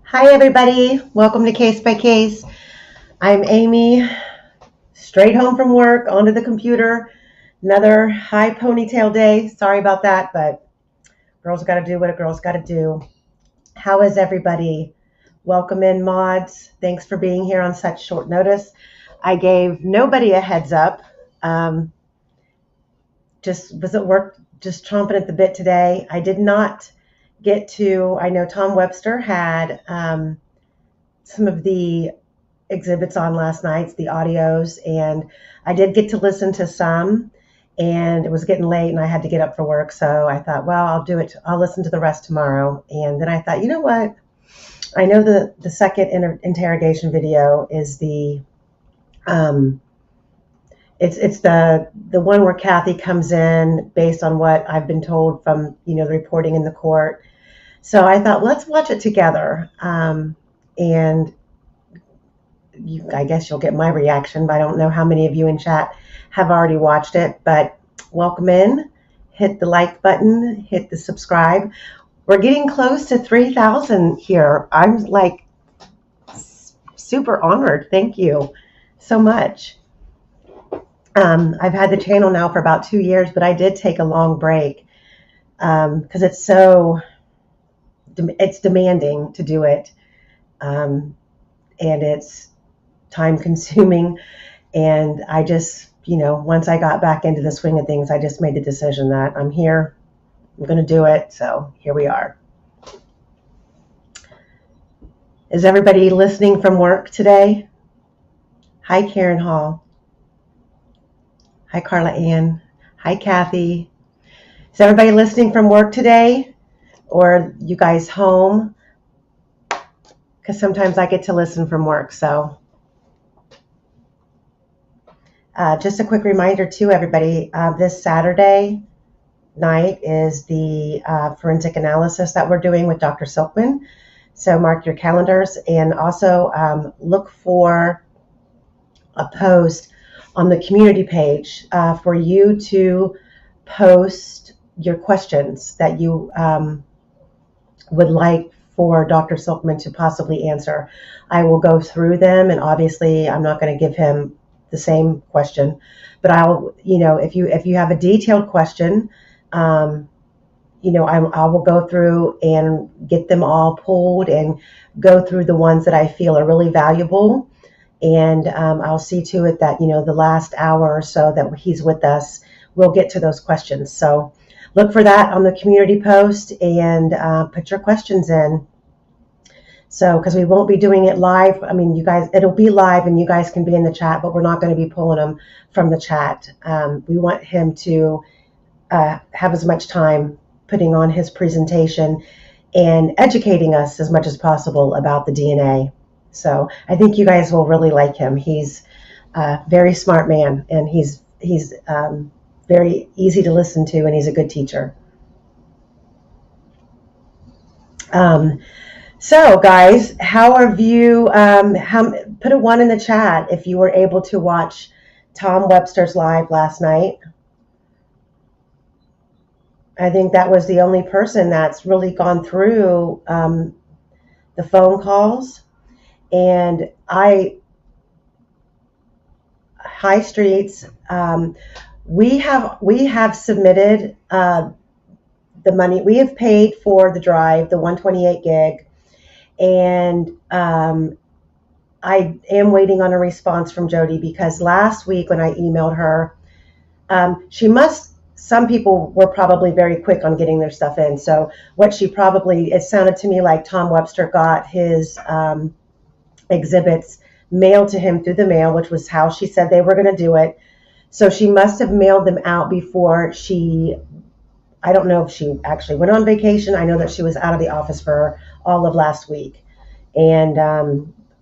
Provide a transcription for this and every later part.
Hi, everybody. Welcome to Case by Case. I'm Amy, straight home from work, onto the computer. Another high ponytail day. Sorry about that, but girls got to do what a girl's got to do. How is everybody? Welcome in, mods. Thanks for being here on such short notice. I gave nobody a heads up. Just was at work, just chomping at the bit today. I did not get to, I know Tom Webster had some of the exhibits on last night, the audios, and I did get to listen to some, and it was getting late and I had to get up for work. So I thought, well, I'll do it. I'll listen to the rest tomorrow. And then I thought, you know what? I know the second interrogation video is the, it's the one where Kathy comes in based on what I've been told from, the reporting in the court. So I thought, let's watch it together. And I guess you'll get my reaction, but I don't know how many of you in chat have already watched it. But welcome in. Hit the like button. Hit the subscribe. We're getting close to 3,000 here. I'm like super honored. Thank you so much. I've had the channel now for about 2 years, but I did take a long break because it's demanding to do it. And it's time consuming. And I just, once I got back into the swing of things, I just made the decision that I'm here, I'm going to do it. So here we are. Is everybody listening from work today? Hi, Karen Hall. Hi, Carla Ann. Hi, Kathy. Is everybody listening from work today? Or you guys home? Because sometimes I get to listen from work, so. Just a quick reminder to everybody, this Saturday night is the forensic analysis that we're doing with Dr. Silkman. So mark your calendars, and also look for a post on the community page for you to post your questions that you would like for Dr. Silkman to possibly answer. I will go through them, and obviously I'm not going to give him the same question, but I'll, if you have a detailed question, I will go through and get them all pulled and go through the ones that I feel are really valuable. And I'll see to it that, the last hour or so that he's with us, we'll get to those questions. So look for that on the community post and put your questions in. So, because we won't be doing it live. I mean, you guys, it'll be live and you guys can be in the chat, but we're not going to be pulling them from the chat. We want him to have as much time putting on his presentation and educating us as much as possible about the DNA. So I think you guys will really like him. He's a very smart man, and he's very easy to listen to, and he's a good teacher. So guys, how have you, put a 1 in the chat if you were able to watch Tom Webster's live last night. I think that was the only person that's really gone through the phone calls. And High Streets, we have submitted the money. We have paid for the drive, the 128 gig, and I am waiting on a response from Jody, because last week when I emailed her, some people were probably very quick on getting their stuff in. So it sounded to me like Tom Webster got his exhibits mailed to him through the mail, which was how she said they were going to do it. So she must have mailed them out before I don't know if she actually went on vacation. I know that she was out of the office for all of last week. And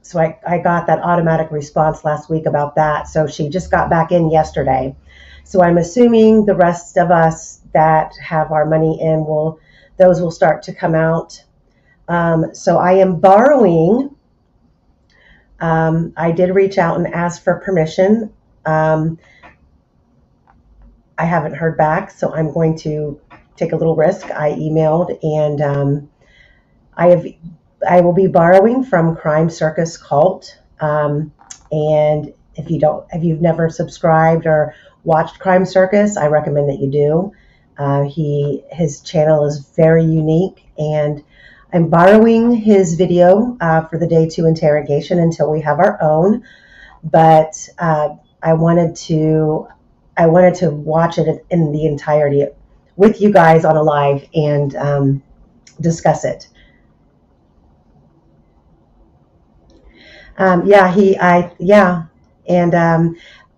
so I got that automatic response last week about that. So she just got back in yesterday. So I'm assuming the rest of us that have our money in those will start to come out. So I am borrowing. I did reach out and ask for permission. I haven't heard back, so I'm going to take a little risk. I emailed, and I have I will be borrowing from Crime Circus Cult. And if you've never subscribed or watched Crime Circus, I recommend that you do. His channel is very unique, and I'm borrowing his video for the day 2 interrogation until we have our own. But I wanted to watch it in the entirety with you guys on a live and discuss it. But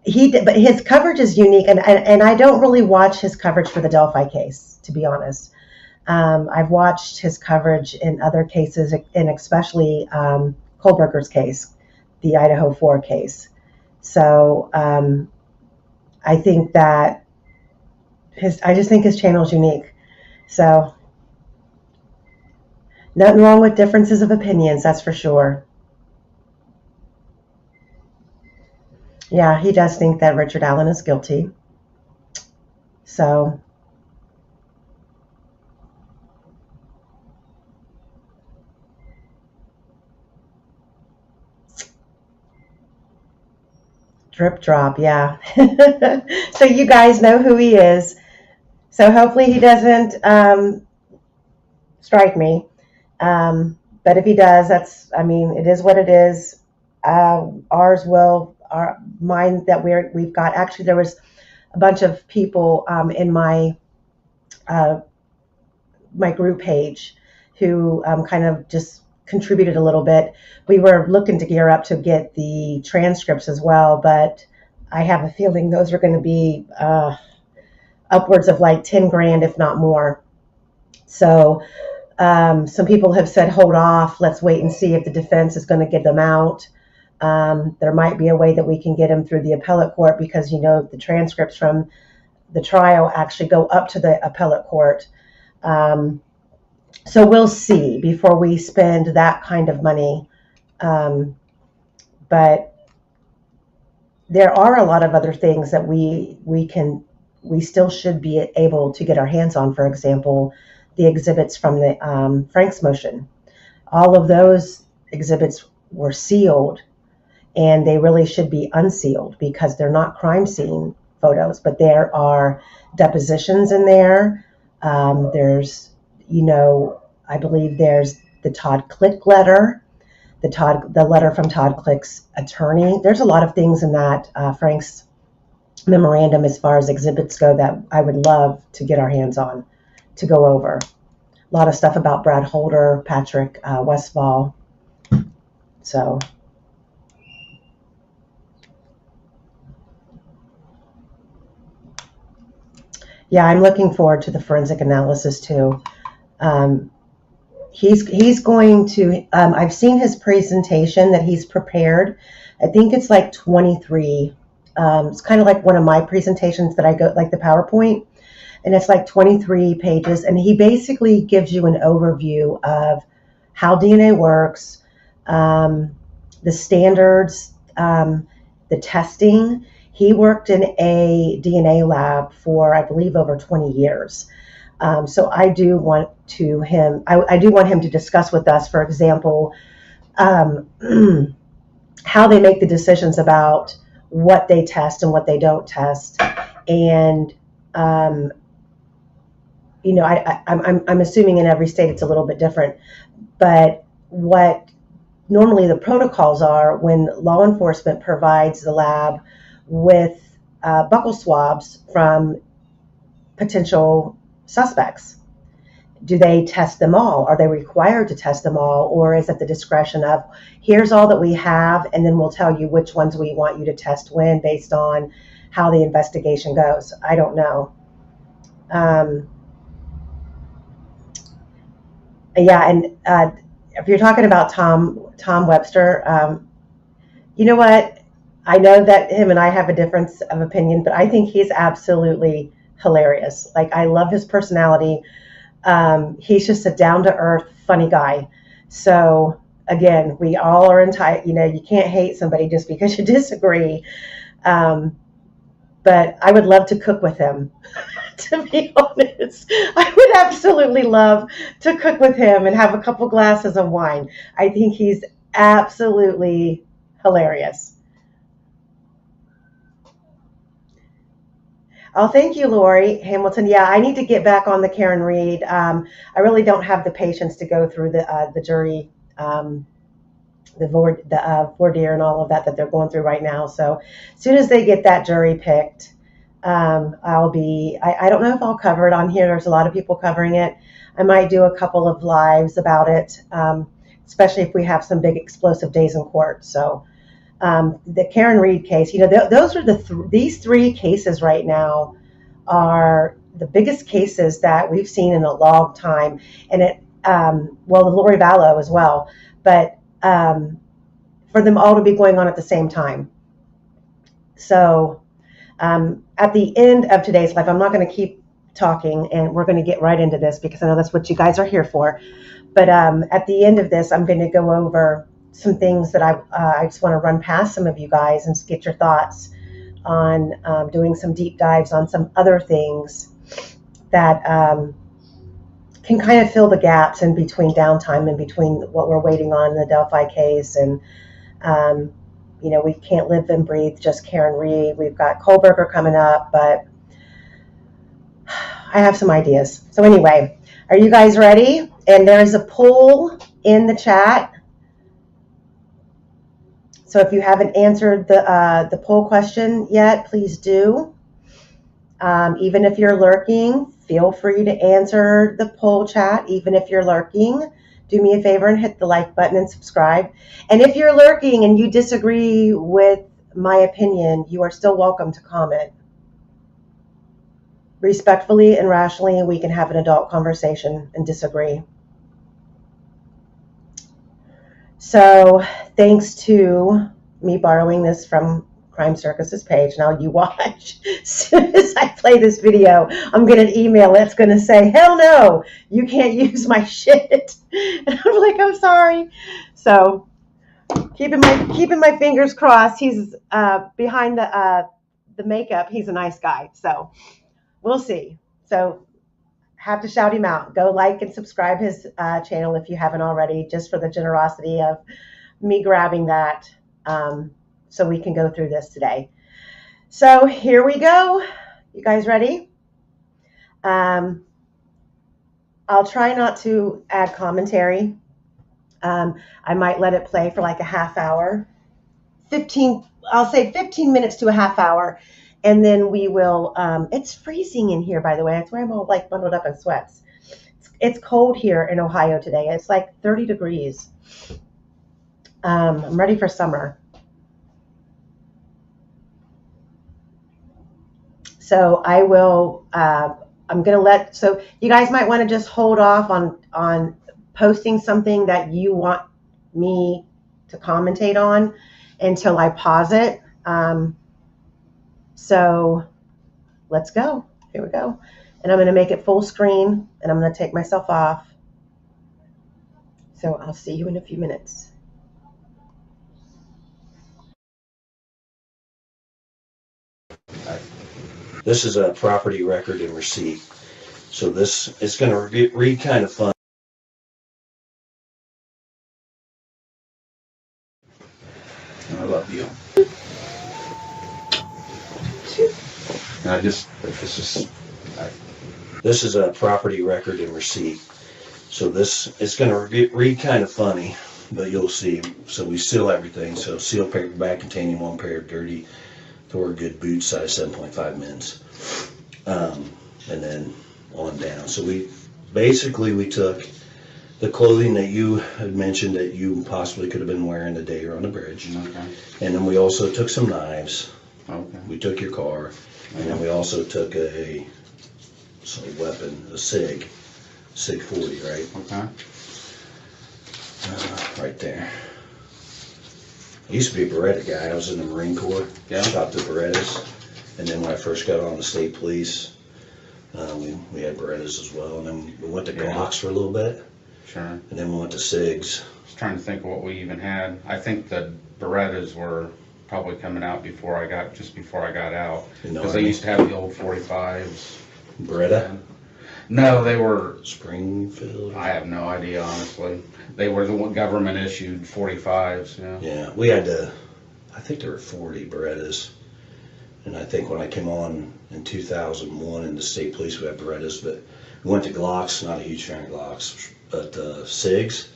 his coverage is unique, and I don't really watch his coverage for the Delphi case, to be honest. I've watched his coverage in other cases, and especially Kohlberger's case, the Idaho 4 case. So I think that I just think his channel is unique. So nothing wrong with differences of opinions, that's for sure. Yeah, he does think that Richard Allen is guilty. So drip drop, yeah. So you guys know who he is. So hopefully he doesn't strike me. But if he does, it is what it is. Mine that we've got. Actually, there was a bunch of people in my group page who kind of just contributed a little bit. We were looking to gear up to get the transcripts as well, but I have a feeling those are going to be upwards of like 10 grand, if not more. So some people have said, hold off, let's wait and see if the defense is going to get them out. There might be a way that we can get them through the appellate court, because the transcripts from the trial actually go up to the appellate court. So we'll see before we spend that kind of money. But there are a lot of other things that we still should be able to get our hands on. For example, the exhibits from the Frank's motion. All of those exhibits were sealed, and they really should be unsealed because they're not crime scene photos, but there are depositions in there. There's, I believe there's the Todd Click letter, the letter from Todd Click's attorney. There's a lot of things in that Frank's memorandum as far as exhibits go that I would love to get our hands on to go over. A lot of stuff about Brad Holder, Patrick Westfall. So yeah, I'm looking forward to the forensic analysis too. He's going to, I've seen his presentation that he's prepared. I think it's like 23. It's kind of like one of my presentations that I go, like the PowerPoint, and it's like 23 pages. And he basically gives you an overview of how DNA works, the standards, the testing. He worked in a DNA lab for, I believe, over 20 years. So I do want him to discuss with us, for example, how they make the decisions about what they test and what they don't test. And, I'm assuming in every state it's a little bit different, but what normally the protocols are when law enforcement provides the lab with buccal swabs from potential suspects. Do they test them all? Are they required to test them all? Or is it the discretion of, here's all that we have, and then we'll tell you which ones we want you to test when based on how the investigation goes? I don't know. If you're talking about Tom Webster, you know what? I know that him and I have a difference of opinion, but I think he's absolutely hilarious. Like, I love his personality. He's just a down-to-earth, funny guy. So again, we all are entitled, you can't hate somebody just because you disagree. But I would love to cook with him. to be honest. I would absolutely love to cook with him and have a couple glasses of wine. I think he's absolutely hilarious. Oh, thank you, Lori Hamilton. Yeah, I need to get back on the Karen Reed. I really don't have the patience to go through the jury, the voir dire and all of that they're going through right now. So as soon as they get that jury picked, I'll be. I don't know if I'll cover it on here. There's a lot of people covering it. I might do a couple of lives about it, especially if we have some big explosive days in court. So. The Karen Reed case, those are these three cases right now are the biggest cases that we've seen in a long time. And well, the Lori Vallow as well, but for them all to be going on at the same time. So at the end of today's live, I'm not going to keep talking, and we're going to get right into this because I know that's what you guys are here for. But at the end of this, I'm going to go over some things that I just want to run past some of you guys and get your thoughts on doing some deep dives on some other things that can kind of fill the gaps in between downtime and between what we're waiting on in the Delphi case. And, we can't live and breathe just Karen Reed. We've got Kohlberger coming up, but I have some ideas. So anyway, are you guys ready? And there is a poll in the chat. So if you haven't answered the poll question yet, please do. Even if you're lurking, feel free to answer the poll chat. Even if you're lurking, do me a favor and hit the like button and subscribe. And if you're lurking and you disagree with my opinion, you are still welcome to comment. Respectfully and rationally, we can have an adult conversation and disagree. So thanks to me borrowing this from Crime Circus's page. Now you watch. As soon as I play this video, I'm going to email it. It's going to say, hell no, you can't use my shit. And I'm like, I'm sorry. So keeping my fingers crossed. He's behind the makeup. He's a nice guy. So we'll see. So have to shout him out. Go like and subscribe his channel if you haven't already, just for the generosity of me grabbing that so we can go through this today. So here we go. You guys ready? I'll try not to add commentary. I might let it play for like a half hour. I'll say 15 minutes to a half hour. And then we will, it's freezing in here, by the way. That's why I'm all like bundled up in sweats. It's cold here in Ohio today. It's like 30 degrees. I'm ready for summer. So I will, I'm going to so you guys might want to just hold off on posting something that you want me to commentate on until I pause it. So let's go. Here we go. And I'm going to make it full screen, and I'm going to take myself off. So I'll see you in a few minutes. This is a property record and receipt. So this is going to read kind of fun. I love you. This is a property record and receipt. So this is going to read kind of funny, but you'll see. So we seal everything. So sealed paperback containing 1 pair of dirty Thorgood boots, size 7.5 mins. And then on down. So we took the clothing that you had mentioned that you possibly could have been wearing the day you're on the bridge. Okay. And then we also took some knives. Okay. We took your car. And then we also took a weapon, a SIG 40, right? Okay. Right there. I used to be a Beretta guy. I was in the Marine Corps. Yeah. Shot the Berettas. And then when I first got on the state police, we had Berettas as well. And then we went to Glocks for a little bit. Sure. And then we went to SIGs. I was trying to think of what we even had. I think the Berettas were probably coming out before I got out. Because they used to have the old 45s. Beretta, No, they were, Springfield. I have no idea, honestly. They were the government issued 45s, yeah. Yeah, we had to, I think there were 40 Berettas. And I think when I came on in 2001 in the state police, we had Berettas, but we went to Glocks, not a huge fan of Glocks, but SIGs.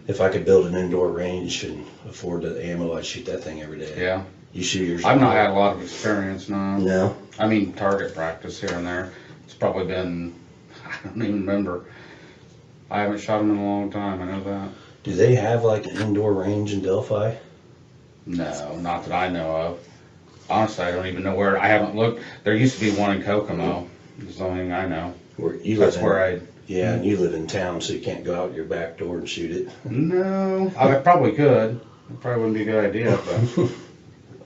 If I could build an indoor range and afford the ammo, I'd shoot that thing every day. Yeah. You shoot yours? I've not had a lot of experience, no. No? I mean, target practice here and there. It's probably been, I don't even remember. I haven't shot them in a long time, I know that. Do they have like an indoor range in Delphi? No, not that I know of. Honestly, I don't even know where, I haven't looked. There used to be one in Kokomo, that's the only thing I know. Where you That's live in, where I, yeah, and you live in town, so you can't go out your back door and shoot it. no, I probably could. It probably wouldn't be a good idea, but.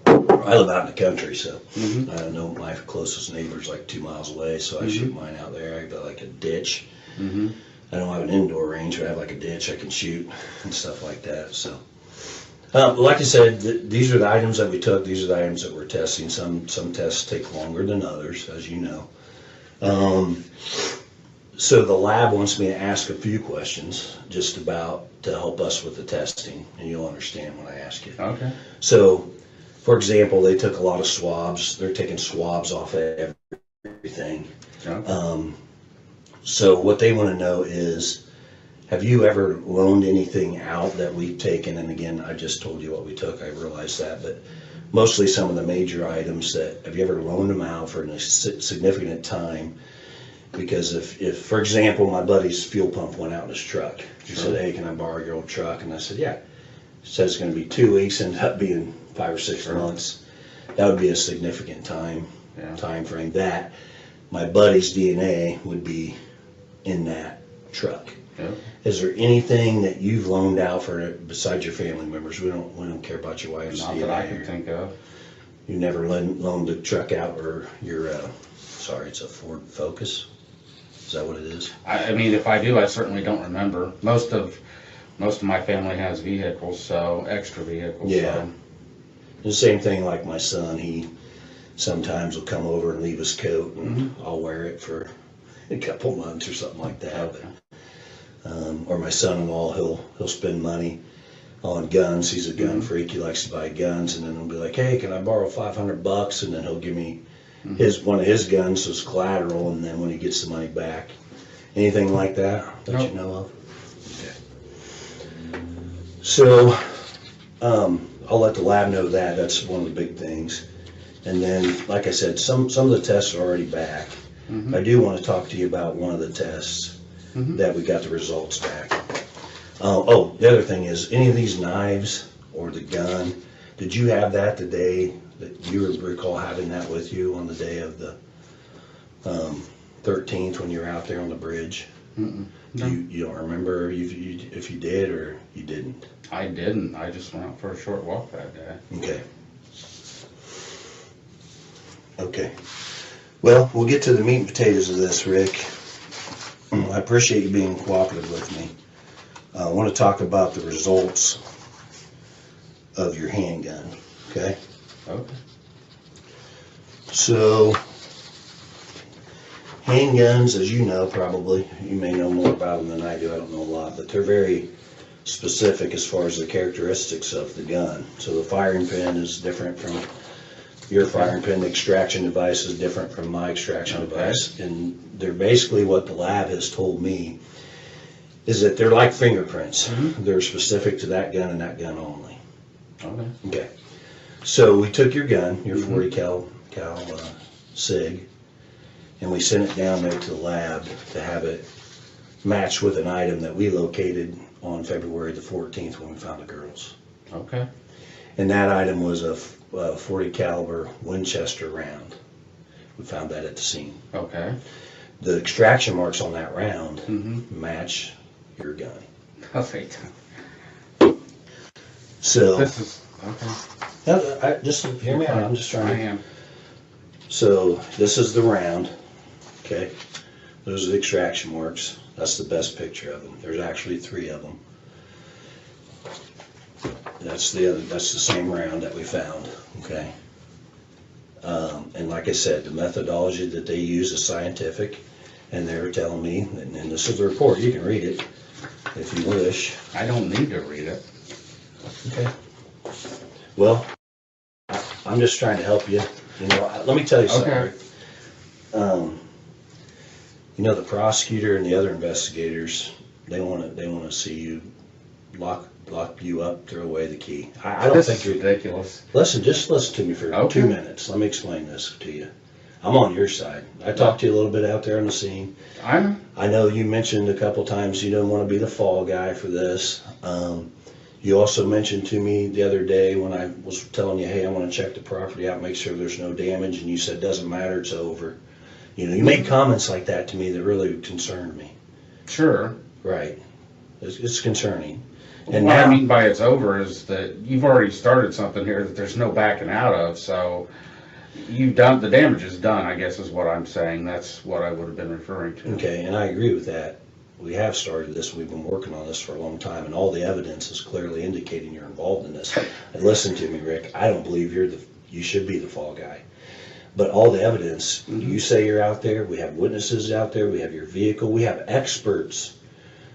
I live out in the country, so Mhm. I know my closest neighbor's like 2 miles away, so I shoot mine out there. I got like a ditch. Mhm. I don't have an indoor range, but I have like a ditch I can shoot and stuff like that. So, like I said, these are the items that we took. These are the items that we're testing. Some tests take longer than others, as you know. So the lab wants me to ask a few questions just about to help us with the testing, and you'll understand when I ask you. Okay. So, for example, they took a lot of swabs. They're taking swabs off of everything. Okay. So what they want to know is, have you ever loaned anything out that we've taken? And again, I just told you what we took. I realized that, but mostly some of the major items that, have you ever loaned them out for a significant time? Because if, for example, my buddy's fuel pump went out in his truck, he said, hey, can I borrow your old truck? And I said, yeah. He said it's going to be 2 weeks, ended up being 5 or 6 months. That would be a significant time frame. That my buddy's DNA would be in that truck. Yeah. Is there anything that you've loaned out for besides your family members? We don't care about your wife's Not DNA. that I can think of. You never loaned a truck out, or your sorry, it's a Ford Focus. Is that what it is? I mean, if I do, I certainly don't remember. Most of my family has vehicles, so extra vehicles. Yeah. So. The same thing like my son. He sometimes will come over and leave his coat, and I'll wear it for a couple months or something like that. Okay. Or my son-in-law, he'll spend money on guns. He's a gun freak. He likes to buy guns, and then he'll be like, "Hey, can I borrow $500?" And then he'll give me one of his guns as collateral. And then when he gets the money back, anything like that Nope. you know of? Okay. So I'll let the lab know that. That's one of the big things. And then, like I said, some of the tests are already back. I do want to talk to you about one of the tests that we got the results back. Oh, the other thing is, any of these knives or the gun, did you have that the day that you recall having that with you on the day of the 13th when you were out there on the bridge? No. You don't remember if you did or you didn't? I didn't. I just went out for a short walk that day. Okay. Okay. Well, we'll get to the meat and potatoes of this, Rick. I appreciate you being cooperative with me. I want to talk about the results of your handgun, okay? Okay. So, handguns, as you know probably, you may know more about them than I do, I don't know a lot, but they're very specific as far as the characteristics of the gun. So the firing pin is different from your firing pin. The extraction device is different from my extraction device. And they're basically, what the lab has told me is that they're like fingerprints. They're specific to that gun and that gun only. Okay. Okay. So we took your gun, your 40 cal SIG, and we sent it down there to the lab to have it matched with an item that we located on February the 14th when we found the girls. Okay. And that item was a 40 caliber Winchester round. We found that at the scene. Okay. The extraction marks on that round match your gun. Okay. So This is okay. just hear me out. I'm just I trying. am. So this is the round. Okay. Those are the extraction marks. That's the best picture of them. There's actually 3 of them. That's the same round that we found. Okay. And like I said, the methodology that they use is scientific, and they're telling me, and this is the report, you can read it if you wish. I don't need to read it. Okay. Well, I'm just trying to help you. You know, let me tell you something. Okay. You know, the prosecutor and the other investigators, they want to see you lock you up, throw away the key. I don't This think is you're. ridiculous. Just listen to me for Okay. 2 minutes. Let me explain this to you. I'm on your side. I talked to you a little bit out there on the scene. I know you mentioned a couple times you don't want to be the fall guy for this. You also mentioned to me the other day when I was telling you, hey, I want to check the property out, make sure there's no damage, and you said, doesn't matter, it's over. You know, you made comments like that to me that really concerned me. Sure. Right. It's concerning. And what I mean by it's over is that you've already started something here that there's no backing out of, so you've done, the damage is done, I guess is what I'm saying. That's what I would have been referring to. Okay, and I agree with that. We have started this, we've been working on this for a long time, and all the evidence is clearly indicating you're involved in this. And listen to me, Rick, I don't believe you should be the fall guy. But all the evidence, you say you're out there, we have witnesses out there, we have your vehicle, we have experts.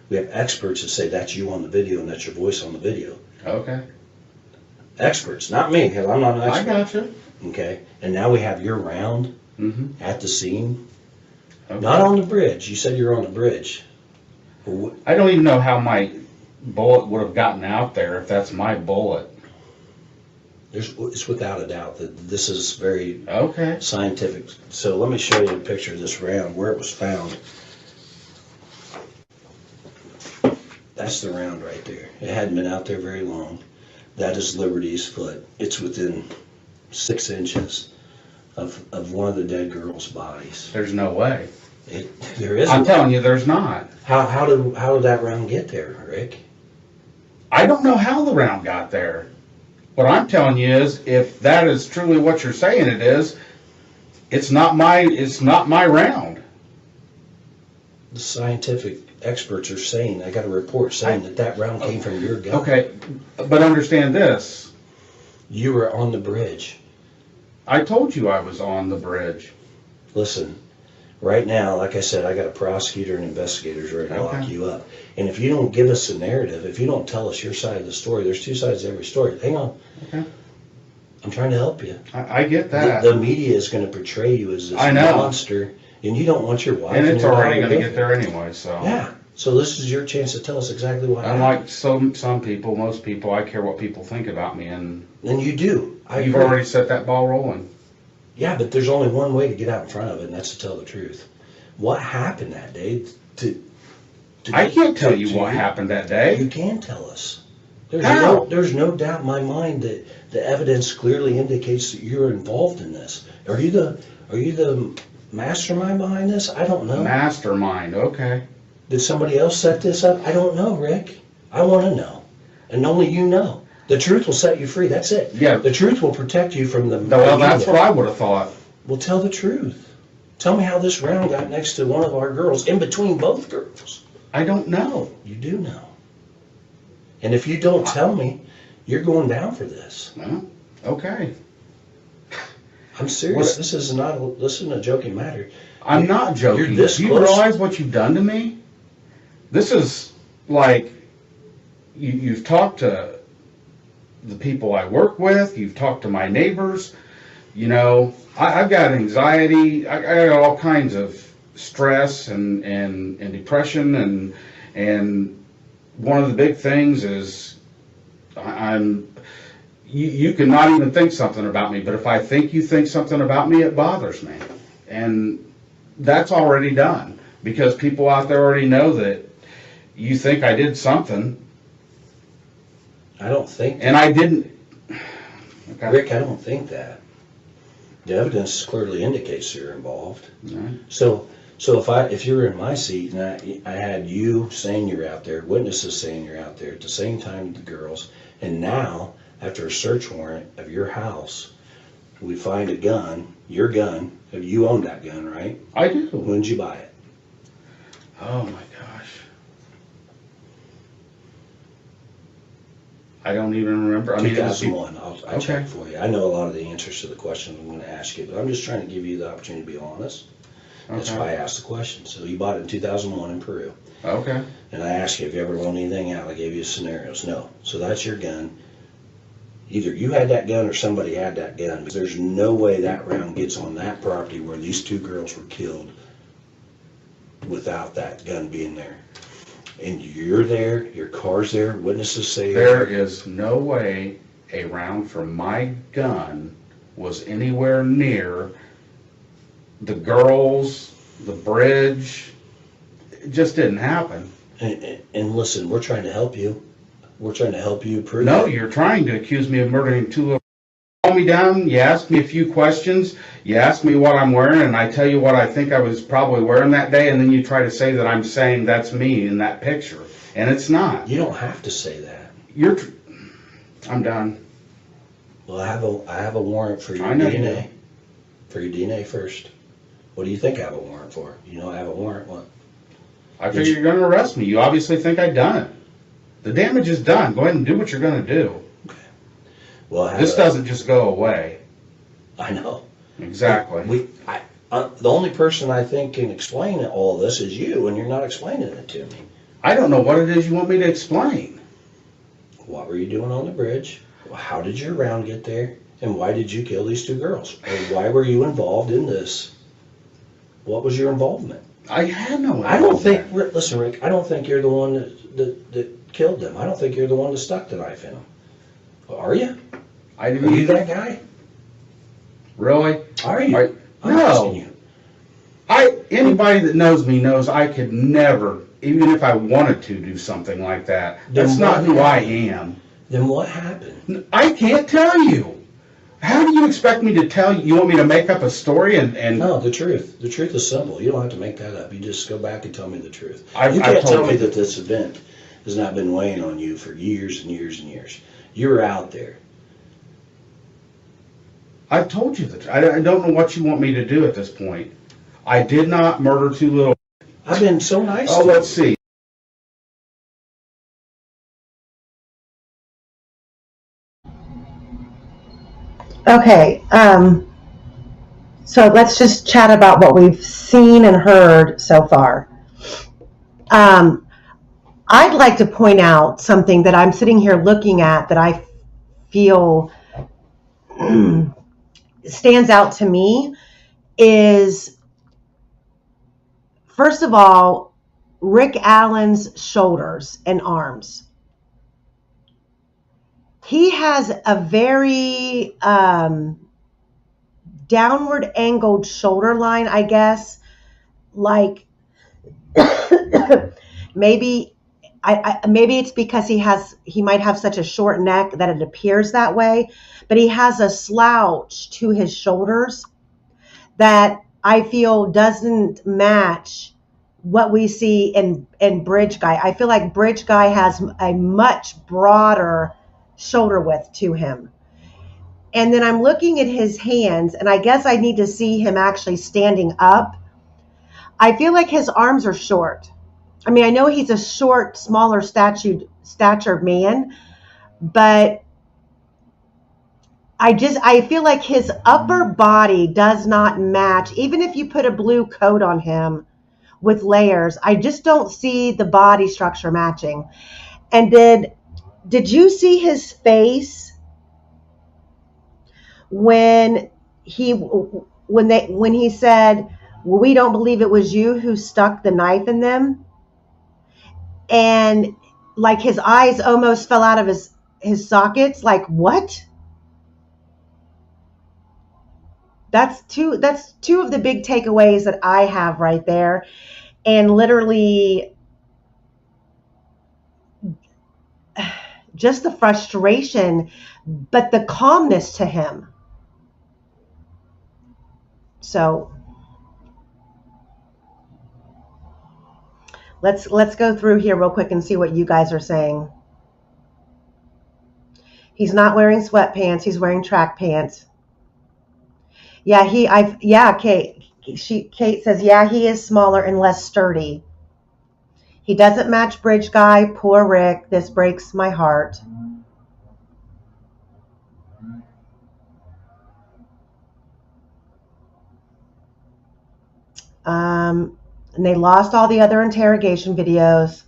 We have experts that say that's you on the video and that's your voice on the video. Okay. Experts, not me, because I'm not an I expert. gotcha. Okay, and now we have your round at the scene. Okay. Not on the bridge, you said you're on the bridge. I don't even know how my bullet would have gotten out there if that's my bullet. It's without a doubt that this is very Okay. scientific. So let me show you a picture of this round, where it was found. That's the round right there. It hadn't been out there very long. That is Liberty's foot. It's within 6 inches of one of the dead girls' bodies. There's no way. There isn't. I'm telling you, there's not. How did that round get there, Rick? I don't know how the round got there. What I'm telling you is, if that is truly what you're saying it is, it's not my round. The scientific experts are saying, I got a report saying that round came from your gun. Okay, but understand this. You were on the bridge. I told you I was on the bridge. Listen, right now, like I said, I got a prosecutor and investigators ready to lock you up. And if you don't give us a narrative, if you don't tell us your side of the story, there's 2 sides to every story. Hang on. Okay. I'm trying to help you. I get that. The media is going to portray you as this monster, and you don't want your wife. And it's your already daughter going to get there anyway, so. Yeah. So this is your chance to tell us exactly what happened. Unlike some people, most people, I care what people think about me, and you do. you've already set that ball rolling. Yeah, but there's only one way to get out in front of it, and that's to tell the truth. What happened that day? I can't tell you what happened that day. You can tell us. How? There's no doubt in my mind that the evidence clearly indicates that you're involved in this. Are you the mastermind behind this? I don't know. Mastermind, okay. Did somebody else set this up? I don't know, Rick. I want to know. And only you know. The truth will set you free. That's it. Yeah. The truth will protect you from the... Well, that's what I would have thought. Well, tell the truth. Tell me how this round got next to one of our girls, in between both girls. I don't know. You do know. And if you don't tell me, you're going down for this. Well, okay. I'm serious. This isn't a joking matter. I'm not joking. You're this Do you close. realize what you've done to me? This is like, you've talked to the people I work with, you've talked to my neighbors, you know, I've got anxiety, I got all kinds of stress and depression, and one of the big things is you cannot even think something about me, but if I think you think something about me, it bothers me. And that's already done, because people out there already know that you think I did something. I don't think that. And I didn't. Okay. Rick, I don't think that. The evidence clearly indicates you're involved. Right. So if you were in my seat and I had you saying you're out there, witnesses saying you're out there at the same time the girls, and now after a search warrant of your house, we find a gun, your gun. You own that gun, right? I do. When did you buy it? Oh my gosh. I don't even remember. I mean, it was 2001. I Okay. checked for you. I know a lot of the answers to the questions I'm going to ask you, but I'm just trying to give you the opportunity to be honest. That's why I asked the question. So you bought it in 2001 in Peru. Okay. And I asked you if you ever loaned anything out. I gave you scenarios. No. So that's your gun. Either you had that gun or somebody had that gun. There's no way that round gets on that property where these two girls were killed without that gun being there. And you're there, your car's there, witnesses say There is no way a round from my gun was anywhere near the girls, the bridge. It just didn't happen. And listen, we're trying to help you. We're trying to help you prove No, it. you're trying to accuse me of murdering two little. You calm me down, you ask me a few questions, you ask me what I'm wearing, and I tell you what I think I was probably wearing that day, and then you try to say that I'm saying that's me in that picture. And it's not. You don't have to say that. I'm done. Well, I have a warrant for your I know you DNA. do. For your DNA first. What do you think I have a warrant for? You know I have a warrant. What? I figure you're going to arrest me. You obviously think I've done it. The damage is done. Go ahead and do what you're going to do. Well, This doesn't just go away. I know. Exactly. The only person I think can explain all this is you, and you're not explaining it to me. I don't know what it is you want me to explain. What were you doing on the bridge? How did your round get there? And why did you kill these two girls? Or why were you involved in this? What was your involvement? I had no I don't think, involvement. listen, Rick, I don't think you're the one that killed them. I don't think you're the one that stuck the knife in them. Are you? I Are didn't you either. that guy? Really? Are you? I'm No. asking you. Anybody that knows me knows I could never, even if I wanted to, do something like that. That's Then not what who I happened? am. Then what happened? I can't tell you. How do you expect me to tell you? You want me to make up a story and No, the truth. The truth is simple. You don't have to make that up. You just go back and tell me the truth. I've You can't told tell me you. that this event has not been weighing on you for years and years and years. You're out there. I've told you that. I don't know what you want me to do at this point. I did not murder two little. I've been so nice Oh, to let's you. see. Okay, so let's just chat about what we've seen and heard so far. I'd like to point out something that I'm sitting here looking at that I feel stands out to me is, first of all, Rick Allen's shoulders and arms. He has a very downward angled shoulder line, I guess. Like maybe maybe it's because he might have such a short neck that it appears that way, but he has a slouch to his shoulders that I feel doesn't match what we see in Bridge Guy. I feel like Bridge Guy has a much broader shoulder width to him. And then I'm looking at his hands, and I guess I need to see him actually standing up. I feel like his arms are short. I mean, I know he's a short, smaller statured man, but I feel like his upper body does not match. Even if you put a blue coat on him with layers, I just don't see the body structure matching. And did you see his face when he said, well, we don't believe it was you who stuck the knife in them? And like his eyes almost fell out of his sockets. Like, what? That's two of the big takeaways that I have right there. And literally just the frustration, but the calmness to him. So let's go through here real quick and see what you guys are saying. He's not wearing sweatpants, he's wearing track pants. Yeah, Kate says, yeah, he is smaller and less sturdy. He doesn't match Bridge Guy. Poor Rick. This breaks my heart. And they lost all the other interrogation videos.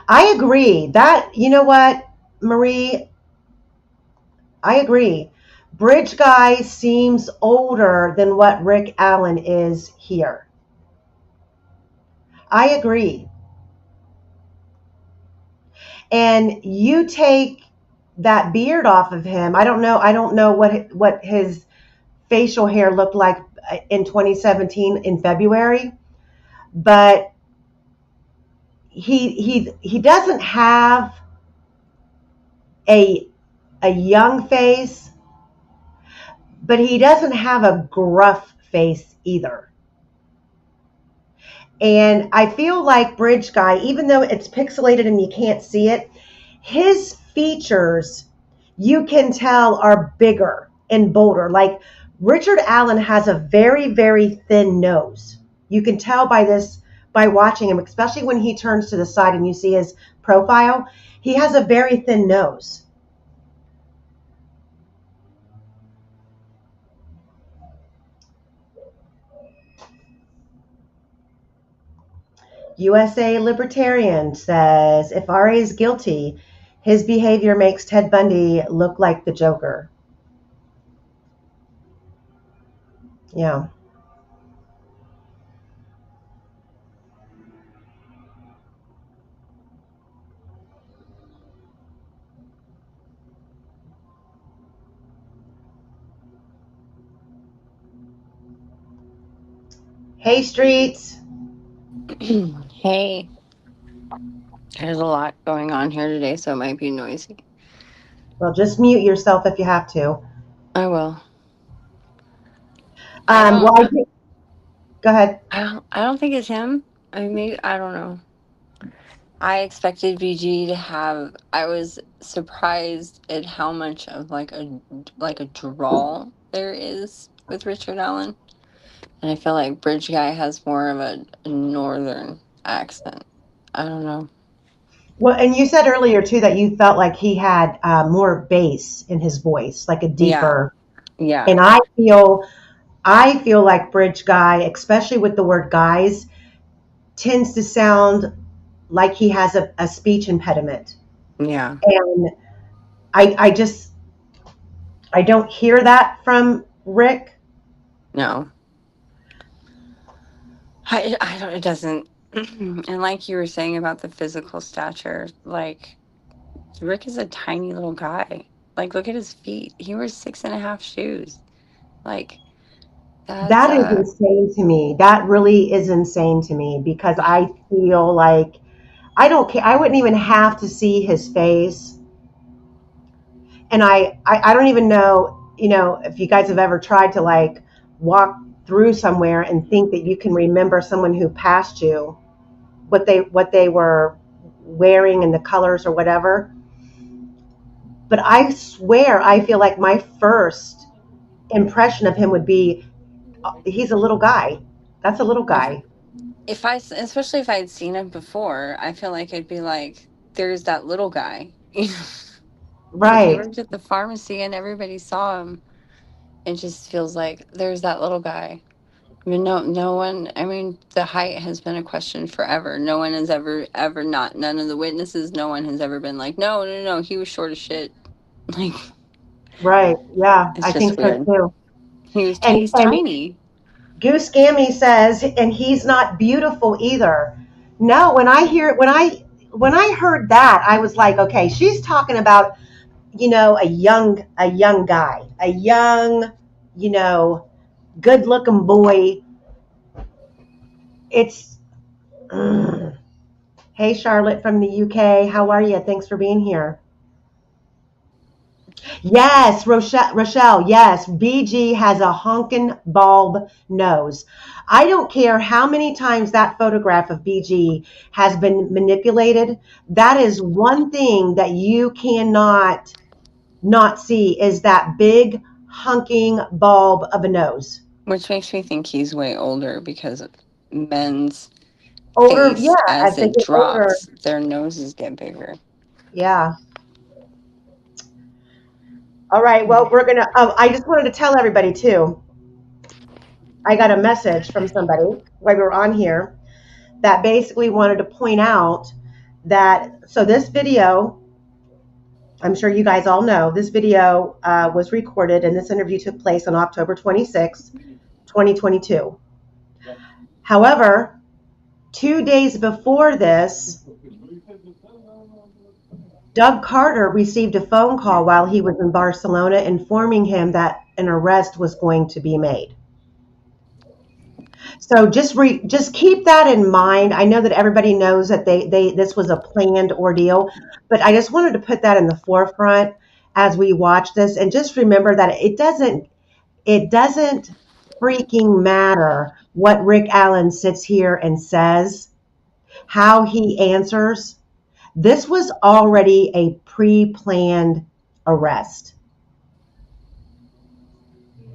I agree that, you know what, Marie, I agree. Bridge Guy seems older than what Rick Allen is here. I agree. And you take that beard off of him. I don't know what his facial hair looked like in 2017 in February, but he doesn't have a a young face, but he doesn't have a gruff face either. And I feel like Bridge Guy, even though it's pixelated and you can't see it, his features you can tell are bigger and bolder. Like Richard Allen has a very, very thin nose. You can tell by watching him, especially when he turns to the side and you see his profile. He has a very thin nose. USA Libertarian says if RA is guilty, his behavior makes Ted Bundy look like the Joker. Yeah. Hey, Streets. Hey, there's a lot going on here today, so it might be noisy. Well, just mute yourself if you have to. I will. I Well, don't. go ahead. I don't think it's him. I mean, maybe, I don't know. I expected BG to have. I was surprised at how much of like a drawl there is with Richard Allen, and I feel like Bridge Guy has more of a northern accent. I don't know. Well, and you said earlier too that you felt like he had more bass in his voice, like a Yeah, deeper. yeah, And I feel like Bridge Guy, especially with the word guys, tends to sound like he has a speech impediment. yeah. And I just I don't hear that from Rick. No, I don't. It doesn't. And like you were saying about the physical stature, like Rick is a tiny little guy. Like, look at his feet. He wears 6.5 shoes. Like, that's That is insane to me. That really is insane to me because I feel like I don't care. I wouldn't even have to see his face. And I don't even know, if you guys have ever tried to like walk through somewhere and think that you can remember someone who passed you, what they were wearing and the colors or whatever. But I swear I feel like my first impression of him would be he's a little guy. That's a little if guy. especially if I'd seen him before, I feel like it'd be like, there's that little guy. Like he Right. worked at the pharmacy and everybody saw him. It just feels like there's that little guy. I mean, no one. I mean, the height has been a question forever. No one has ever not. None of the witnesses. No one has ever been like, no, no, no. He was short as shit. Like, Right. Yeah, it's I think just so weird. too. He's And tiny. Goose Gammy says, and he's not beautiful either. No, when I heard that, I was like, okay, she's talking about, a young guy, a young, good looking boy. It's Hey Charlotte from the UK. How are you? Thanks for being here. Yes, Rochelle, yes, BG has a honkin' bulb nose. I don't care how many times that photograph of BG has been manipulated. That is one thing that you cannot not see is that big hunking bulb of a nose. Which makes me think he's way older because men's Older, yeah, face, I as think it it's older. drops, their noses get bigger. Yeah. All right. Well, Mm. we're gonna. I just wanted to tell everybody too. I got a message from somebody while we were on here that basically wanted to point out that, so this video, I'm sure you guys all know, this video was recorded and this interview took place on October 26, 2022. However, 2 days before this, Doug Carter received a phone call while he was in Barcelona informing him that an arrest was going to be made. So just keep that in mind. I know that everybody knows that this was a planned ordeal, but I just wanted to put that in the forefront as we watch this, and just remember that it doesn't freaking matter what Rick Allen sits here and says, how he answers. This was already a pre-planned arrest.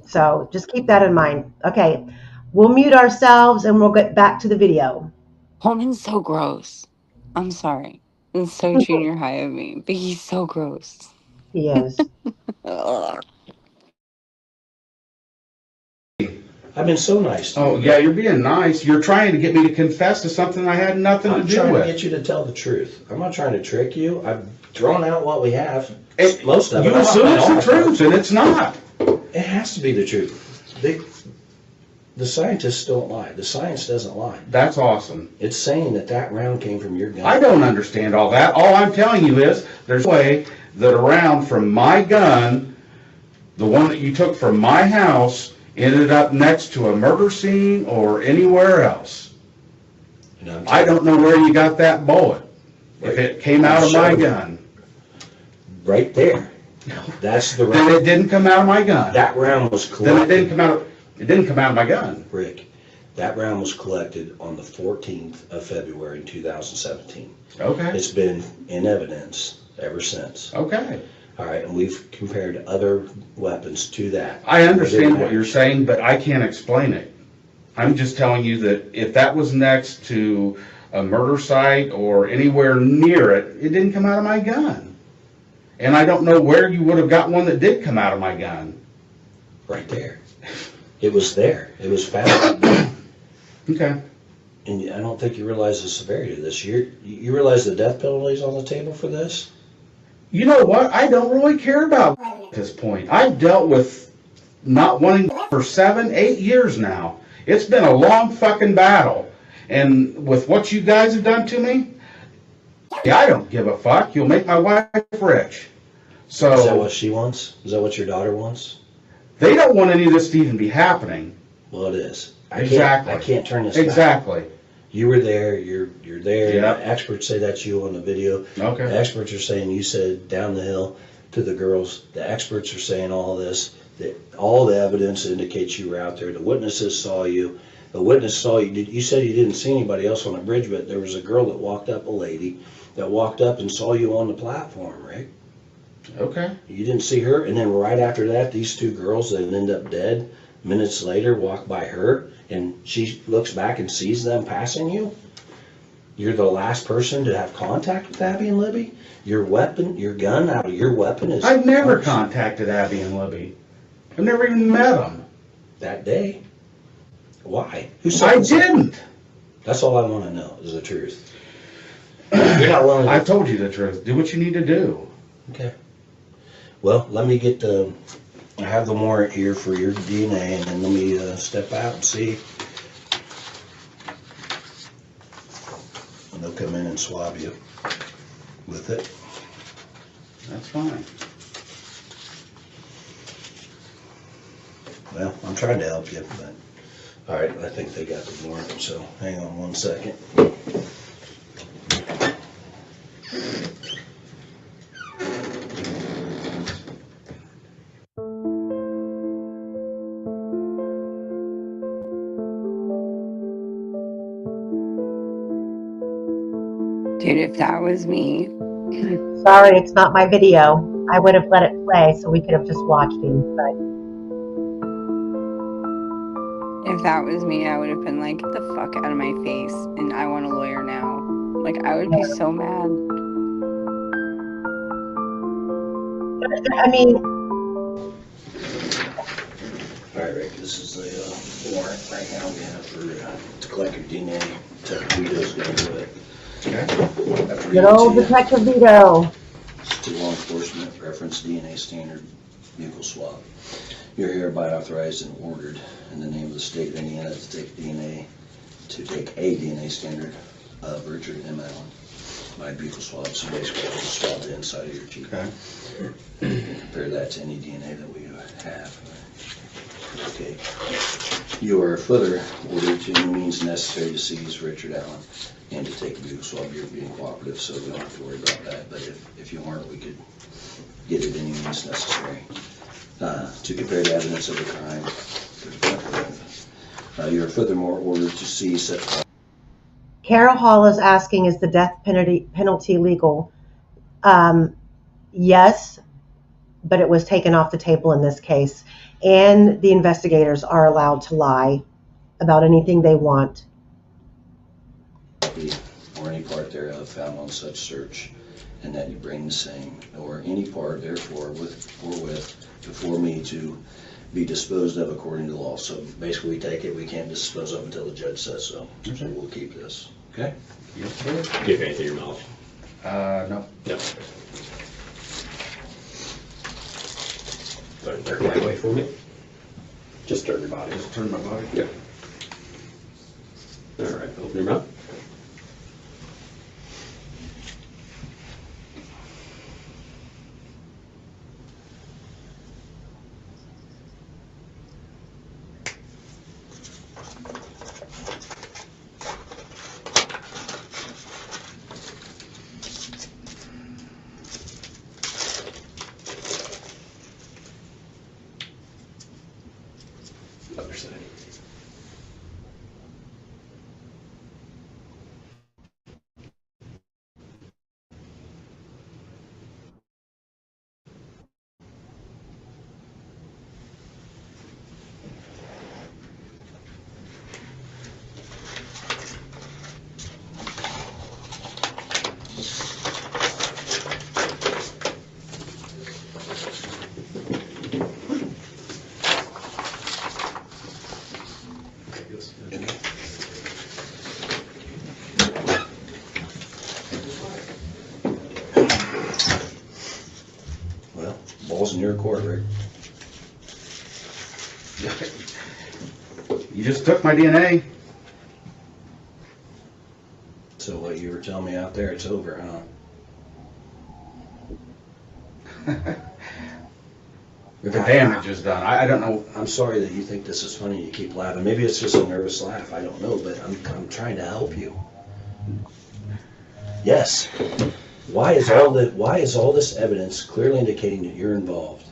So just keep that in mind. Okay, we'll mute ourselves and we'll get back to the video. Holman's so gross. I'm sorry. It's so junior high of me, but he's so gross. He is. Ugh. I've been so nice to you. Oh, yeah, you're being nice. You're trying to get me to confess to something I had nothing to I'm do trying to with. get you to tell the truth. I'm not trying to trick you. I've thrown out what we have. It- Most of it. You assume it's the truth, and it's not. It has to be the truth. The scientists don't lie. The science doesn't lie. That's awesome. It's saying that round came from your gun. I don't understand all that. All I'm telling you is there's a way that a round from my gun, the one that you took from my house, ended up next to a murder scene or anywhere else. And I'm I don't know where you got that bullet. If it came out of my gun, right there. That's the then round. it didn't come out of my gun. That round was Then it didn't collected. come out. It didn't come out of my gun. Rick, that round was collected on the 14th of February 2017. Okay. It's been in evidence ever since. Okay. All right, and we've compared other weapons to that. I understand what you're saying, but I can't explain it. I'm just telling you that if that was next to a murder site or anywhere near it, it didn't come out of my gun. And I don't know where you would have got one that did come out of my gun. Right there. It was there. It was found. Okay. And I don't think you realize the severity of this. You realize the death penalty is on the table for this? You know what? I don't really care about at this point. I've dealt with not wanting for 7, 8 years now. It's been a long fucking battle. And with what you guys have done to me, yeah, I don't give a fuck. You'll make my wife rich. So Is that what she wants? Is that what your daughter wants? they don't want any of this to even be happening. Well, it is. Exactly. I can't turn this back. Exactly. You were there. You're there. Yeah. The experts say that's you on the video. Okay. The experts are saying you said down the hill to the girls. The experts are saying all this. That all the evidence indicates you were out there. The witnesses saw you. The witness saw you. You said you didn't see anybody else on the bridge, but there was a girl that walked up, a lady, that walked up and saw you on the platform, Rick. Okay. You didn't see her, and then right after that, these two girls that end up dead, minutes later, walk by her, and she looks back and sees them passing you. You're the last person to have contact with Abby and Libby. Your weapon, your gun out of your weapon is... I've never contacted Abby and Libby. I've never even met them. That day. Why? Who I said this? didn't. That's all I want to know, is the truth. You're not willing to... I told you the truth. Do what you need to do. Okay. Well, let me get the... I have the warrant here for your DNA, and then let me step out and see. And they'll come in and swab you with it. That's fine. Well, I'm trying to help you, but... All right, I think they got the warrant, so hang on one second. Dude, if that was me, Sorry, it's not my video. I would have let it play so we could have just watched him. But if that was me, I would have been like, get the fuck out of my face, and I want a lawyer now. Like, I would be so mad. I mean, All right, Rick, this is the warrant right now we have for to collect your DNA. Vito's going to do it. Okay. Good old Detective Vito. To law enforcement, reference DNA standard buccal swab. You're hereby authorized and ordered in the name of the state of Indiana to take a DNA standard of Richard M. Allen by buccal swab. So basically, I'll just swab the inside of your teeth. Okay. Compare that to any DNA that we have. Okay. You are further ordered to any means necessary to seize Richard Allen and to take a buccal swab. You're being cooperative, so we don't have to worry about that. But if you aren't, we could get it any means necessary. To compare the evidence of the crime. You are furthermore ordered to seize such. Carol Hall is asking, is the death penalty legal? Yes, but it was taken off the table in this case. And the investigators are allowed to lie about anything they want. Or any part thereof found on such search, and that you bring the same, or any part therefore with before me to be disposed of according to law. So basically we take it, we can't dispose of until the judge says so. So we'll keep this. Okay? Yes, sir. Do you have anything in your mouth? No. No. Turn the right way for me. Just turn your body. Just turn my body. Yeah. All right, open your mouth. Other side. Well, ball's in your court, Rick. You just took my DNA. So what you were telling me out there, it's over, huh? The damage is done. I don't know. I'm sorry that you think this is funny. You keep laughing. Maybe it's just a nervous laugh. I don't know, but I'm trying to help you. Yes. Why is all this evidence clearly indicating that you're involved?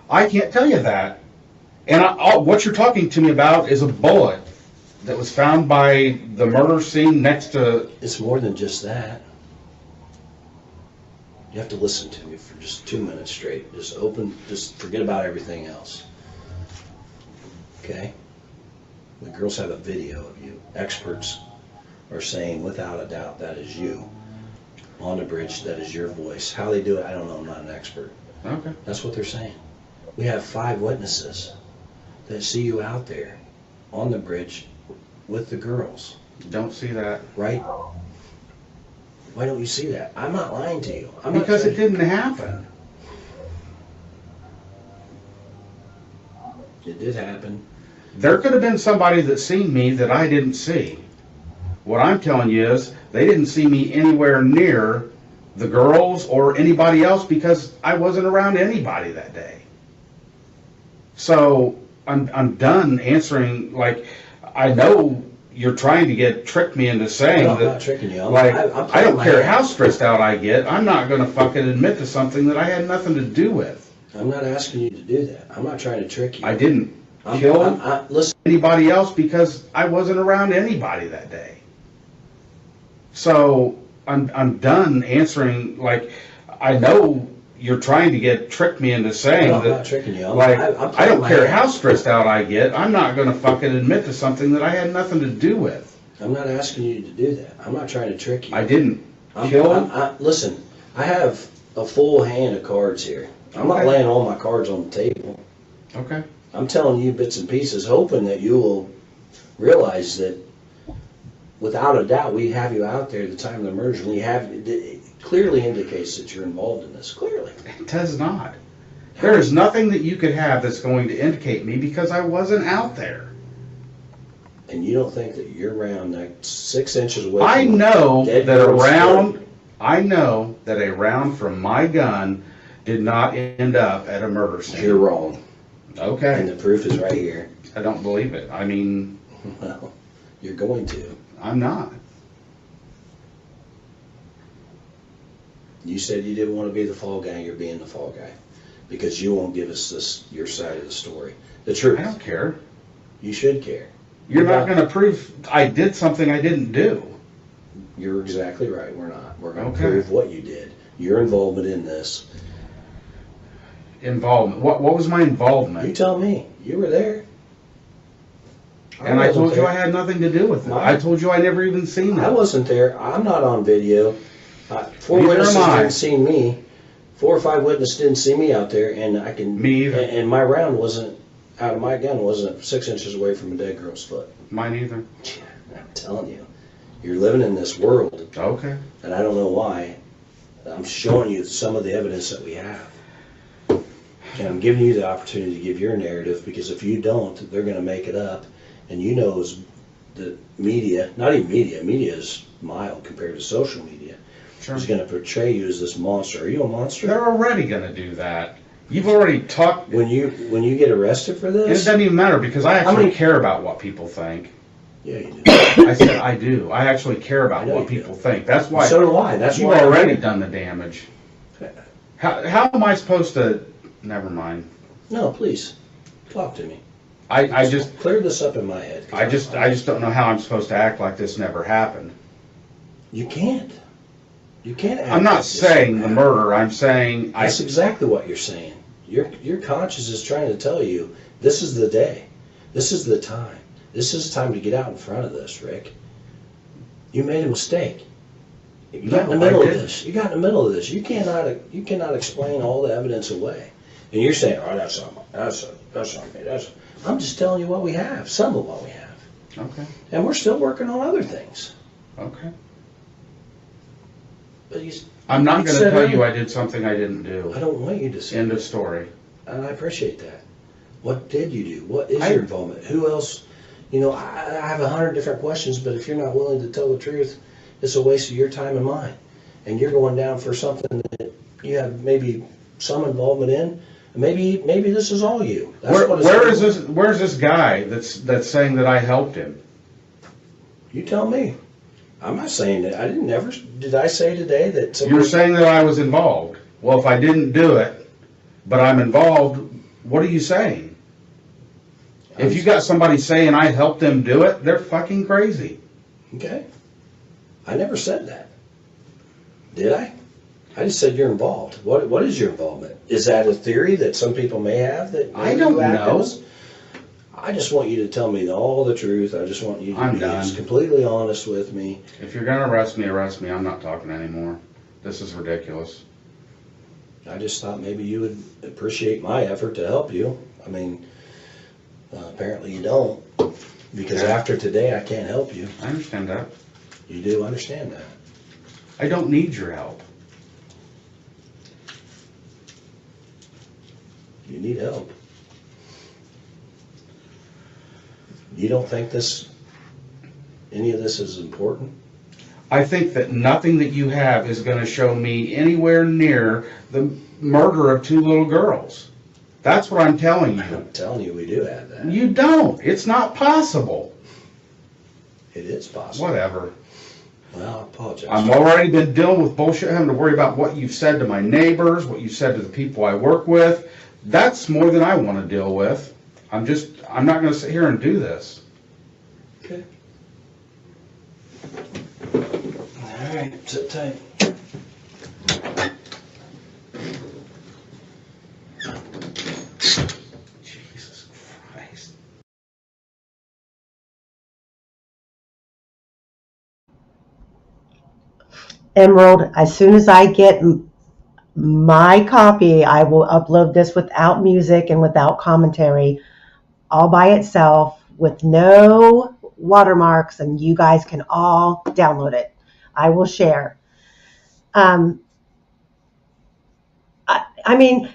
I can't tell you that. And what you're talking to me about is a bullet that was found by the murder scene next to. It's more than just that. You have to listen to me for just 2 minutes straight. Just forget about everything else. Okay? The girls have a video of you. Experts are saying without a doubt that is you. On the bridge, that is your voice. How they do it, I don't know. I'm not an expert. Okay. That's what they're saying. We have 5 witnesses that see you out there on the bridge with the girls. Don't see that. Right? Why don't you see that? I'm not lying to you. Because it didn't happen. It did happen. There could have been somebody that seen me that I didn't see. What I'm telling you is they didn't see me anywhere near the girls or anybody else because I wasn't around anybody that day. So I'm done answering. Like, I know you're trying to trick me into saying No, I'm that. not tricking you. I don't care how stressed out I get. I'm not going to fucking admit to something that I had nothing to do with. I'm not asking you to do that. I'm not trying to trick you. I didn't kill listen. anybody else because I wasn't around anybody that day. So I'm done answering. Like, I know you're trying to trick me into saying No, I'm that. not tricking you. I don't care how stressed out I get. I'm not going to fucking admit to something that I had nothing to do with. I'm not asking you to do that. I'm not trying to trick you. I didn't kill. Listen, I have a full hand of cards here. I'm not laying all my cards on the table. Okay. I'm telling you bits and pieces, hoping that you will realize that without a doubt, we have you out there at the time of the merger. It clearly indicates that you're involved in this. Clearly. It does not. There is nothing that you could have that's going to indicate me because I wasn't out there. And you don't think that you're around like 6 inches away? I from know dead that girl's around. foot? I know that a round from my gun did not end up at a murder scene. You're wrong. Okay. And the proof is right here. I don't believe it. I mean, Well, you're going to. I'm not. You said you didn't want to be the fall guy. You're being the fall guy because you won't give us your side of the story. The truth. I don't care. You should care. You're not going to prove I did something I didn't do. You're exactly right. We're not. We're going to Okay. prove what you did. Your involvement in this. Involvement. What was my involvement? You tell me. You were there. And I told you there. I had nothing to do with it. Why? I told you I never even seen I that. wasn't there. I'm not on video. Four Neither witnesses am I. didn't see me. 4 or 5 witnesses didn't see me out there, and I can. Me either. And my round wasn't out of my gun. Wasn't 6 inches away from a dead girl's foot. Mine either. I'm telling you, you're living in this world, Okay. and I don't know why. I'm showing you some of the evidence that we have. And I'm giving you the opportunity to give your narrative, because if you don't, they're going to make it up. And you know the media, not even media is mild compared to social media, Sure. is going to portray you as this monster. Are you a monster? They're already going to do that. You've already talked. When you get arrested for It this? doesn't even matter because I How actually many- care about what people think. Yeah, you do. I said I do. I actually care I about know what you do. people think. That's why So do I. That's you've why I'm already here. done the damage. How am I supposed to? Never mind. No, please talk to me. I just Clear this up in my head. I just don't know how I'm supposed to act like this never happened. You can't. You can't. act I'm like not this saying the never murder. I'm saying That's exactly what you're saying. Your conscience is trying to tell you this is the day. This is the time. This is time to get out in front of this, Rick. You made a mistake. You got in the No, I middle of didn't. this. You got in the middle of this. You cannot explain all the evidence away. And you're saying, oh, that's not me. I'm just telling you what we have, some of what we have. Okay. And we're still working on other things. Okay. But I'm not going to said tell earlier- you I did something I didn't I do. don't want you to say. End of story. And I appreciate that. What did you do? What is I- your involvement? Who else? You know, I have 100 different questions, but if you're not willing to tell the truth, it's a waste of your time and mine. And you're going down for something that you have maybe some involvement in. And maybe this is all you. That's what it's Where's this guy that's saying that I helped him? You tell me. I'm not saying that. Did I say today that somebody? You're saying that I was involved. Well, if I didn't do it, but I'm involved, what are you saying? If you got somebody saying I helped them do it, they're fucking crazy. Okay. I never said that. Did I? I just said you're involved. What is your involvement? Is that a theory that some people may have that I maybe don't you act know. as? I just want you to tell me all the truth. I just want you to I'm be done. as completely honest with me. If you're gonna arrest me, arrest me. I'm not talking anymore. This is ridiculous. I just thought maybe you would appreciate my effort to help you. I mean, apparently you don't, because Okay. after today I can't help you. I understand that. You do understand that. I don't need your help. You need help. You don't think any of this is important? I think that nothing that you have is going to show me anywhere near the murder of 2 little girls. That's what I'm telling you. I'm telling you, we do have that. You don't. It's not possible. It is possible. Whatever. Well, I apologize. I've already been dealing with bullshit, having to worry about what you've said to my neighbors, what you've said to the people I work with. That's more than I want to deal with. I'm not going to sit here and do this. Okay. All right, sit tight. Jesus Christ. Emerald, as soon as I get my copy, I will upload this without music and without commentary all by itself with no watermarks, and you guys can all download it. I will share. I mean,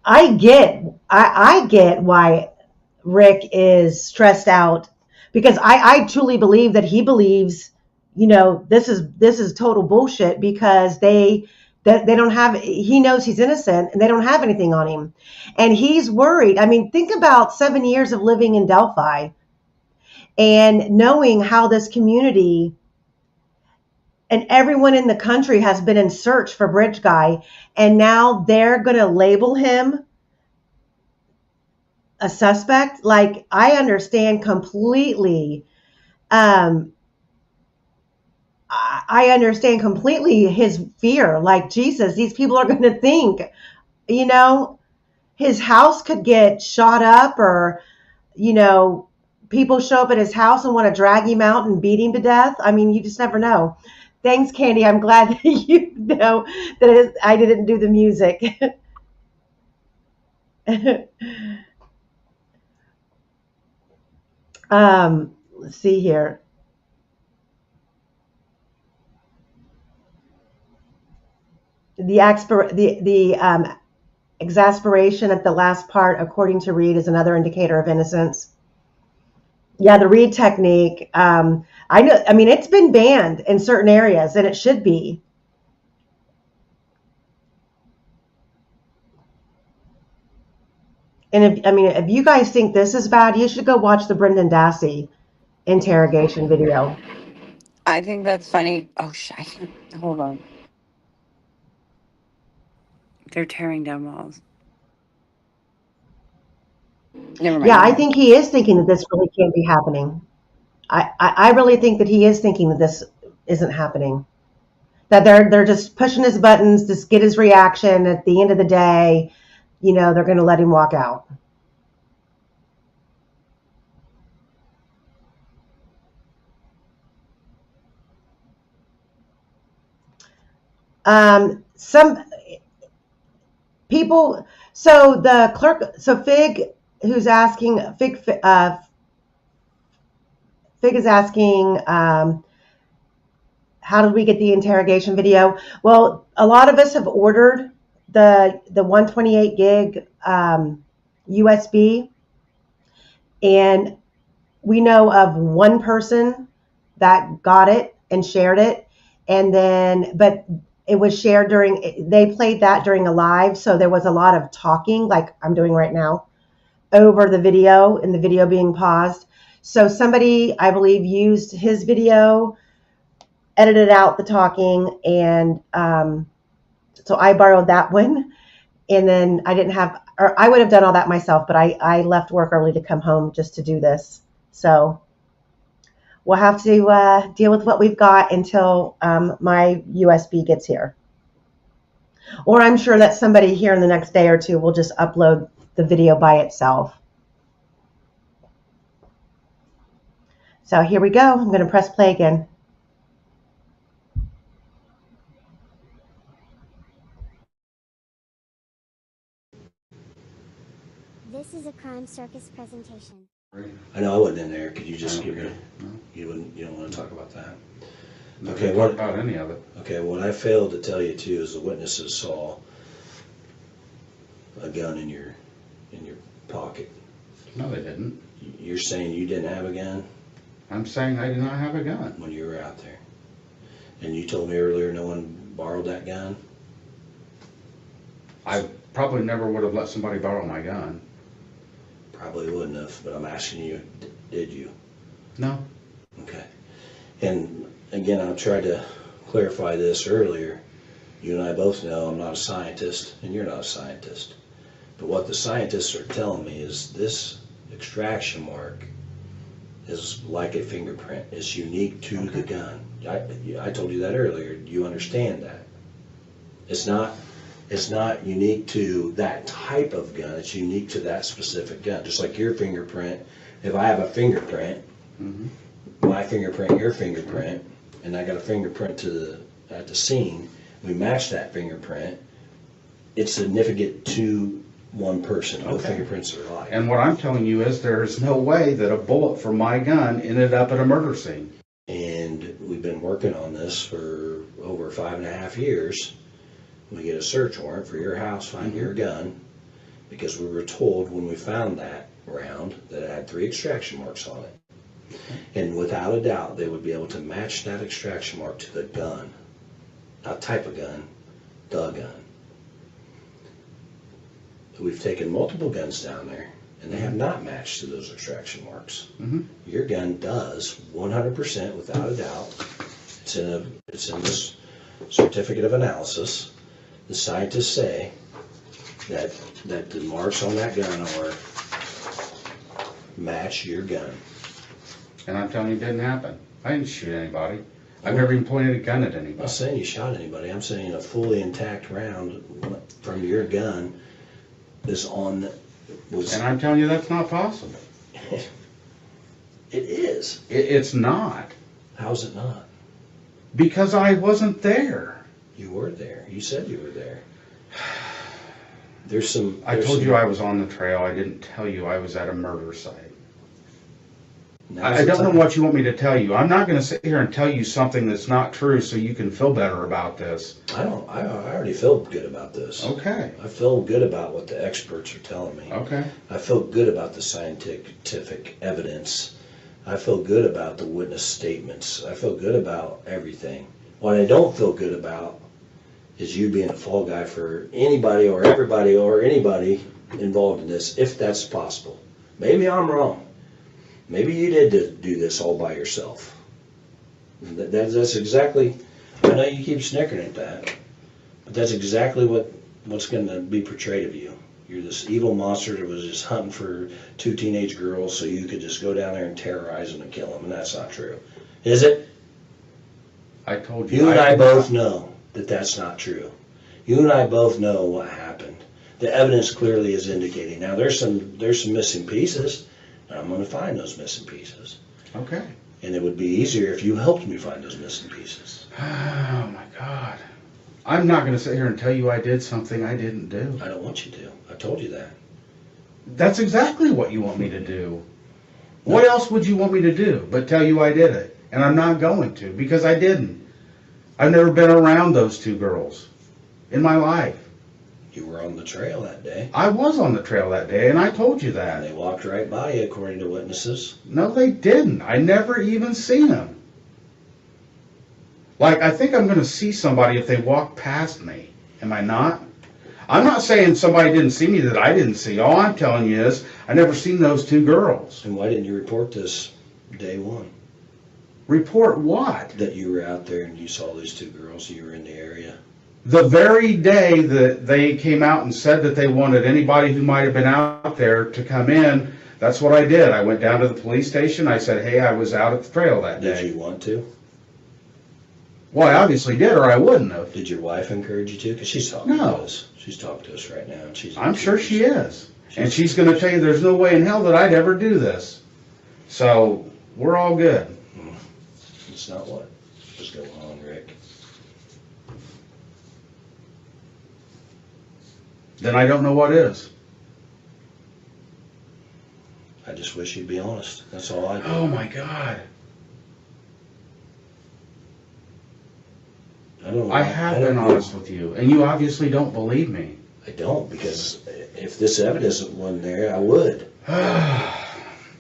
I get why Rick is stressed out, because I truly believe that he believes, this is total bullshit, because they don't have, he knows he's innocent and they don't have anything on him. And he's worried. I mean, think about 7 years of living in Delphi and knowing how this community and everyone in the country has been in search for Bridge Guy, and now they're going to label him a suspect. Like, I understand completely. I understand completely his fear. Like, Jesus, these people are going to think, his house could get shot up, or, people show up at his house and want to drag him out and beat him to death. I mean, you just never know. Thanks, Candy. I'm glad that you know that I didn't do the music. Let's see here. The exasperation at the last part, according to Reed, is another indicator of innocence. Yeah, the Reed technique. I know. I mean, it's been banned in certain areas, and it should be. And if you guys think this is bad, you should go watch the Brendan Dassey interrogation video. I think that's funny. Oh, hold on. They're tearing down walls. Never mind. Yeah, I think he is thinking that this really can't be happening. I really think that he is thinking that this isn't happening. That they're just pushing his buttons to get his reaction. At the end of the day, they're going to let him walk out. Some people. So the clerk. So Fig, who's asking Fig is asking, how did we get the interrogation video? Well, a lot of us have ordered the 128 gig USB, and we know of one person that got it and shared it, but it was shared they played that during a live, so there was a lot of talking, like I'm doing right now, over the video, and the video being paused. So somebody, I believe, used his video, edited out the talking, and so I borrowed that one. And then I would have done all that myself, but I left work early to come home just to do this. So we'll have to deal with what we've got until my USB gets here. Or I'm sure that somebody here in the next day or two will just upload the video by itself. So here we go. I'm going to press play again. This is a Crime Circus presentation. I know I wasn't in there. Could you just give me? No. You don't want to talk about that. Okay, what about any of it? Okay, what I failed to tell you too is the witnesses saw a gun in your pocket. No, they didn't. You're saying you didn't have a gun I'm saying I did not have a gun. when you were out there, and you told me earlier no one borrowed that gun. I probably never would have let somebody borrow my gun. Probably wouldn't have, but I'm asking you, did you? No. Okay. And again, I tried to clarify this earlier. You and I both know I'm not a scientist, and you're not a scientist. But what the scientists are telling me is this extraction mark is like a fingerprint. It's unique to the gun. I told you that earlier. Do you understand that? It's not unique to that type of gun. It's unique to that specific gun. Just like your fingerprint. If I have a fingerprint, my fingerprint, your fingerprint, and I got a fingerprint at the scene, we match that fingerprint. It's significant to one person. No Okay. fingerprints are alike. And what I'm telling you is there's no way that a bullet from my gun ended up at a murder scene. And we've been working on this for over 5.5 years. We get a search warrant for your house, find your gun, because we were told when we found that round that it had 3 extraction marks on it. And without a doubt, they would be able to match that extraction mark to the gun. Not type of gun, the gun. We've taken multiple guns down there, and they have not matched to those extraction marks. Your gun does, 100% without a doubt. It's in this certificate of analysis. The scientists say that the marks on that gun are match your gun. And I'm telling you, it didn't happen. I didn't shoot anybody. I've never even pointed a gun at I'm not anybody. saying you shot anybody. I'm saying a fully intact round from your gun was. And I'm telling you, that's not possible. It is. It's not. How's it not? Because I wasn't there. You were there. You said you were there. I told you I was on the trail. I didn't tell you I was at a murder site. I don't know what you want me to tell you. I'm not going to sit here and tell you something that's not true so you can feel better about this. I already feel good about this. Okay. I feel good about what the experts are telling me. Okay. I feel good about the scientific evidence. I feel good about the witness statements. I feel good about everything. What I don't feel good about is you being a fall guy for anybody or everybody or anybody involved in this, if that's possible. Maybe I'm wrong. Maybe you did do this all by yourself. That's exactly, I know you keep snickering at that, but that's exactly what's going to be portrayed of you. You're this evil monster that was just hunting for 2 teenage girls so you could just go down there and terrorize them and kill them, and that's not true. Is it? I told you. You and I both know that that's not true. You and I both know what happened. The evidence clearly is indicating. Now there's some missing pieces, and I'm going to find those missing pieces. Okay. And it would be easier if you helped me find those missing pieces. Oh my God. I'm not going to sit here and tell you I did something I didn't do. I don't want you to. I told you that. That's exactly what you want me to do. What else would you want me to do but tell you I did it? And I'm not going to, because I didn't. I've never been around those 2 girls in my life. You were on the trail that day. I was on the trail that day, and I told you And that. they walked right by you, according to witnesses. No, they didn't. I never even seen them. Like, I think I'm going to see somebody if they walk past me. Am I not? I'm not saying somebody didn't see me that I didn't see. All I'm telling you is I never seen those 2 girls. And why didn't you report this day one? Report what? That you were out there and you saw these 2 girls, you were in the area. The very day that they came out and said that they wanted anybody who might have been out there to come in, that's what I did. I went down to the police station. I said, hey, I was out at the trail that day. Did you want to? Well, I obviously did, or I wouldn't have. Did your wife encourage you to? Because she's talking No. to us. She's talking to us right now. And I'm sure she is. And she's going to tell you there's no way in hell that I'd ever do this. So, we're all good. It's not what was going on, Rick. Then I don't know what is. I just wish you'd be honest. That's all I do. Oh my God. I have been honest with you, and you obviously don't believe me. I don't, because if this evidence wasn't there, I would.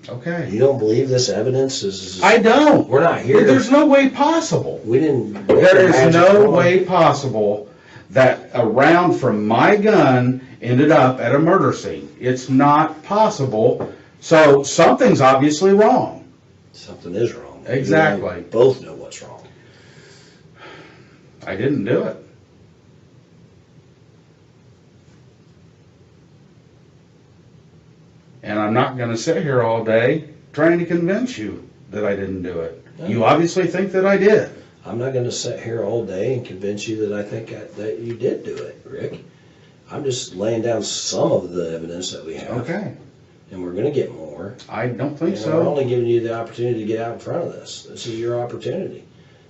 Okay. You don't believe this evidence is... I don't. We're not here. There's no way possible. We didn't... There is no way possible that a round from my gun ended up at a murder scene. It's not possible. So something's obviously wrong. Something is wrong. Exactly. You and I both know what's wrong. I didn't do it. And I'm not going to sit here all day trying to convince you that I didn't do it. No. You obviously think that I did. I'm not going to sit here all day and convince you that I think that you did do it, Rick. I'm just laying down some of the evidence that we have. Okay. And we're going to get more. I don't think so. We're only giving you the opportunity to get out in front of this. This is your opportunity.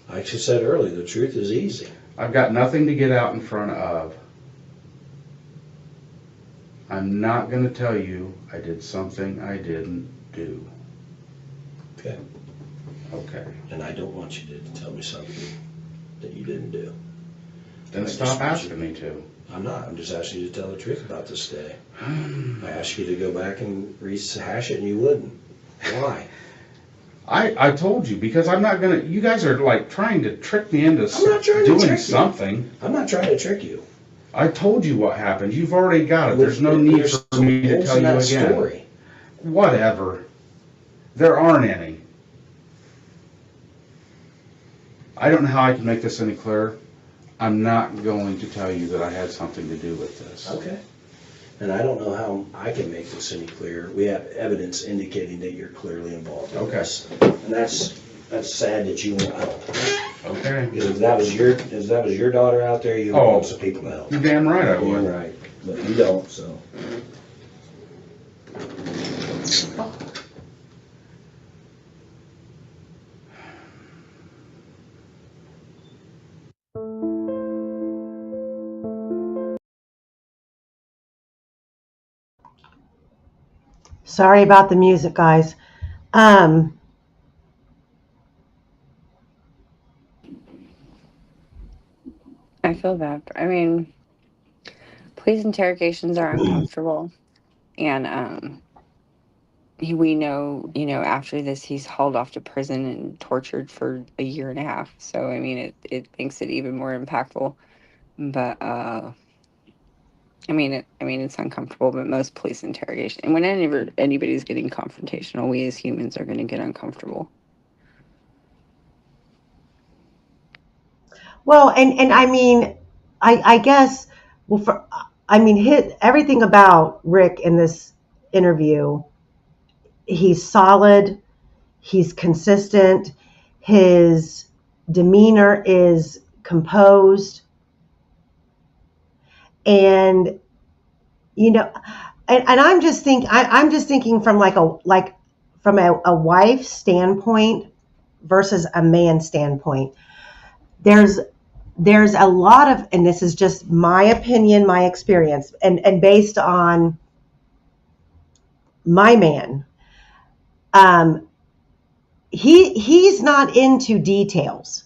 Like I said earlier, the truth is easy. I've got nothing to get out in front of. I'm not going to tell you I did something I didn't do. Okay. Okay. And I don't want you to tell me something that you didn't do. Then I stop just want asking me to. I'm not. I'm just asking you to tell the truth about this day. I asked you to go back and rehash it, and you wouldn't. Why? I told you, because I'm not going to. You guys are like trying to trick me into I'm not trying to doing trick you. something. I'm not trying to trick you. I told you what happened. You've already got it. There's no need for me to tell you again. Story. Whatever. There aren't any. I don't know how I can make this any clearer. I'm not going to tell you that I had something to do with this. Okay. And I don't know how I can make this any clearer. We have evidence indicating that you're clearly involved in this. And that's sad that you won't help. Okay. Because if that was your daughter out there, you would want some people to help. You're damn right I You're would. right. But you don't, so. Sorry about the music, guys. I feel bad. I mean, police interrogations are uncomfortable, and we know, after this, he's hauled off to prison and tortured for a year and a half. So I mean, it makes it even more impactful. But it's uncomfortable. But most police interrogation, and when anybody's getting confrontational, we as humans are going to get uncomfortable. Well, and I mean, I guess, well, everything about Rick in this interview, he's solid, he's consistent, his demeanor is composed, and and I'm just thinking from from a wife's standpoint versus a man's standpoint. There's a lot of, and this is just my opinion, my experience, and based on my man, he's not into details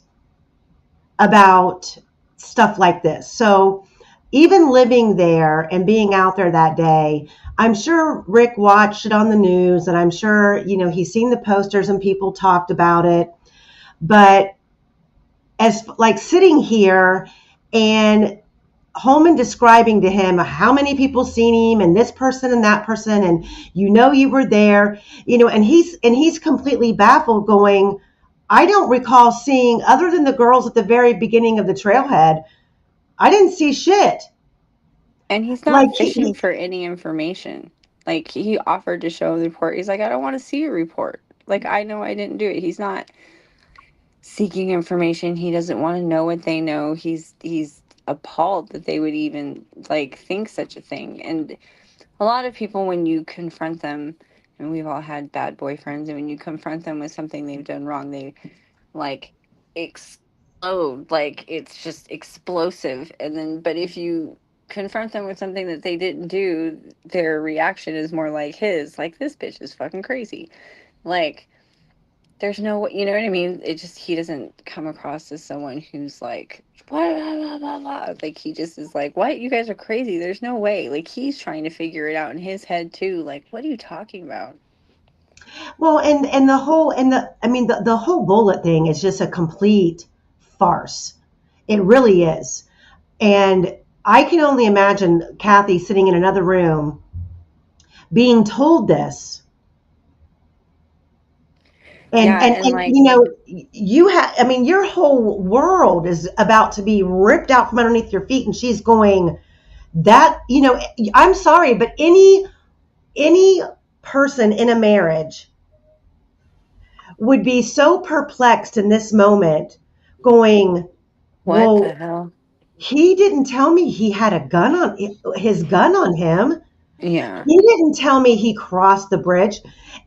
about stuff like this. So even living there and being out there that day, I'm sure Rick watched it on the news, and I'm sure, he's seen the posters and people talked about it. But as like sitting here and Holman describing to him how many people seen him and this person and that person, and you were there, and he's completely baffled, going, I don't recall seeing, other than the girls at the very beginning of the trailhead, I didn't see shit. And he's not fishing for any information. Like, he offered to show the report. He's like, I don't want to see a report. Like, I know I didn't do it. He's not seeking information. He doesn't want to know what they know. He's appalled that they would even think such a thing. And a lot of people, when you confront them, and we've all had bad boyfriends, and when you confront them with something they've done wrong, they explode. It's just explosive. And then, but if you confront them with something that they didn't do, their reaction is more like his, this bitch is fucking crazy. There's no, you know what I mean? He doesn't come across as someone who's what, blah, blah, blah, blah. He just is what? You guys are crazy. There's no way. He's trying to figure it out in his head too. What are you talking about? Well, and the whole bullet thing is just a complete farce. It really is. And I can only imagine Kathy sitting in another room being told this. You have, your whole world is about to be ripped out from underneath your feet, and she's going, that, I'm sorry, but any person in a marriage would be so perplexed in this moment, going, what the hell? He didn't tell me he had his gun on him. Yeah. He didn't tell me he crossed the bridge.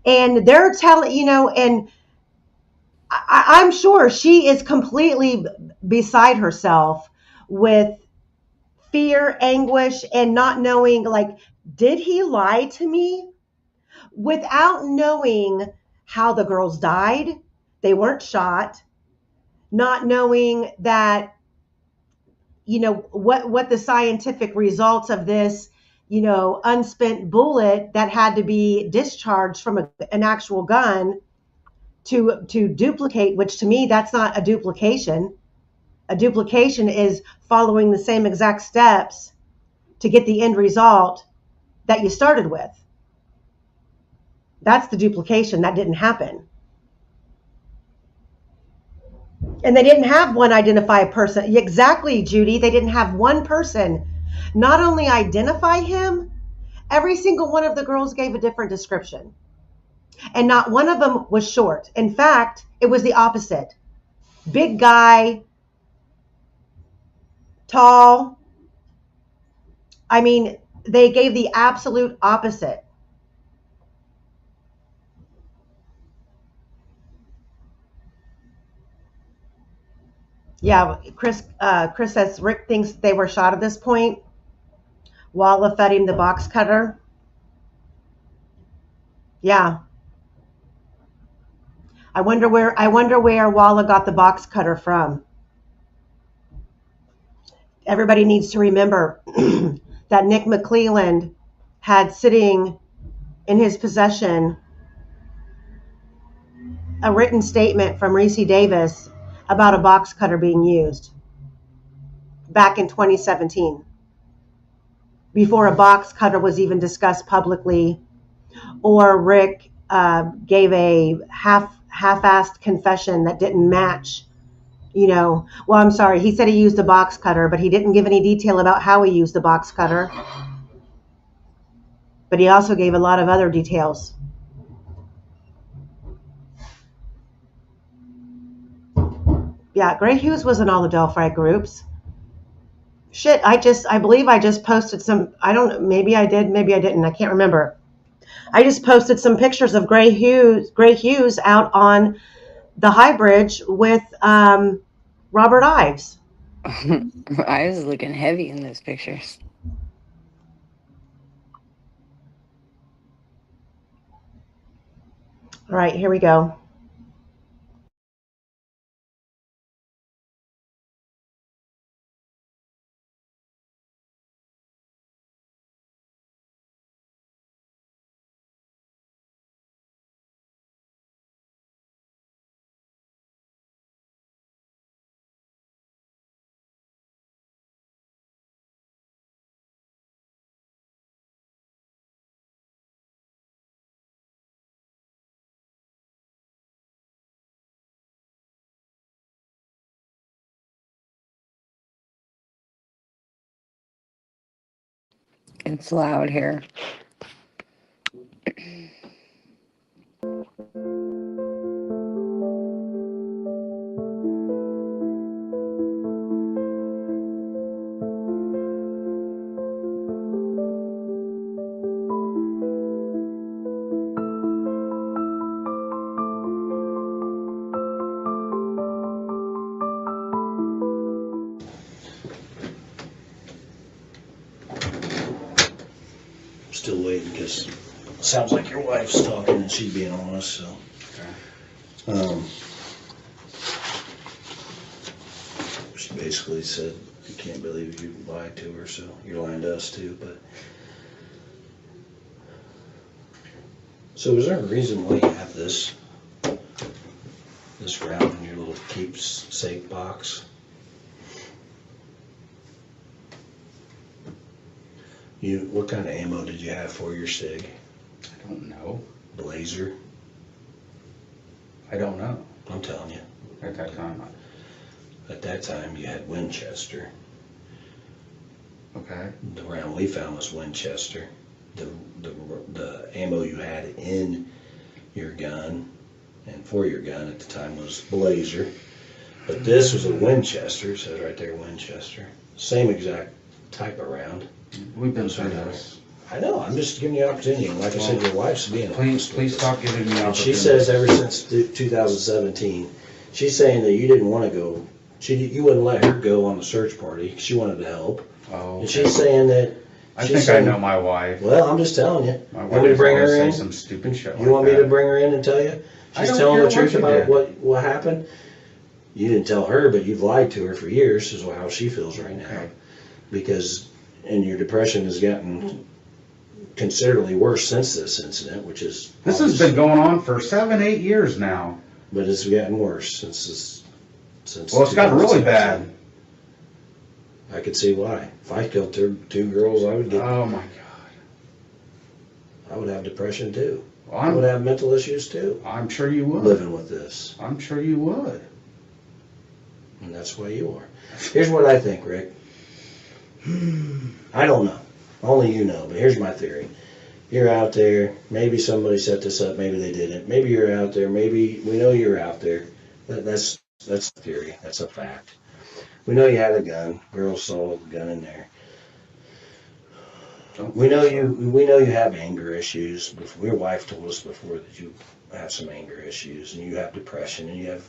And they're telling, and I'm sure she is completely beside herself with fear, anguish, and not knowing, Did he lie to me without knowing how the girls died? They weren't shot, not knowing that, what the scientific results of this, unspent bullet that had to be discharged from an actual gun to duplicate, which to me, that's not a duplication. A duplication is following the same exact steps to get the end result that you started with. That's the duplication. That didn't happen. And they didn't have one identified person. Exactly, Judy. They didn't have one person not only identify him, every single one of the girls gave a different description. And not one of them was short. In fact, it was the opposite. Big guy, tall. I mean, they gave the absolute opposite. Yeah, Chris says Rick thinks they were shot at this point. Walla fed him the box cutter. Yeah. I wonder where Walla got the box cutter from. Everybody needs to remember that Nick McClelland had sitting in his possession a written statement from Reese Davis about a box cutter being used back in 2017, before a box cutter was even discussed publicly, or Rick gave a half-assed confession that didn't match. Well, I'm sorry, he said he used a box cutter, but he didn't give any detail about how he used the box cutter. But he also gave a lot of other details. Yeah, Gray Hughes was in all the Delphi groups. Shit, I believe I just posted some, maybe I did, maybe I didn't, I can't remember. I just posted some pictures of Gray Hughes out on the High Bridge with Robert Ives. Ives is looking heavy in those pictures. All right, here we go. It's loud here. Still waiting because it sounds like your wife's talking and she's being honest, so. She basically said, you can't believe you lied to her, so you're lying to us too, but. So is there a reason why you have this round in your little keepsake box? What kind of ammo did you have for your SIG? I don't know. Blazer? I don't know. I'm telling you. At that time. At that time, you had Winchester. Okay. The round we found was Winchester. The ammo you had in your gun and for your gun at the time was Blazer. But this was a Winchester, it says right there, Winchester. Same exact type of round. We've been through this. I know, I'm just giving you an opportunity. And like I said, your wife's being honest. Please stop giving me And opportunity. she says ever since 2017, she's saying that you didn't want to go. You wouldn't let her go on the search party. She wanted to help. Oh, okay. And she's saying that I She's think I saying- know my wife. Well, I'm just telling you. My You wife want me to is bring always her say in? some stupid shit. You want me like to that. bring her in and tell you? I She's don't telling care the truth what you about did. what happened. You didn't tell her, but you've lied to her for years, is how she feels right now. Okay. Because, and your depression has gotten considerably worse since this incident, which is. This has been going on for 7-8 years now. But it's gotten worse since this. Well, it's gotten really 2017. bad. I could see why. If I killed two girls, I would get. Oh my God. I would have depression too. Well, I would have mental issues too. I'm sure you would. Living with this, I'm sure you would. and that's why you are. Here's what I think, Rick. I don't know. Only you know. But here's my theory. You're out there. Maybe somebody set this up. Maybe they didn't. Maybe you're out there. Maybe we know you're out there. That's a theory. That's a fact. We know you had a gun. Girls saw the gun in there. We know you have anger issues. Your wife told us before that you have some anger issues, and you have depression, and you have,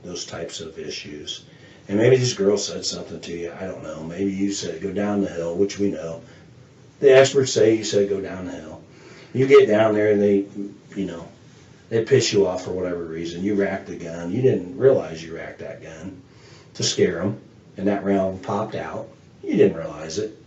those types of issues. And maybe these girls said something to you. I don't know. Maybe you said go down the hill, which we know. The experts say you said go down the hill. You get down there, and they piss you off for whatever reason. You racked the gun. You didn't realize you racked that gun to scare them, and that round popped out. You didn't realize it.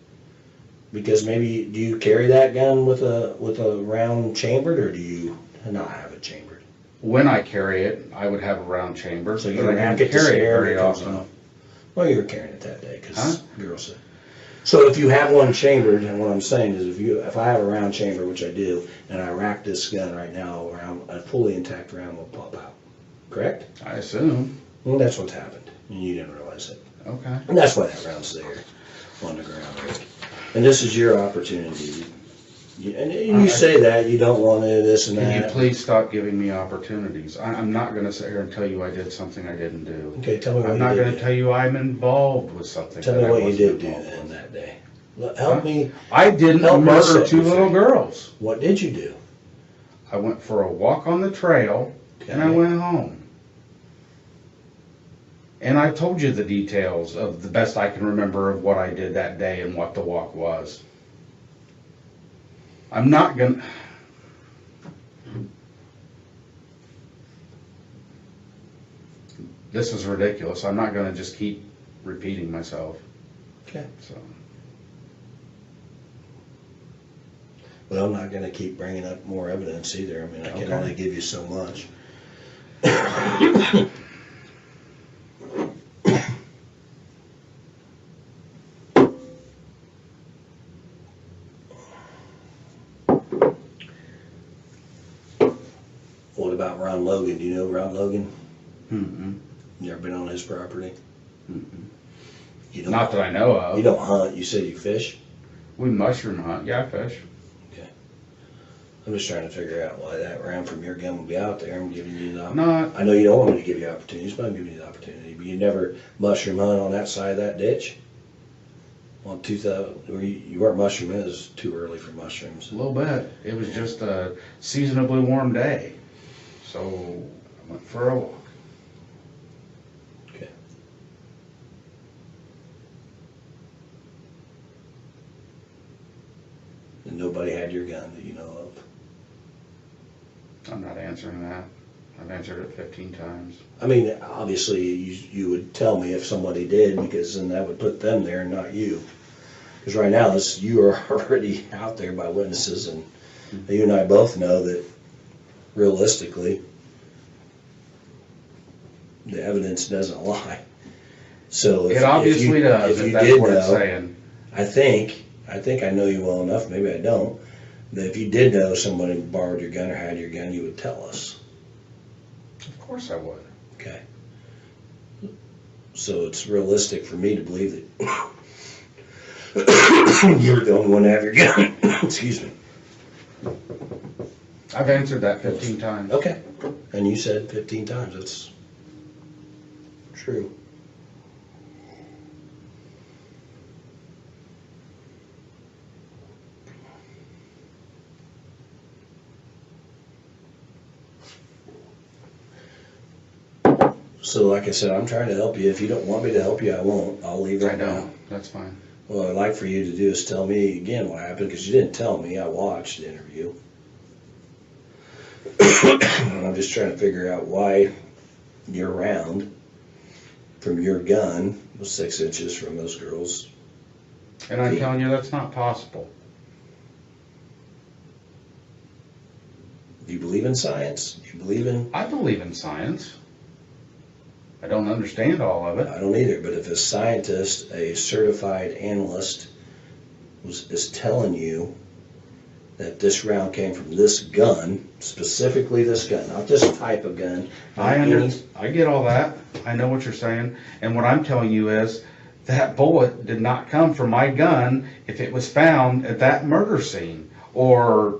Because maybe, do you carry that gun with a round chambered, or do you not have it chambered? When I carry it, I would have a round chamber, So but you I rack don't it to carry it scare very it comes often. off. Well, you were carrying it that day because Huh? girls said. So if you have one chambered, and what I'm saying is, if I have a round chamber, which I do, and I rack this gun right now around a fully intact round will pop out. Correct? I assume. Well, that's what's happened, and you didn't realize it. Okay. And that's why that round's there on the ground, Rick. And this is your opportunity. And you say that you don't want to this and Can you that. please stop giving me opportunities? I'm not going to sit here and tell you I did something I didn't do. Okay, tell me what I'm you not did. going to tell you I'm involved with something. Tell that me I what you wasn't did do involved then with. that day. Help me. I didn't Help me murder set two you little free. girls. What did you do? I went for a walk on the trail and I Okay. went home. And I told you the details of the best I can remember of what I did that day and what the walk was. I'm not gonna. This is ridiculous. I'm not gonna just keep repeating myself. Okay. So Well, I'm not going to keep bringing up more evidence either. I mean, I can Okay. only give you so much. What about Ron Logan? Do you know Ron Logan? mm-mm. You ever been on his property? You don't, Not that I know you of. don't hunt. You said you fish. We mushroom hunt. Yeah, I fish. I'm just trying to figure out why that round from your gun would be out there. I'm giving you the. Not. I know you don't want me to give you opportunities, but I'm giving you the opportunity. But you never mushroom hunt on that side of that ditch. On 2000, or you weren't mushrooming. It was too early for mushrooms. A little bit. It was just a seasonably warm day. So I went for a walk. Okay. And nobody had your gun that you know of. I'm not answering that. I've answered it 15 times. I mean, obviously, you would tell me if somebody did, because then that would put them there and not you. Because right now, you are already out there by witnesses, and you and I both know that realistically, the evidence doesn't lie. So It obviously does, if that's what it's saying. I think I know you well enough, maybe I don't, that if you did know somebody borrowed your gun or had your gun, you would tell us. Of course I would. Okay. So it's realistic for me to believe that you're the only one to have your gun. Excuse me. I've answered that 15 times. Okay. And you said 15 times. That's true. So like I said, I'm trying to help you. If you don't want me to help you, I won't. I'll leave I right now. don't. That's fine. What I'd like for you to do is tell me again what happened, because you didn't tell me. I watched the interview. And I'm just trying to figure out why your round from your gun was 6 inches from those girls. And I'm telling you, that's not possible. Do you believe in science? Do you believe in... I believe in science. I don't understand all of it. I don't either, but if a scientist, a certified analyst, is telling you that this round came from this gun, specifically this gun, not this type of gun. I get all that. I know what you're saying. And what I'm telling you is that bullet did not come from my gun if it was found at that murder scene or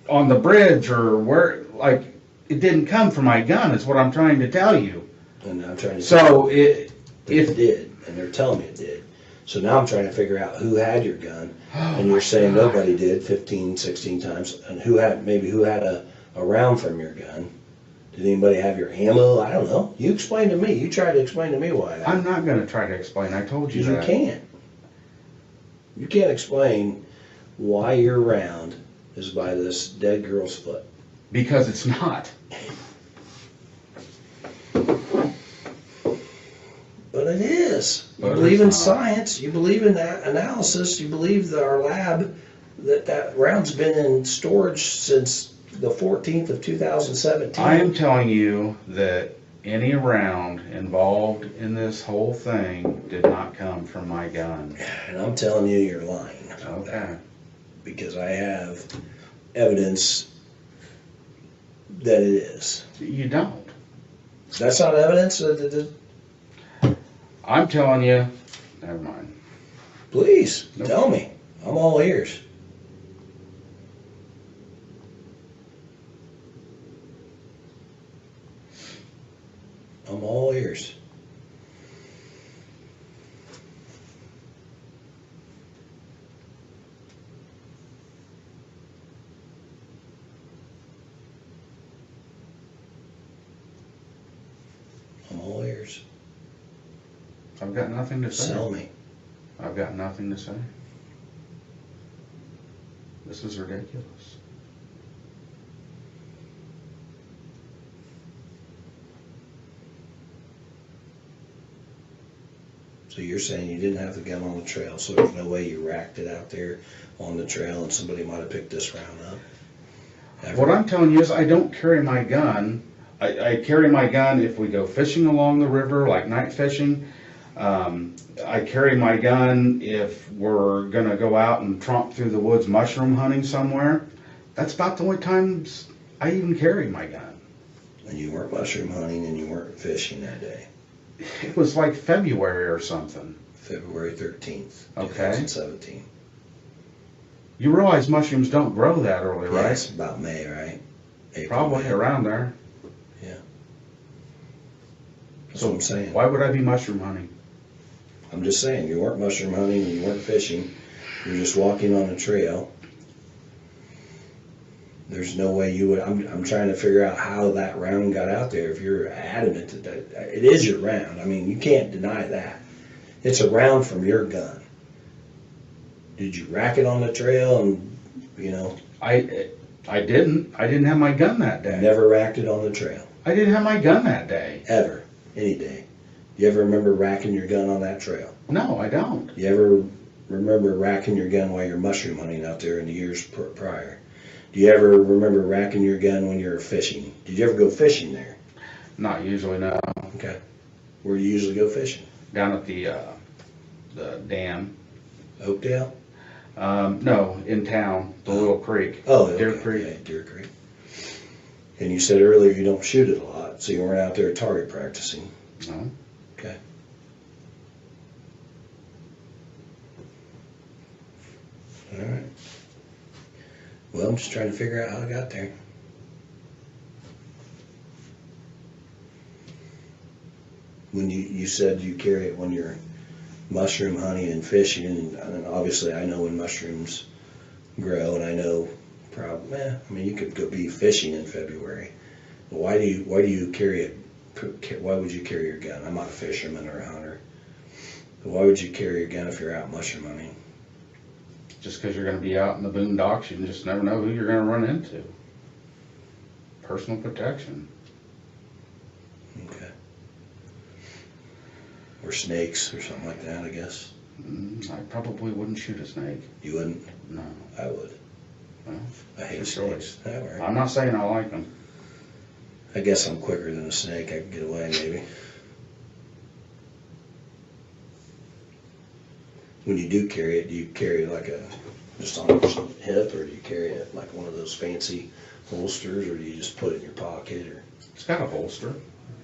on the bridge or where, like, it didn't come from my gun, is what I'm trying to tell you. And I'm trying to So if it did, and they're telling me it did. So now I'm trying to figure out who had your gun, and you're saying nobody did 15, 16 times, and who had a round from your gun. Did anybody have your ammo? I don't know. You explain to me. You try to explain to me why. I'm not going to try to explain. I told you that. You can't. You can't explain why your round is by this dead girl's foot. Because it's not. But it is. You But believe it's in not. science. You believe in that analysis. You believe that our lab, that round's been in storage since the 14th of 2017. I am telling you that any round involved in this whole thing did not come from my gun. And I'm telling you, you're lying. Okay. Because I have evidence that it is. You don't. That's not evidence that I'm telling you, never mind. please, Nope. tell me. I'm all ears. I'm all ears. I'm all ears. I've got nothing to say. Sell me. I've got nothing to say. This is ridiculous. So you're saying you didn't have the gun on the trail, so there's no way you racked it out there on the trail and somebody might have picked this round up? Ever? What I'm telling you is I don't carry my gun. I carry my gun if we go fishing along the river, like night fishing. I carry my gun if we're going to go out and tromp through the woods mushroom hunting somewhere. That's about the only times I even carry my gun. And you weren't mushroom hunting and you weren't fishing that day. It was like February or something. February 13th, Okay. 2017. You realize mushrooms don't grow that early, Yeah, right? it's about May, right? April, Probably May. around there. That's So what I'm saying. why would I be mushroom hunting? I'm just saying, you weren't mushroom hunting and you weren't fishing. You're just walking on a trail. There's no way you would. I'm trying to figure out how that round got out there. If you're adamant that it is your round, I mean, you can't deny that. It's a round from your gun. Did you rack it on the trail and, I didn't. I didn't have my gun that day. never racked it on the trail? I didn't have my gun that day. Ever. Any day. You ever remember racking your gun on that trail? No, I don't. You ever remember racking your gun while you're mushroom hunting out there in the years prior? Do you ever remember racking your gun when you were fishing? Did you ever go fishing there? Not usually, no. Okay. Where do you usually go fishing? Down at the dam. Oakdale? No, in town, the little creek. Oh, Deer okay. Creek. Yeah, Deer Creek. And you said earlier you don't shoot it a lot, so you weren't out there target practicing. No. Okay. All right. Well, I'm just trying to figure out how I got there. When you said you carry it when you're mushroom hunting and fishing, and obviously I know when mushrooms grow, and I know probably, I mean, you could go be fishing in February. But why do you carry it? Why would you carry your gun? I'm not a fisherman or a hunter. Why would you carry a gun if you're out mushroom hunting? Just because you're going to be out in the boondocks, you just never know who you're going to run into. Personal protection. Okay. Or snakes or something like that, I guess. I probably wouldn't shoot a snake. You wouldn't? No. I would. Well, I hate your snakes. choice. Yeah, all right. I'm not saying I like them. I guess I'm quicker than a snake. I can get away, maybe. When you do carry it, do you carry it like just on your hip, or do you carry it like one of those fancy holsters, or do you just put it in your pocket, or It's got a holster,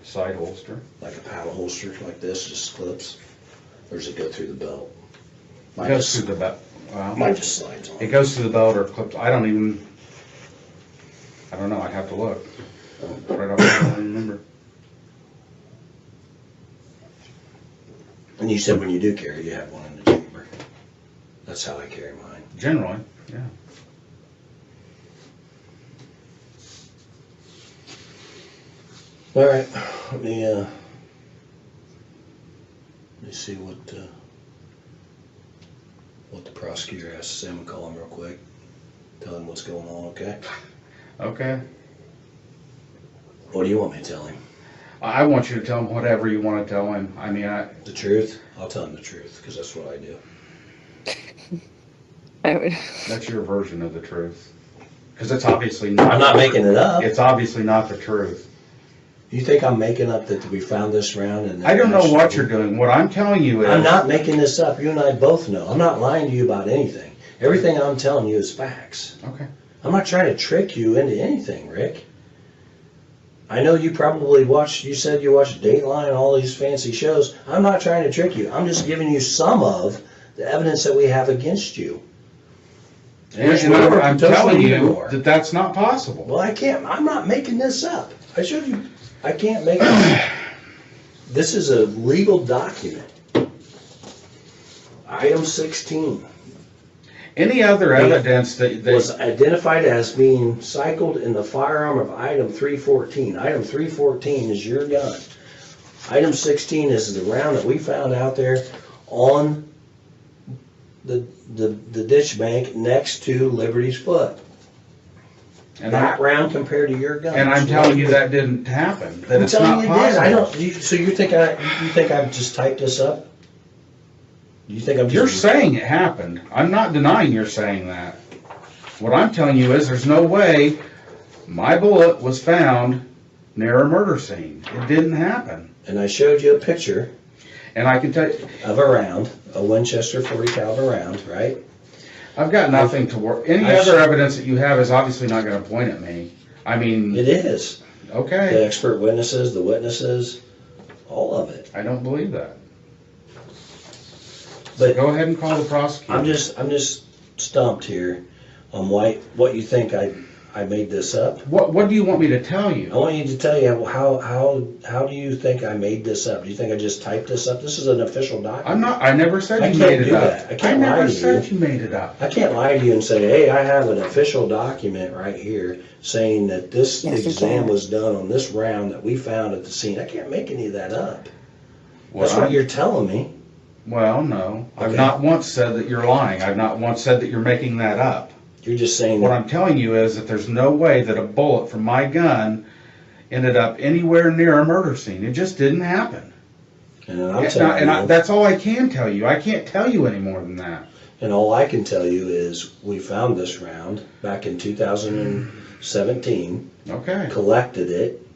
side holster. like a paddle holster like this, just clips, or does it go through the belt? It goes through the belt. Well, Mine just slides on. it goes through the belt or clips. I don't know. I'd have to look. Right off, I don't remember. And you said when you do carry, you have one in the chamber. That's how I carry mine. Generally, yeah. All right, let me see what the prosecutor has to say. I'm gonna call him real quick, tell him what's going on, okay? Okay. What do you want me to tell him? I want you to tell him whatever you want to tell him. I mean, The truth? I'll tell him the truth, because that's what I do. I would. that's your version of the truth. Because it's obviously not. I'm not making it up. It's obviously not the truth. You think I'm making up that we found this round? And I don't know what you're doing. What I'm telling you is. I'm not making this up. You and I both know. I'm not lying to you about anything. Everything I'm telling you is facts. Okay. I'm not trying to trick you into anything, Rick. I know you probably watched, you said you watched Dateline, all these fancy shows. I'm not trying to trick you. I'm just giving you some of the evidence that we have against you. And I'm telling you that that's not possible. Well, I can't, I'm not making this up. I showed you, I can't make it up. This is a legal document. Item 16. Any other evidence that was identified as being cycled in the firearm of item 314. Item 314 is your gun. Item 16 is the round that we found out there on the ditch bank next to Liberty's Foot. And that round compared to your gun. And I'm telling you that didn't happen. That I'm it's telling not you possible. it did. So you think I've just typed this up? You think I'm just... You're saying it happened. I'm not denying you're saying that. What I'm telling you is there's no way my bullet was found near a murder scene. It didn't happen. And I showed you a picture. And I can tell you... Of a round, a Winchester .40 caliber round, right? I've got nothing to work. Any other evidence that you have is obviously not going to point at me. I mean... It is. Okay. The expert witnesses, the witnesses, all of it. I don't believe that. But go ahead and call the prosecutor. I'm just stumped here on what you think I made this up. What do you want me to tell you? I want you to tell you how do you think I made this up? Do you think I just typed this up? This is an official document. I never said you made it up. I never said you made it up. I can't lie to you and say, hey, I have an official document right here saying that this exam was done on this round that we found at the scene. I can't make any of that up. That's what you're telling me. Well, no. Okay. I've not once said that you're lying. I've not once said that you're making that up. You're just saying what I'm telling you is that there's no way that a bullet from my gun ended up anywhere near a murder scene. It just didn't happen. And I'm telling you, that's all I can tell you. I can't tell you any more than that. And all I can tell you is we found this round back in 2017. Okay. Collected it,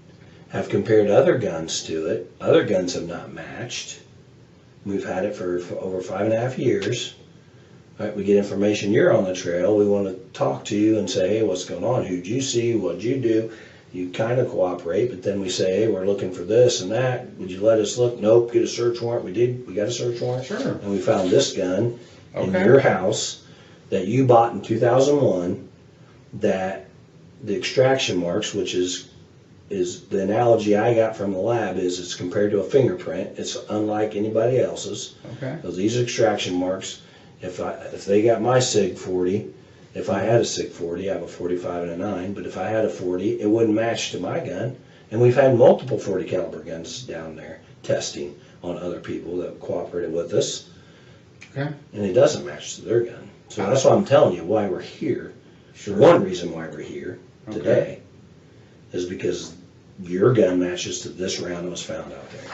have compared other guns to it. Other guns have not matched. We've had it for over 5.5 years. All right, we get information, you're on the trail, we want to talk to you and say, hey, what's going on? Who'd you see? What'd you do? You kind of cooperate, but then we say, hey, we're looking for this and that. Would you let us look? Nope, get a search warrant. We did. We got a search warrant. Sure. And we found this gun in your house that you bought in 2001 that the extraction marks, which is the analogy I got from the lab, is it's compared to a fingerprint. It's unlike anybody else's. Okay. Because these extraction marks, if they got my SIG 40, if I had a SIG 40, I have a 45 and a 9, but if I had a 40, it wouldn't match to my gun. And we've had multiple 40 caliber guns down there testing on other people that cooperated with us, Okay. and it doesn't match to their gun. So that's why I'm telling you why we're here. Sure. One reason why we're here Okay. today is because your gun matches to this round that was found out there.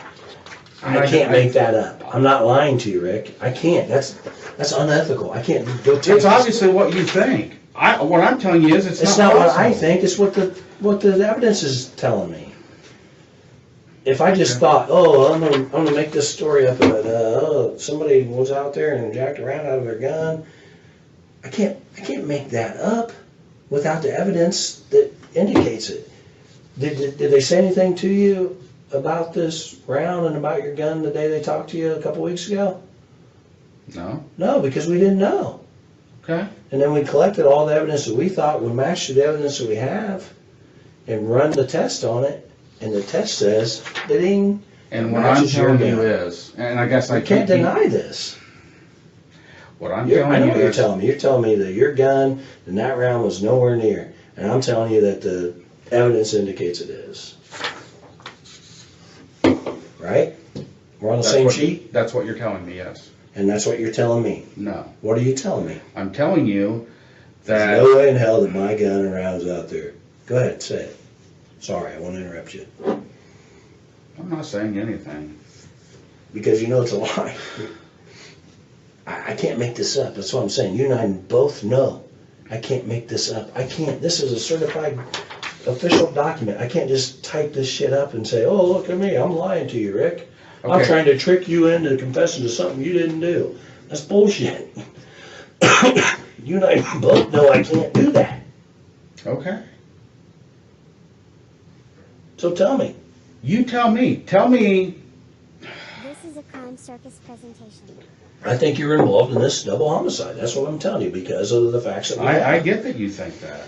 I can't make that up. I'm not lying to you, Rick. I can't. That's unethical. I can't go take It's obviously what you think. What I'm telling you is It's not what I think. It's what the evidence is telling me. If I just thought, oh, I'm gonna make this story up that somebody was out there and jacked around out of their gun, I can't make that up without the evidence that indicates it. Did they say anything to you about this round and about your gun the day they talked to you a couple weeks ago? No. No, because we didn't know. Okay. And then we collected all the evidence that we thought would match to the evidence that we have and run the test on it, and the test says ding. And what I'm telling you is, and I guess I can't deny this. What I'm I telling know you what you're is, telling me. You're telling me that your gun and that round was nowhere near, and I'm telling you that the evidence indicates it is. Right? We're on the same sheet? That's what you're telling me, yes. And that's what you're telling me. No. What are you telling me? I'm telling you There's that no way in hell that my gun and rounds out there. Go ahead, say it. Sorry, I won't interrupt you. I'm not saying anything. Because you know it's a lie. I can't make this up. That's what I'm saying. You and I both know I can't make this up. I can't. This is a certified official document. I can't just type this shit up and say, oh, look at me. I'm lying to you, Rick. Okay. I'm trying to trick you into confessing to something you didn't do. That's bullshit. You and I both know I can't do that. Okay. So tell me. You tell me. Tell me. This is a Crime Circus presentation. I think you're involved in this double homicide. That's what I'm telling you because of the facts that we have. I get that you think that.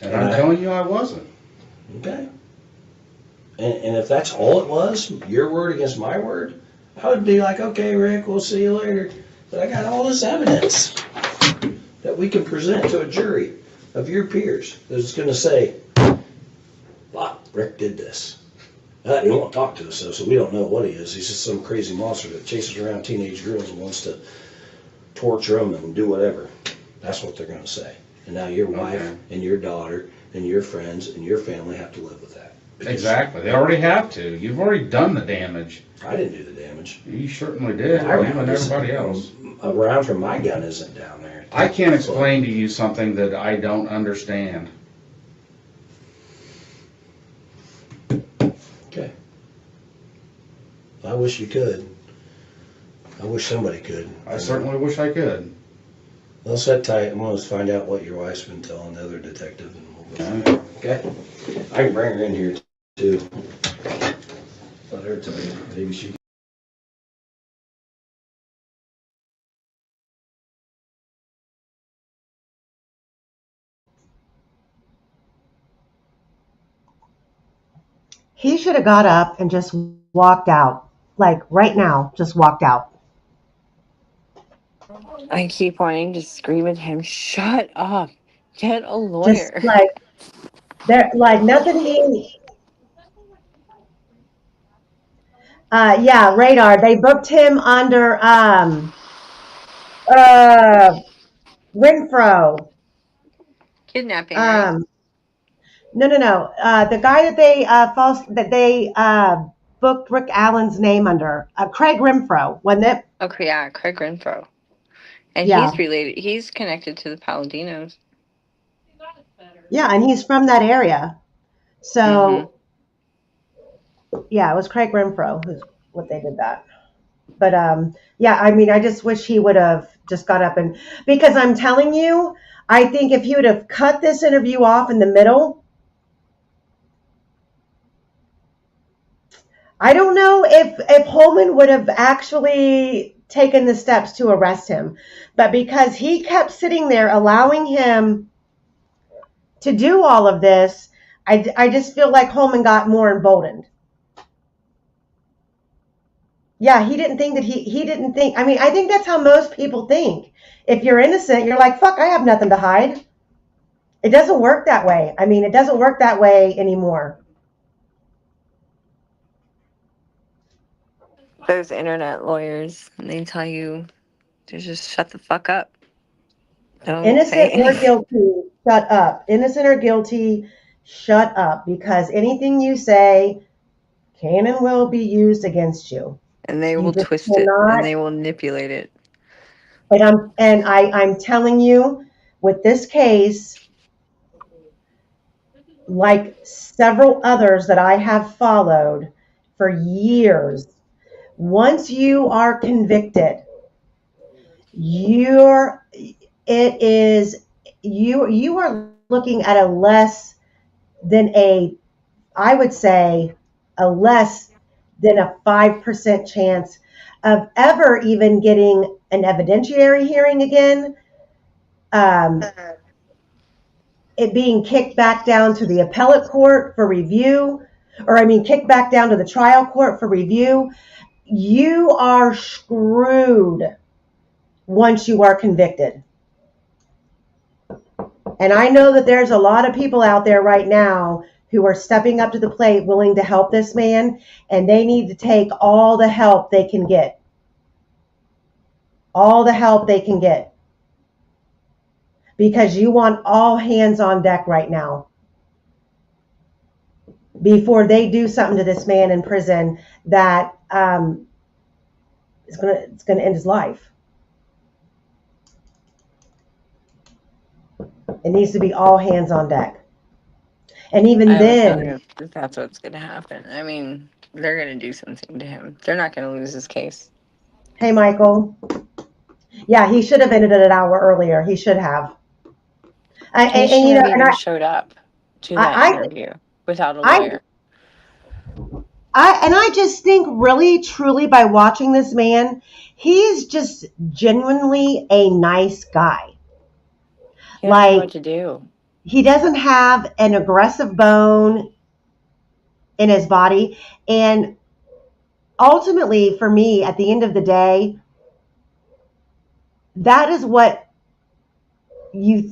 And I'm telling you I wasn't. Okay. And if that's all it was, your word against my word, I would be like, okay, Rick, we'll see you later. But I got all this evidence that we can present to a jury of your peers that's going to say, wow, Rick did this. He won't talk to us, though, so we don't know what he is. He's just some crazy monster that chases around teenage girls and wants to torture them and do whatever. That's what they're going to say. And now your wife and your daughter and your friends and your family have to live with that. Exactly. They already have to. You've already done the damage. I didn't do the damage. You certainly did. I You and everybody else. A round from my gun isn't down there. I can't explain to you something that I don't understand. Okay. I wish you could. I wish somebody could. I certainly wish I could. Well, sit tight. I'm going to find out what your wife's been telling the other detective, and we'll go from there. Okay? I can bring her in here, too. Let her tell you. Maybe she He should have got up and just walked out. Like right now, just walked out. I keep wanting to scream at him, shut up, get a Just lawyer. like there, like nothing being. Yeah, radar. They booked him under uh Renfro. Kidnapping, right? No. The guy that they booked Rick Allen's name under, Craig Renfro, wasn't it? Okay, yeah, Craig Renfro. And Yeah, he's connected to the Paladinos. yeah, and he's from that area. Mm-hmm. So yeah, it was Craig Renfro who's what they did that. But yeah, I mean, I just wish he would have just got up and because I'm telling you, I think if he would have cut this interview off in the middle, I don't know if Holman would have actually taken the steps to arrest him, but because he kept sitting there allowing him to do all of this, I just feel like Holman got more emboldened. Yeah, he didn't think that he didn't think. I mean, I think that's how most people think. If you're innocent, you're like, fuck, I have nothing to hide. It doesn't work that way. I mean, it doesn't work that way anymore. those internet lawyers, and they tell you to just shut the fuck up. Don't say Innocent or anything. guilty, shut up. Innocent or guilty, shut up. Because anything you say can and will be used against you. And they You will just twist it and cannot. they will manipulate it. I'm telling you, with this case, like several others that I have followed for years, once you are convicted, you're it is you are looking at a less than a I would say a less than a 5% chance of ever even getting an evidentiary hearing again. Um, it being kicked back down to the appellate court for review, or I mean, kicked back down to the trial court for review. You are screwed once you are convicted. And I know that there's a lot of people out there right now who are stepping up to the plate willing to help this man, and they need to take all the help they can get. All the help they can get. Because you want all hands on deck right now before they do something to this man in prison that it's gonna end his life. It needs to be all hands on deck. And I even have a feeling then, that that's what's going to happen. I mean, they're going to do something to him. They're not going to lose his case. hey, Michael, yeah, he should have ended it an hour earlier. He should have. He And shouldn't you have know, even showed up to that I, interview without a I, lawyer. I just think really, truly by watching this man, he's just genuinely a nice guy. He doesn't know Like, what to do. he doesn't have an aggressive bone in his body. And ultimately, for me, at the end of the day, that is what you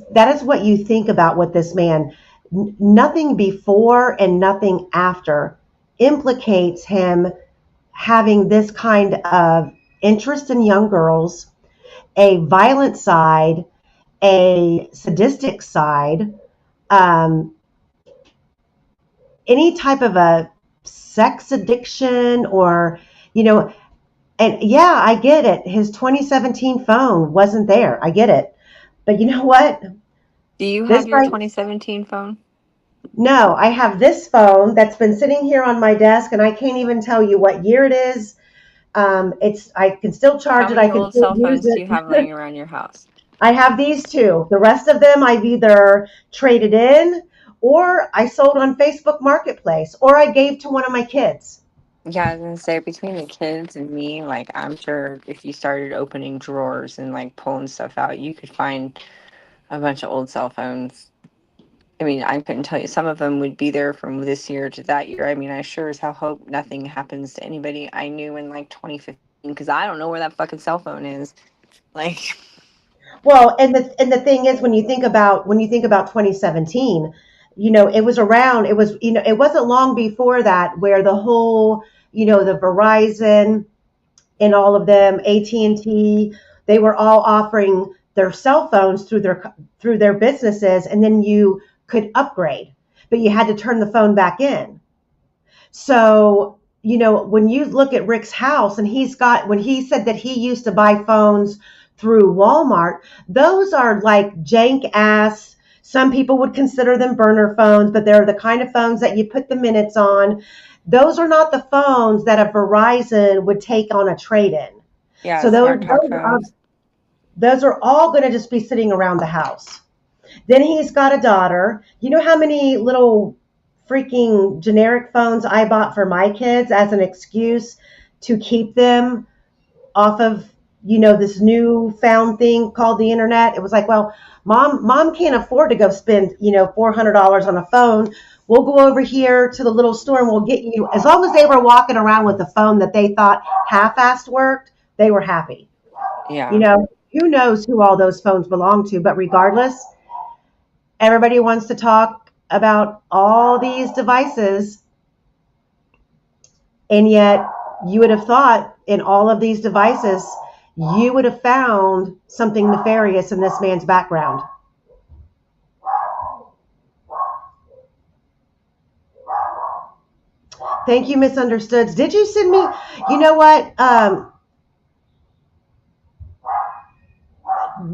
think about with this man. Nothing before and nothing after implicates him having this kind of interest in young girls, a violent side, a sadistic side, um, any type of a sex addiction, or you know. And yeah, I get it. His 2017 phone wasn't there. I get it. But you know what? Do you This have your right. 2017 phone? No, I have this phone that's been sitting here on my desk, and I can't even tell you what year it is. I can still How charge it. I many can old still cell use phones do you it. have laying around your house? I have these two. The rest of them I've either traded in, or I sold on Facebook Marketplace, or I gave to one of my kids. Yeah, I was gonna say between the kids and me, like I'm sure if you started opening drawers and like pulling stuff out, you could find a bunch of old cell phones. I mean, I couldn't tell you. Some of them would be there from this year to that year. I mean, I sure as hell hope nothing happens to anybody I knew in like 2015 because I don't know where that fucking cell phone is. Like, Well, and the thing is, when you think about 2017, it was around. It was it wasn't long before that where the whole the Verizon and all of them, AT&T, they were all offering their cell phones through their businesses, and then you could upgrade, but you had to turn the phone back in. So, when you look at Rick's house, and when he said that he used to buy phones through Walmart, those are like jank ass. Some people would consider them burner phones, but they're the kind of phones that you put the minutes on. Those are not the phones that a Verizon would take on a trade-in. yeah, So those smart talk those are phones. those are all going to just be sitting around the house. Then he's got a daughter. You know how many little freaking generic phones I bought for my kids as an excuse to keep them off of, this new found thing called the internet? It was like, well, mom can't afford to go spend, $400 on a phone. We'll go over here to the little store and we'll get you, as long as they were walking around with a phone that they thought half-assed worked, they were happy. Yeah. Who knows who all those phones belong to, but regardless, everybody wants to talk about all these devices, and yet you would have thought in all of these devices, you would have found something nefarious in this man's background. Thank you, Misunderstoods. Did you send me, you know what?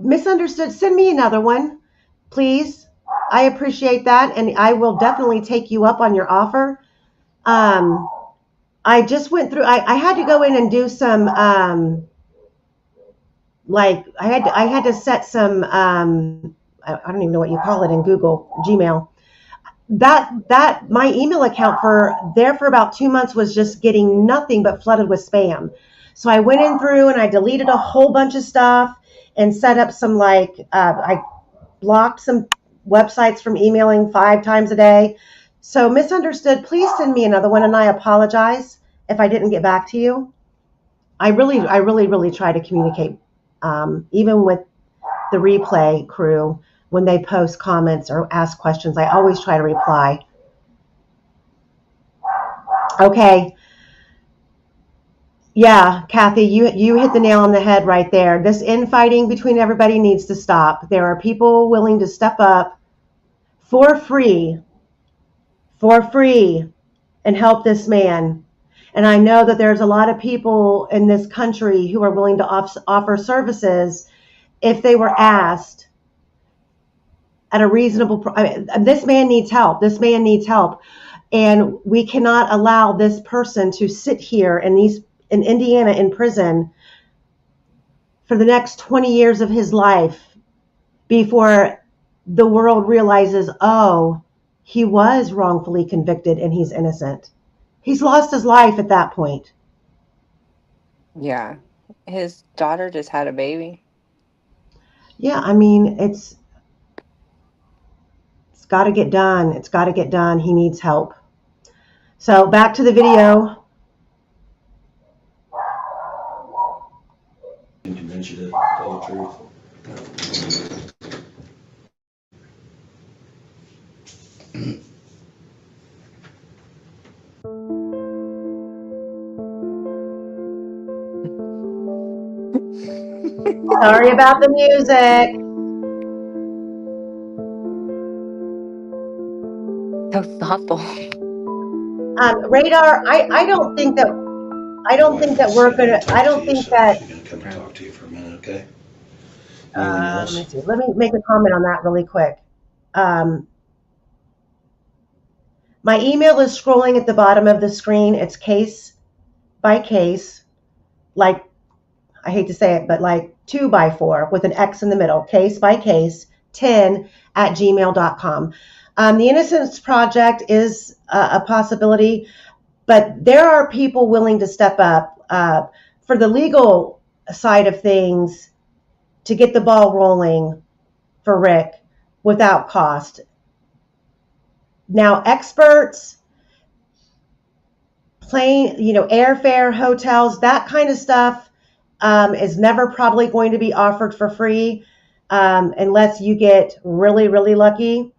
Misunderstood, send me another one, please. I appreciate that, and I will definitely take you up on your offer. I just went through, I had to go in and do some, I had to set some, I don't even know what you call it in Google, Gmail. That my email account for about 2 months was just getting nothing but flooded with spam. So I went in through and I deleted a whole bunch of stuff and set up some I blocked some websites from emailing 5 times a day. So Misunderstood, please send me another one, and I apologize if I didn't get back to you. I really try to communicate, even with the replay crew. When they post comments or ask questions, I always try to reply. Okay. Yeah, Kathy, you hit the nail on the head right there. This infighting between everybody needs to stop. There are people willing to step up for free and help this man. And I know that there's a lot of people in this country who are willing to offer services if they were asked at a reasonable this man needs help. And we cannot allow this person to sit here in Indiana in prison for the next 20 years of his life before the world realizes, oh, he was wrongfully convicted and he's innocent. He's lost his life at that point. Yeah. His daughter just had a baby. Yeah, I mean, it's got to get done. It's got to get done. He needs help. So back to the video. Can convince you to tell the truth. Sorry about the music. So thoughtful. Radar, I don't think that we're gonna. I don't think that. She's gonna come and talk to you for a minute, okay? Let me see. Let me make a comment on that really quick. My email is scrolling at the bottom of the screen. It's case by case, like, I hate to say it, but like 2x4 with an X in the middle, case by case, 10@gmail.com. The Innocence Project is a possibility, but there are people willing to step up for the legal side of things to get the ball rolling for Rick without cost. Now, experts, plane, airfare, hotels, that kind of stuff is never probably going to be offered for free unless you get really, really lucky.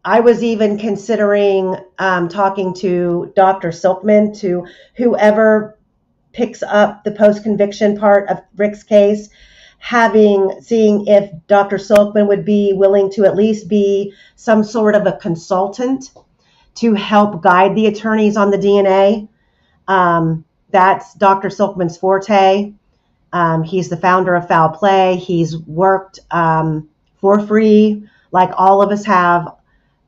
I was even considering talking to Dr. Silkman, to whoever picks up the post-conviction part of Rick's case, seeing if Dr. Silkman would be willing to at least be some sort of a consultant to help guide the attorneys on the DNA. That's Dr. Silkman's forte. He's the founder of Foul Play. He's worked for free, like all of us have,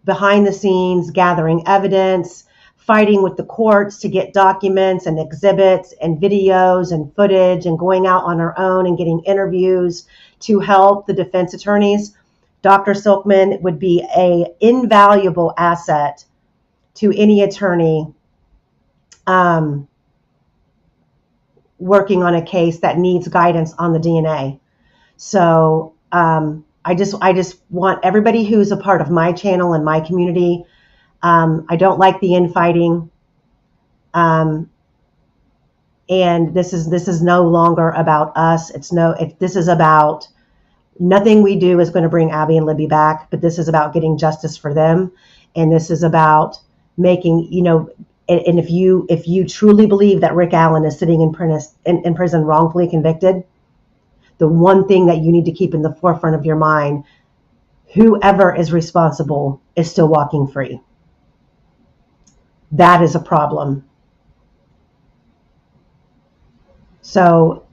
behind the scenes, gathering evidence, fighting with the courts to get documents and exhibits and videos and footage, and going out on our own and getting interviews to help the defense attorneys. Dr. Silkman would be an invaluable asset to any attorney working on a case that needs guidance on the DNA. So I just want everybody who's a part of my channel and my community. I don't like the infighting, and this is no longer about us. This is about, nothing we do is going to bring Abby and Libby back, but this is about getting justice for them, and this is about making, And if you truly believe that Rick Allen is sitting in prison wrongfully convicted, the one thing that you need to keep in the forefront of your mind, whoever is responsible is still walking free. That is a problem. So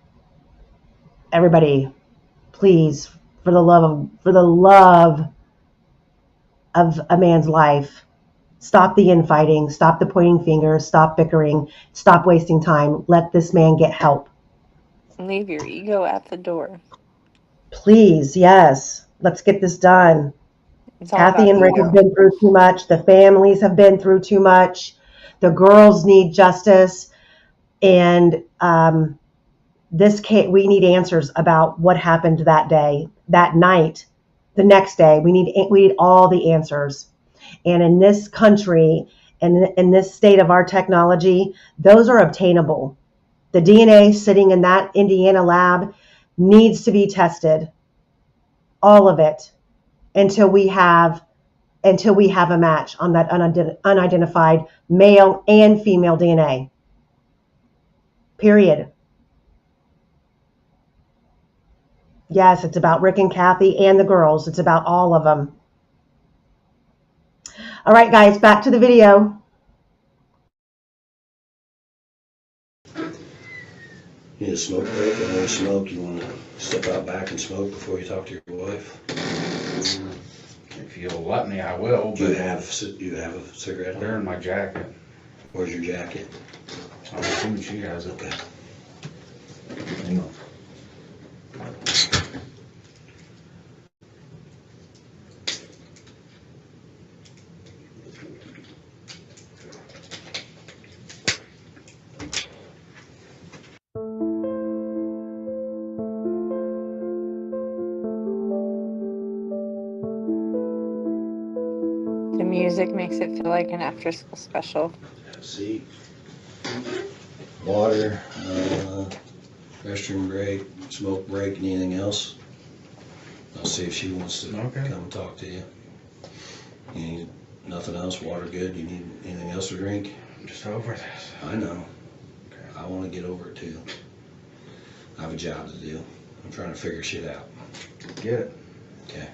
everybody, please, for the love of a man's life, stop the infighting, stop the pointing fingers, stop bickering, stop wasting time. Let this man get help. Leave your ego at the door. Please, yes. Let's get this done. It's all Kathy about and Rick have ego. been through too much. The families have been through too much. The girls need justice. And we need answers about what happened that day, that night, the next day. We need all the answers. And in this country and in this state of our technology, those are obtainable. The DNA sitting in that Indiana lab needs to be tested, all of it, until we have a match on that unidentified male and female DNA. Period. Yes, it's about Rick and Kathy and the girls. It's about all of them. All right, guys, back to the video. You need a smoke break? I know you smoke. You want to step out back and smoke before you talk to your wife? If you'll let me, I will. Do you But have a cigarette they're on? in my jacket. Where's your jacket? I'm assuming she has it. Okay. Hang on. The music makes it feel like an after-school special. Have a seat. Water, restroom break, smoke break, anything else? I'll see if she wants to Okay. come and talk to you. You need nothing else? Water good? You need anything else to drink? I'm just over this. I know. I want to get over it too. I have a job to do. I'm trying to figure shit out. Get it. Okay.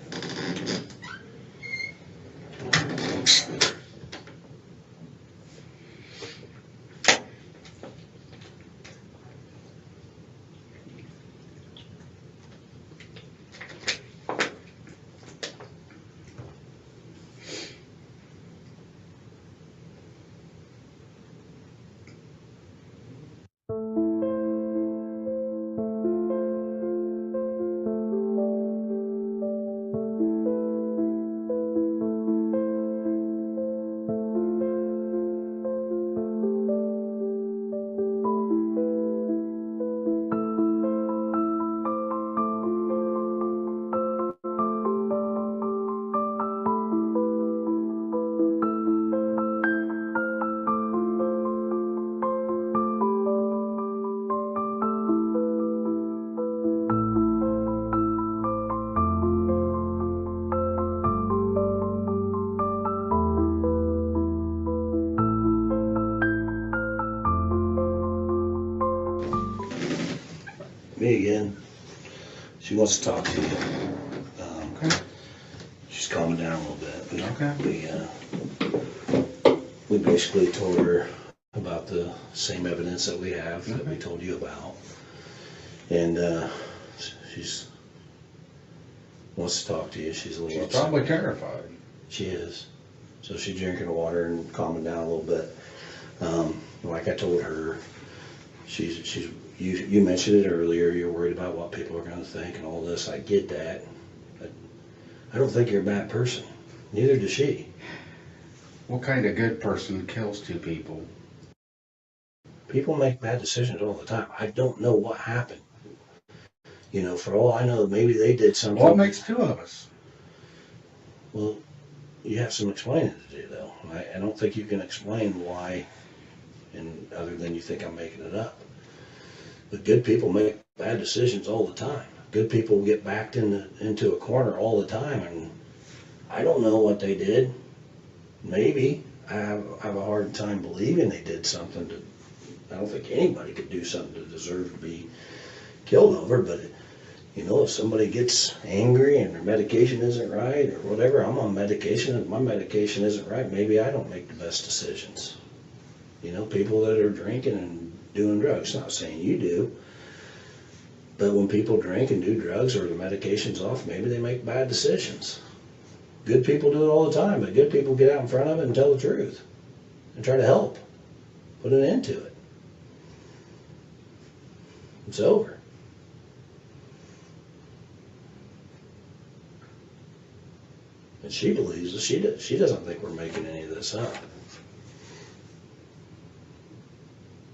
Me again. She wants to talk to you. Okay. She's calming down a little bit. Okay. We basically told her about the same evidence that we have that we told you about. And she's wants to talk to you. She's a little She's upset. probably terrified. She is. So she's drinking water and calming down a little bit. Like I told her, you mentioned it earlier, you're worried about what people are going to think and all this. I get that. But I don't think you're a bad person. Neither does she. What kind of good person kills two people? People make bad decisions all the time. I don't know what happened. You know, for all I know, maybe they did something. What makes two of us? Well, you have some explaining to do, though. I don't think you can explain why, and other than you think I'm making it up. But good people make bad decisions all the time. Good people get backed into a corner all the time, and I don't know what they did. Maybe. I have a hard time believing they did something to, I don't think anybody could do something to deserve to be killed over, but you know, if somebody gets angry and their medication isn't right or whatever, I'm on medication and my medication isn't right, maybe I don't make the best decisions. You know, people that are drinking and doing drugs, not saying you do, but when people drink and do drugs or the medication's off, maybe they make bad decisions. Good people do it all the time, but good people get out in front of it and tell the truth and try to help, put an end to it. It's over. And she believes that she doesn't think we're making any of this up.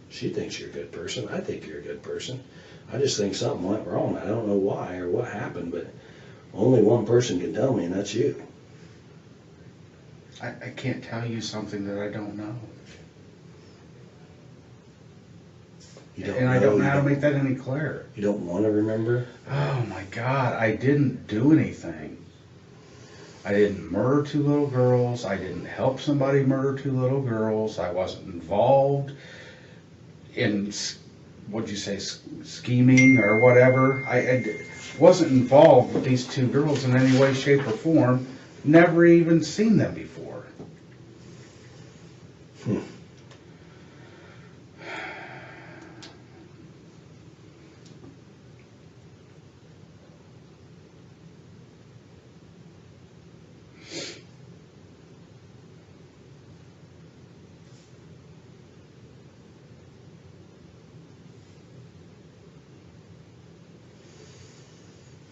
She thinks you're a good person. I think you're a good person. I just think something went wrong. I don't know why or what happened, but only one person can tell me, and that's you. I can't tell you something that I don't know. And I don't know how to make that any clearer. You don't want to remember? Oh my God, I didn't do anything. I didn't murder 2 little girls. I didn't help somebody murder 2 little girls. I wasn't involved in, what'd you say, scheming or whatever. I wasn't involved with these 2 girls in any way, shape, or form. Never even seen them before.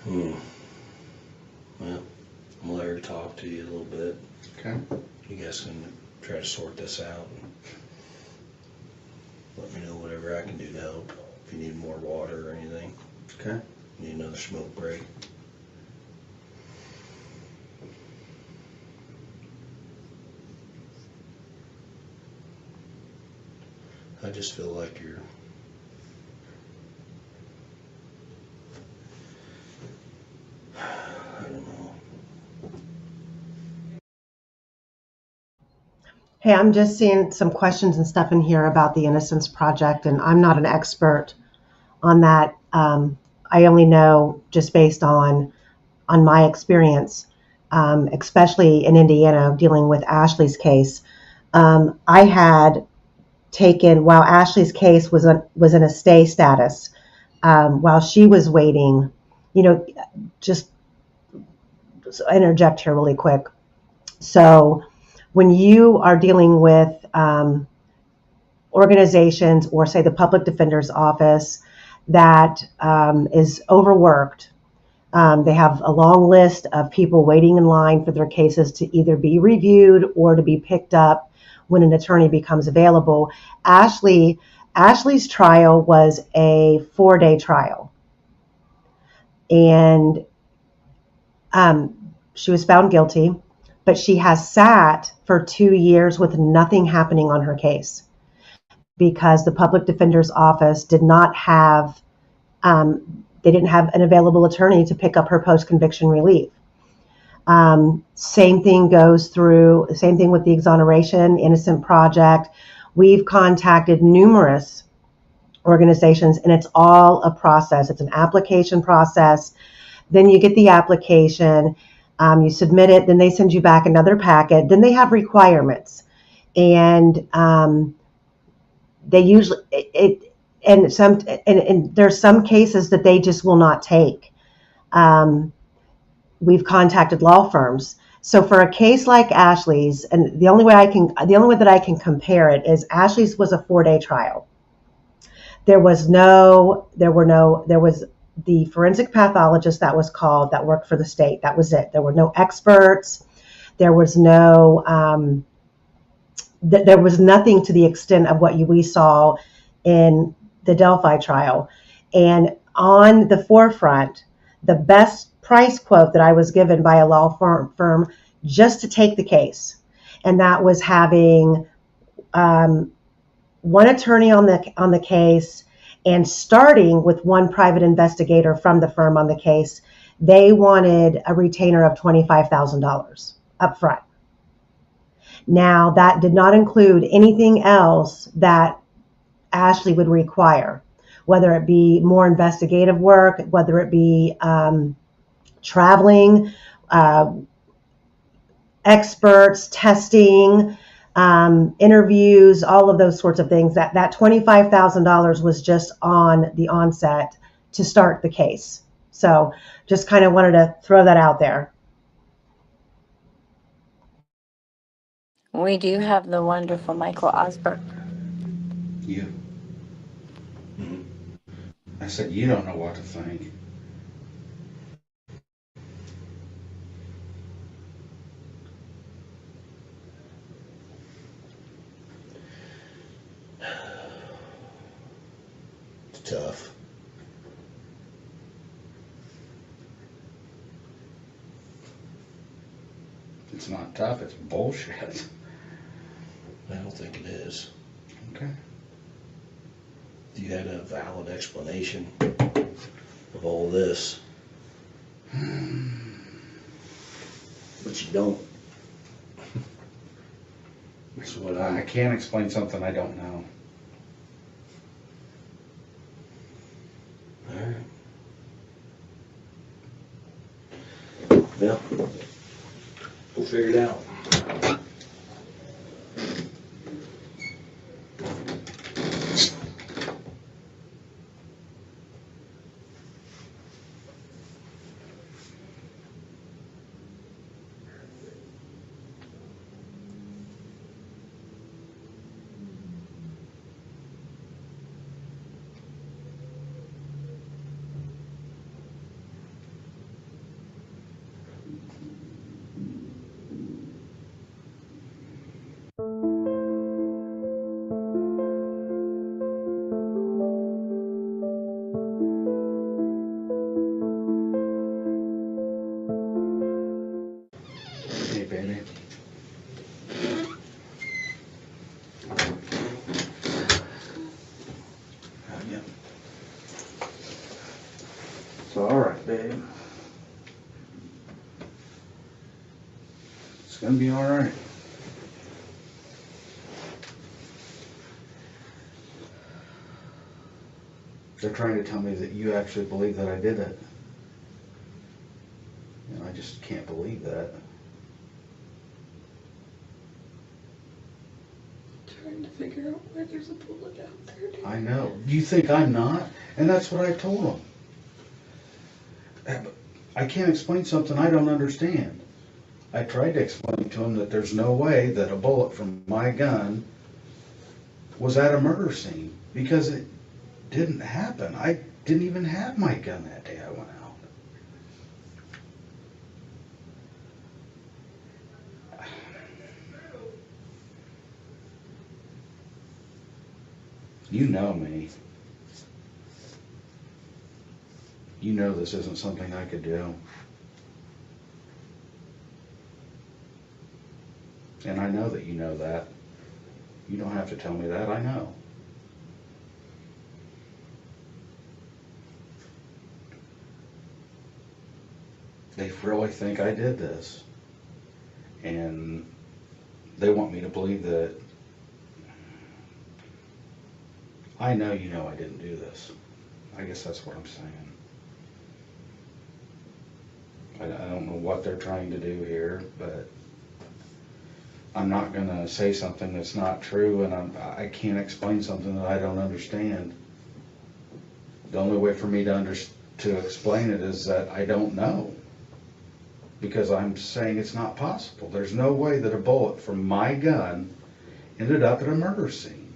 Well, I'm gonna let her talk to you a little bit. Okay. You guys can try to sort this out and let me know whatever I can do to help. If you need more water or anything. Okay. Need another smoke break. I just feel like you're I don't know. Hey, I'm just seeing some questions and stuff in here about the Innocence Project, and I'm not an expert on that. I only know just based on my experience, especially in Indiana dealing with Ashley's case. I had taken, while Ashley's case was in a stay status, while she was waiting, you know, just interject here really quick. So when you are dealing with organizations or say the public defender's office that is overworked, they have a long list of people waiting in line for their cases to either be reviewed or to be picked up when an attorney becomes available. Ashley's trial was a 4-day trial, and she was found guilty, but she has sat for 2 years with nothing happening on her case because the public defender's office did not have they didn't have an available attorney to pick up her post-conviction relief. Same thing with the exoneration, Innocent Project. We've contacted numerous organizations, and it's all a process. It's an application process. Then you get the application, you submit it, then they send you back another packet. Then they have requirements, and they usually and there's some cases that they just will not take. We've contacted law firms. So for a case like Ashley's, and the only way that I can compare it is Ashley's was a 4-day trial. There was the forensic pathologist that was called that worked for the state. That was it. There were no experts. There was no there was nothing to the extent of what we saw in the Delphi trial. And on the forefront, the best price quote that I was given by a law firm just to take the case, and that was having one attorney on the case and starting with one private investigator from the firm on the case. They wanted a retainer of $25,000 up front. Now, that did not include anything else that Ashley would require, whether it be more investigative work, whether it be traveling, uh, experts, testing, interviews, all of those sorts of things. That $25,000 was just on the onset to start the case. So just kind of wanted to throw that out there. We do have the wonderful Michael Osborne. You. Mhm. I said, you don't know what to think. It's tough. It's not tough, it's bullshit. I don't think it is. Okay. If you had a valid explanation of all this, but you don't. That's what I can't explain something I don't know. All right. Well, we'll figure it out. Hey, baby. Yeah. It's all right, babe. It's gonna be all right. They're trying to tell me that you actually believe that I did it. And I just can't believe that. Trying to figure out why there's a bullet out there, dude. I know. You think I'm not? And that's what I told them. I can't explain something I don't understand. I tried to explain to them that there's no way that a bullet from my gun was at a murder scene because it didn't happen. I didn't even have my gun that day I went out. You know me. You know this isn't something I could do. And I know that you know that. You don't have to tell me that, I know. They really think I did this. And they want me to believe that I know you know I didn't do this. I guess that's what I'm saying. I don't know what they're trying to do here, but I'm not going to say something that's not true, and I can't explain something that I don't understand. The only way for me to explain it is that I don't know, because I'm saying it's not possible. There's no way that a bullet from my gun ended up at a murder scene.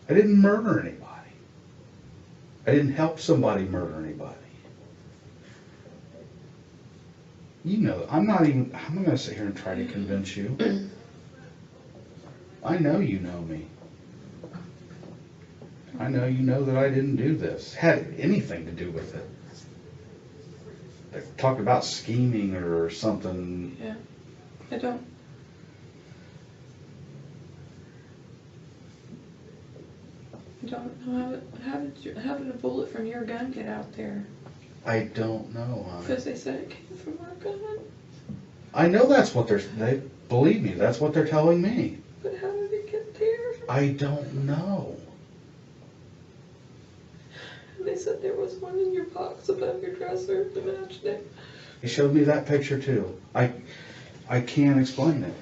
I didn't murder anybody. I didn't help somebody murder anybody. You know, I'm not going to sit here and try to convince you. I know you know me. I know you know that I didn't do this. Had anything to do with it. They talk about scheming or something. Yeah, I don't. I don't know how did a bullet from your gun get out there? I don't know. Because they said it came from our gun. I know that's what they believe me, that's what they're telling me. But how did it get there? I don't know. And they said there was one in your box above your dresser that matched it. They showed me that picture too. I can't explain it.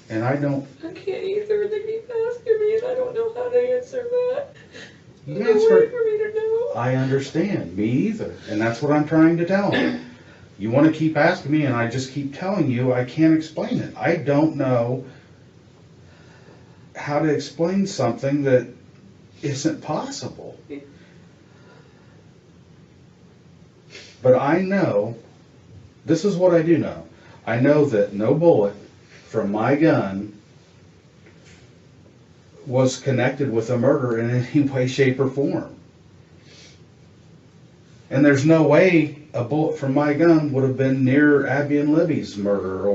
And I don't. I can't either. They keep asking me, and I don't know how to answer that. You There's no answer way it. for me to know. I understand. Me either. And that's what I'm trying to tell them. You want to keep asking me, and I just keep telling you I can't explain it. I don't know how to explain something that isn't possible. But I know, this is what I do know. I know that no bullet from my gun was connected with a murder in any way, shape, or form. And there's no way a bullet from my gun would have been near Abby and Libby's murder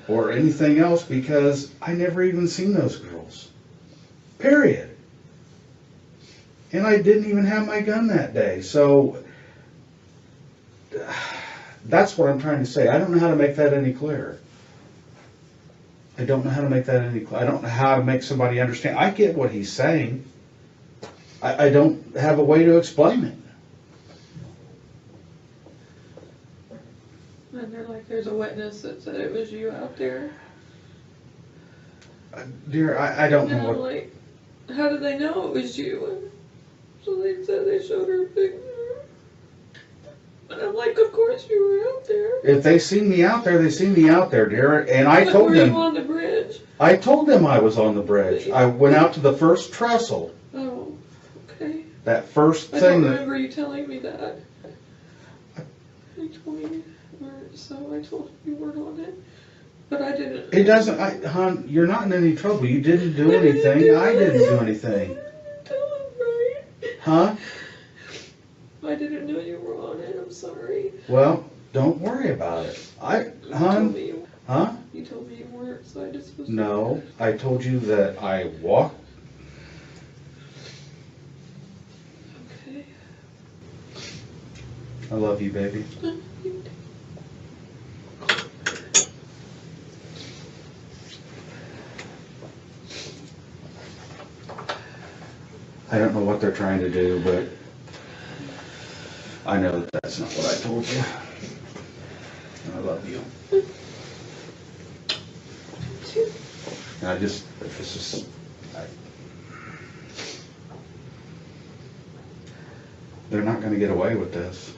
or anything else, because I never even seen those girls. Period. And I didn't even have my gun that day. So that's what I'm trying to say. I don't know how to make that any clearer. I don't know how to make that any clearer. I don't know how to make somebody understand. I get what he's saying. I don't have a way to explain it. And they're like, there's a witness that said it was you out there. Dear, I don't And know I'm what. like, how did they know it was you? And so they said they showed her a picture. And I'm like, of course you were out there. If they seen me out there, they seen me out there, dear. And I But told were you them. on the bridge? I told them I was on the bridge. I went out to the first trestle. Oh, okay. That first I thing don't that. remember you telling me that. You told me you weren't, so I told you weren't on it. But I didn't. It doesn't, hon, you're not in any trouble. You didn't do anything. I didn't do anything. Tell him, right? Huh? I didn't know you were on it. I'm sorry. Well, don't worry about it. You told Hon? me you, Huh? you told me you weren't, so I just was. No, I told you that I walked. Okay. I love you, baby. I don't know what they're trying to do, but I know that that's not what I told you. And I love you. And I just, this is, they're not going to get away with this.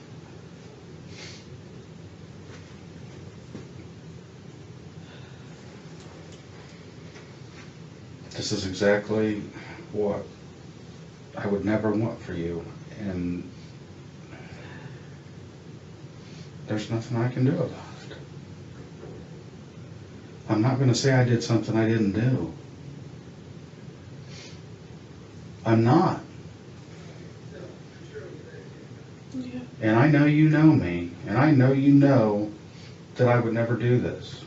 This is exactly what I would never want for you, and there's nothing I can do about it. I'm not going to say I did something I didn't do. I'm not. Yeah. And I know you know me, and I know you know that I would never do this.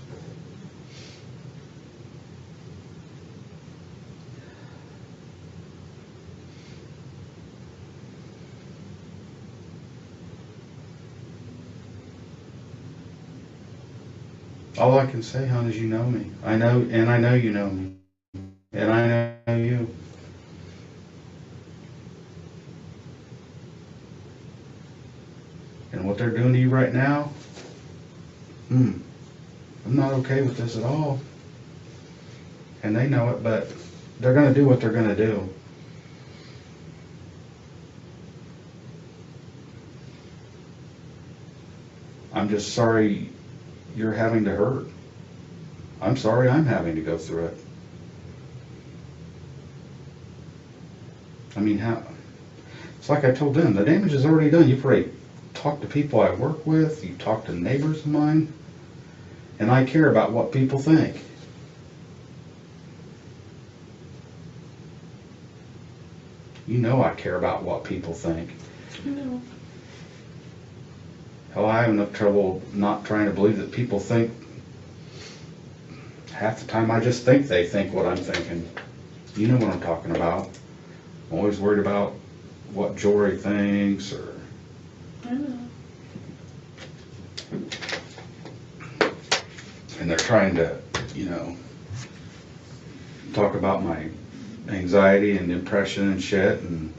All I can say, hon, is you know me. I know, and I know you know me. And I know you. And what they're doing to you right now, I'm not okay with this at all. And they know it, but they're going to do what they're going to do. I'm just sorry you're having to hurt. I'm sorry I'm having to go through it. I mean, how? It's like I told them, the damage is already done. You've already talked to people I work with, you've talked to neighbors of mine, and I care about what people think. You know I care about what people think. I know. Hell, I have enough trouble not trying to believe that people think. Half the time I just think they think what I'm thinking. You know what I'm talking about. I'm always worried about what Jory thinks, or I know. and they're trying to, talk about my anxiety and depression and shit, and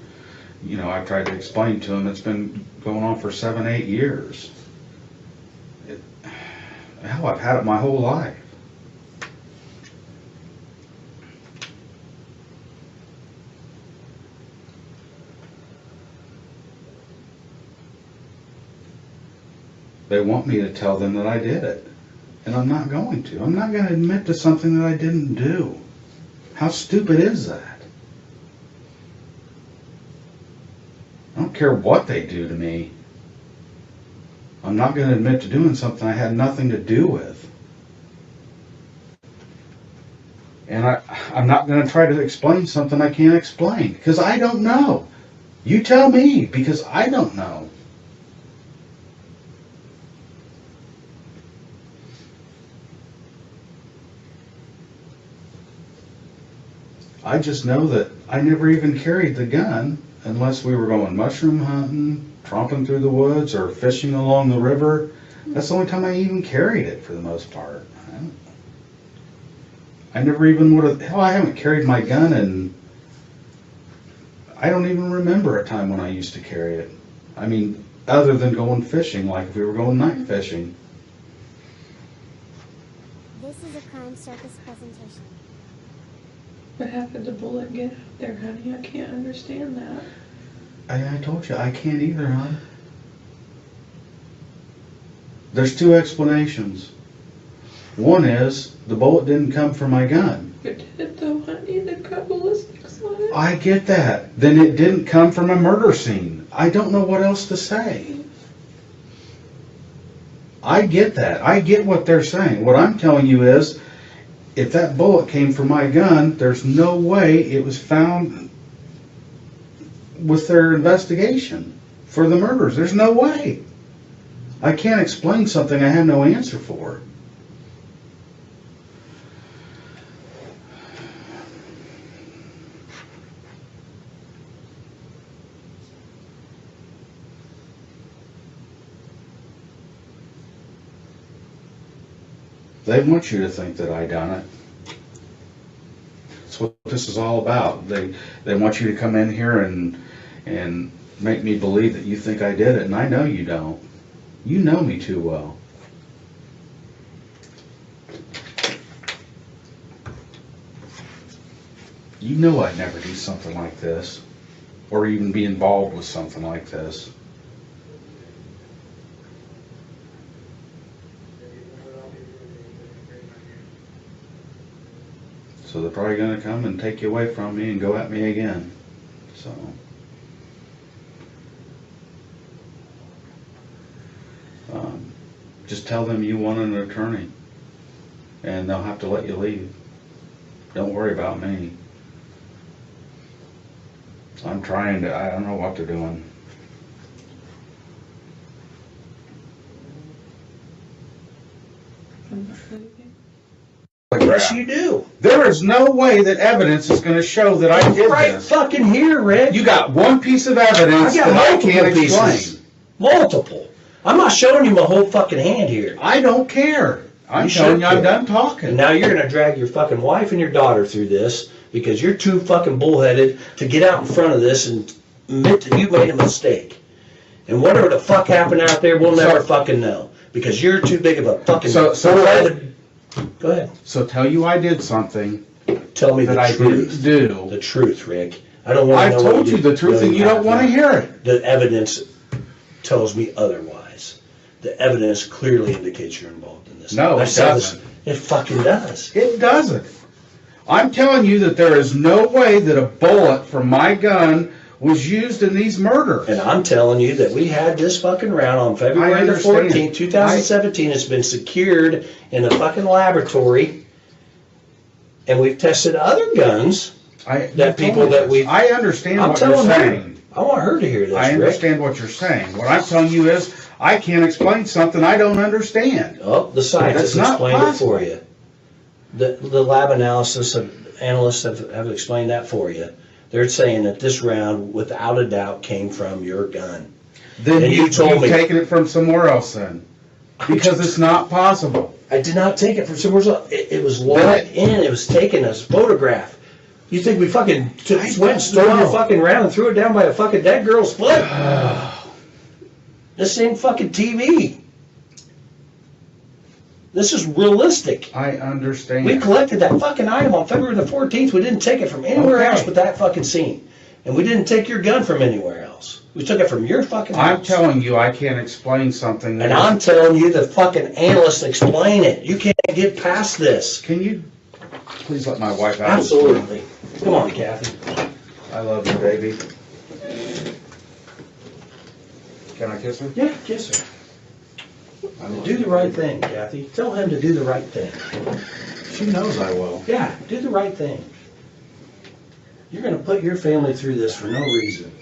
I've tried to explain to them it's been going on for 7-8 years. Hell, I've had it my whole life. They want me to tell them that I did it, and I'm not going to. I'm not going to admit to something that I didn't do. How stupid is that? I don't care what they do to me. I'm not going to admit to doing something I had nothing to do with. And I'm not going to try to explain something I can't explain, because I don't know. You tell me, because I don't know. I just know that I never even carried the gun unless we were going mushroom hunting, tromping through the woods, or fishing along the river. That's the only time I even carried it for the most part. I never even would have, hell, I haven't carried my gun, and I don't even remember a time when I used to carry it. I mean, other than going fishing, like if we were going night fishing. This is a crime circus presentation. But how could the bullet get out there, honey? I can't understand that. I told you, I can't either, hon. There's two explanations. One is, the bullet didn't come from my gun. It did though, honey. They got ballistics on it. I get that. Then it didn't come from a murder scene. I don't know what else to say. I get that. I get what they're saying. What I'm telling you is, if that bullet came from my gun, there's no way it was found with their investigation for the murders. There's no way. I can't explain something I have no answer for. They want you to think that I done it. That's what this is all about. They want you to come in here and make me believe that you think I did it, and I know you don't. You know me too well. You know I'd never do something like this, or even be involved with something like this. So they're probably going to come and take you away from me and go at me again. So just tell them you want an attorney, and they'll have to let you leave. Don't worry about me. I'm trying to, I don't know what they're doing. Yes, you do. There is no way that evidence is going to show that I did Right this. fucking here, Rick. You got one piece of evidence I got that I multiple can't explain. pieces. Multiple. I'm not showing you my whole fucking hand here. I don't care. I'm You telling should you, I'm care. done And talking. now you're gonna drag your fucking wife and your daughter through this because you're too fucking bullheaded to get out in front of this and admit that you made a mistake. And whatever the fuck happened out there, we'll never fucking know because you're too big of a fucking bullheaded. Go ahead. So tell you I did something Tell me that the I truth. didn't do. The truth, Rick. I don't want to I've know. told you the truth, and you don't want to hear it. The evidence tells me otherwise. The evidence clearly indicates you're involved in this. No, I it saw doesn't. It fucking does. It doesn't. I'm telling you that there is no way that a bullet from my gun was used in these murders. And I'm telling you that we had this fucking round on I February the understand. 14th, 2017. It's been secured in a fucking laboratory. And we've tested other guns. That people that we. I understand I'm what you're telling her. saying. I want her to hear this, I Rick. understand what you're saying. What I'm telling you is, I can't explain something I don't understand. Oh, the scientists That's not explained it possible. for you. The lab analysis of analysts have explained that for you. They're saying that this round, without a doubt, came from your gun. Then And you told you've me. taken it from somewhere else then. Because it's not possible. I did not take it from somewhere else. It was logged in. It was taken as a photograph. You think we fucking went and stole your fucking round and threw it down by a fucking dead girl's foot? This ain't fucking TV. This is realistic. I understand. We collected that fucking item on February the 14th. We didn't take it from anywhere else but that fucking scene. And we didn't take your gun from anywhere else. We took it from your fucking house. I'm telling you, I can't explain something. And I'm telling you, the fucking analysts explain it. You can't get past this. Can you please let my wife out? Absolutely. Come on, Kathy. I love you, baby. Can I kiss her? Yeah, kiss her. Do the right thing, Kathy. Tell him to do the right thing. She knows I will. Yeah, do the right thing. You're going to put your family through this for no reason.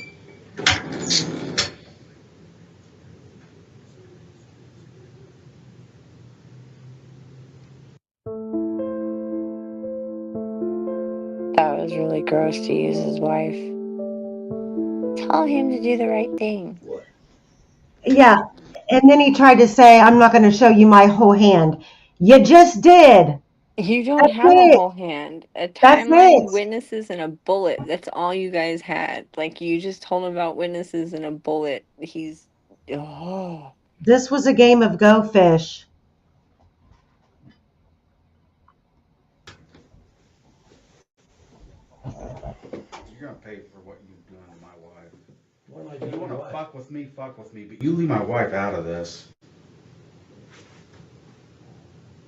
That was really gross to use his wife. Tell him to do the right thing. What? Yeah. And then he tried to say, I'm not going to show you my whole hand. You just did. You don't That's have it. a whole hand. A That's timeline, it. witnesses, and a bullet. That's all you guys had. Like, you just told him about witnesses and a bullet. He's... Oh. This was a game of Go Fish. You're gonna pay for what you've done to my wife. What am I If doing? you want to fuck with me, but you leave my wife out of this.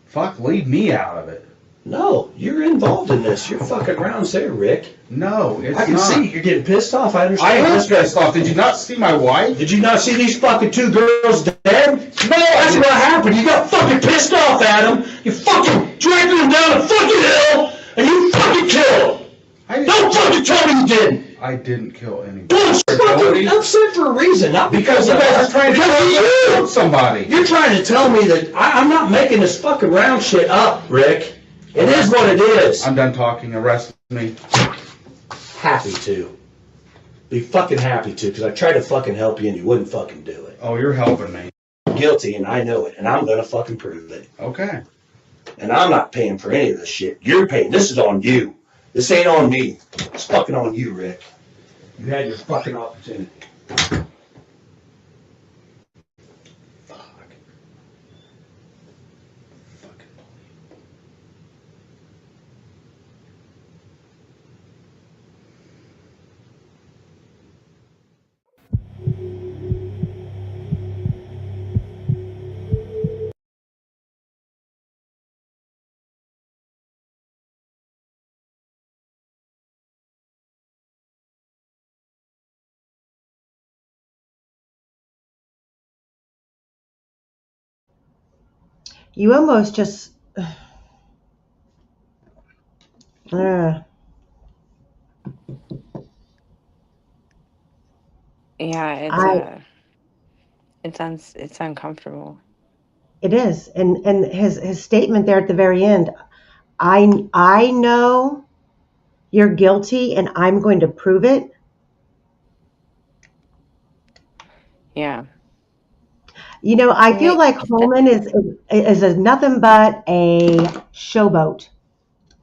Fuck, leave me out of it. No, you're involved in this. You're fucking around there, Rick. No, it's I can not. see you're getting pissed off. I I understand. am pissed off. Did you not see my wife? Did you not see these fucking two girls dead? No, that's what happened. You got fucking pissed off, Adam. You fucking dragged them down a fucking hill, and you fucking killed. Don't fucking tell me you didn't. I didn't kill anybody. Bullshit. Fucking upset for a reason, not Because because you of guys us. are trying to kill somebody. You're trying to tell me that I'm not making this fucking round shit up, Rick. It is what it is. I'm done talking. Arrest me. Happy to. Be fucking happy to, because I tried to fucking help you and you wouldn't fucking do it. Oh, you're helping me. Guilty, and I know it, and I'm gonna fucking prove it. Okay. And I'm not paying for any of this shit. You're paying. This is on you. This ain't on me. It's fucking on you, Rick. You had your fucking opportunity. Fuck. Fucking You almost just... Yeah, it's uncomfortable. It is. And his statement there at the very end, I know you're guilty and I'm going to prove it. Yeah. You know, I feel Wait, like Holman is nothing but a showboat.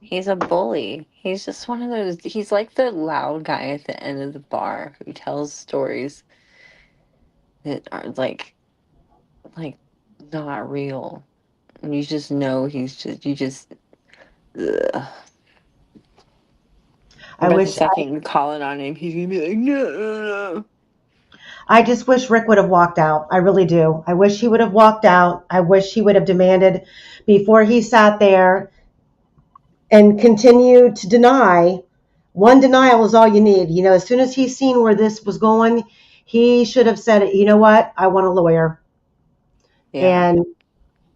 he's a bully. He's just one of those. He's like the loud guy at the end of the bar who tells stories that are like not real. And you just know ugh. I But the wish second you call it on him, he's gonna be like, no. I just wish Rick would have walked out. I really do. I wish he would have walked out. I wish he would have demanded before he sat there and continued to deny. One denial is all you need. You know, as soon as he's seen where this was going, he should have said, you know what? I want a lawyer. Yeah. And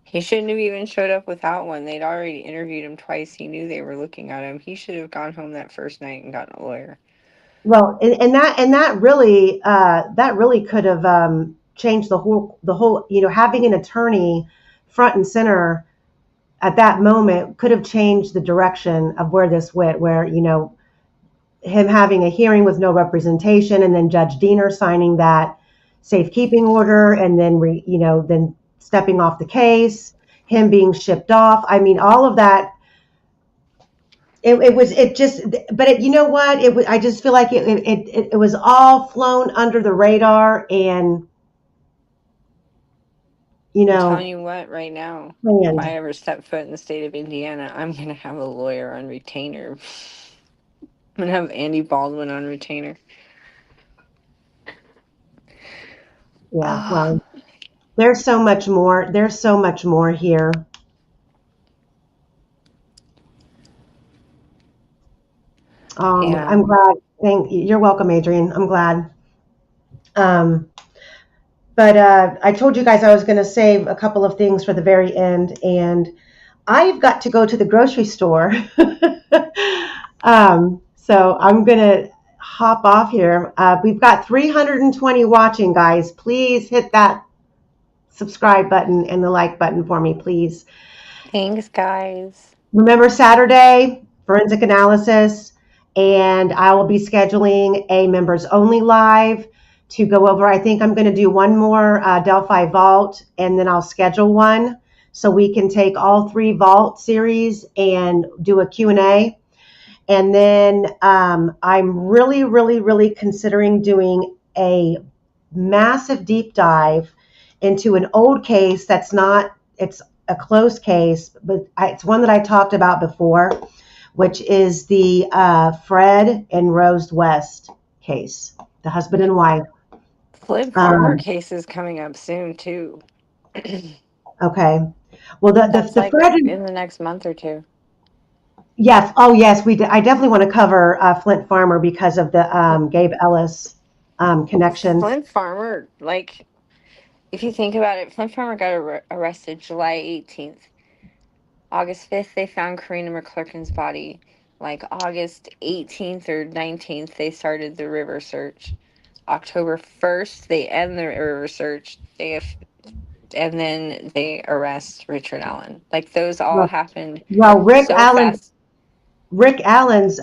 He shouldn't have even showed up without one. They'd already interviewed him twice. He knew they were looking at him. He should have gone home that first night and gotten a lawyer. well, and that really could have changed the whole. You know, having an attorney front and center at that moment could have changed the direction of where this went. Where, you know, him having a hearing with no representation, and then Judge Diener signing that safekeeping order, and then then stepping off the case, him being shipped off. I mean, all of that. You know what? I just feel like it was all flown under the radar, and I'm telling you what, right now, if planned. I ever step foot in the state of Indiana, I'm gonna have a lawyer on retainer. I'm gonna have Andy Baldwin on retainer. Yeah. Ah, Well, there's so much more. There's so much more here. yeah. I'm glad. You're welcome, Adrian. I'm glad. Um, but I told you guys I was going to save a couple of things for the very end, and I've got to go to the grocery store. So I'm going to hop off here. We've got 320 watching, guys. Please hit that subscribe button and the like button for me, please. Thanks, guys. Remember Saturday, forensic analysis, and I will be scheduling a members only live to go over. I think I'm going to do one more Delphi Vault, and then I'll schedule one so we can take all 3 Vault series and do a Q&A. And then I'm really, really, really considering doing a massive deep dive into an old case that's not, it's a closed case, but it's one that I talked about before, which is the Fred and Rose West case, the husband and wife. Flip Farmer case is coming up soon too. Okay. Well, That's the like Fred, in the next month or two. yes. Oh, yes. I definitely want to cover Flint Farmer because of the Gabe Ellis connection. Flint Farmer, like, if you think about it, Flint Farmer got arrested July 18th. August 5th, they found Karina McClurkin's body. Like August 18th or 19th, they started the river search. October 1st, they end the river search. And then they arrest Richard Allen. Like those all Well, happened well, so fast. Rick Allen's.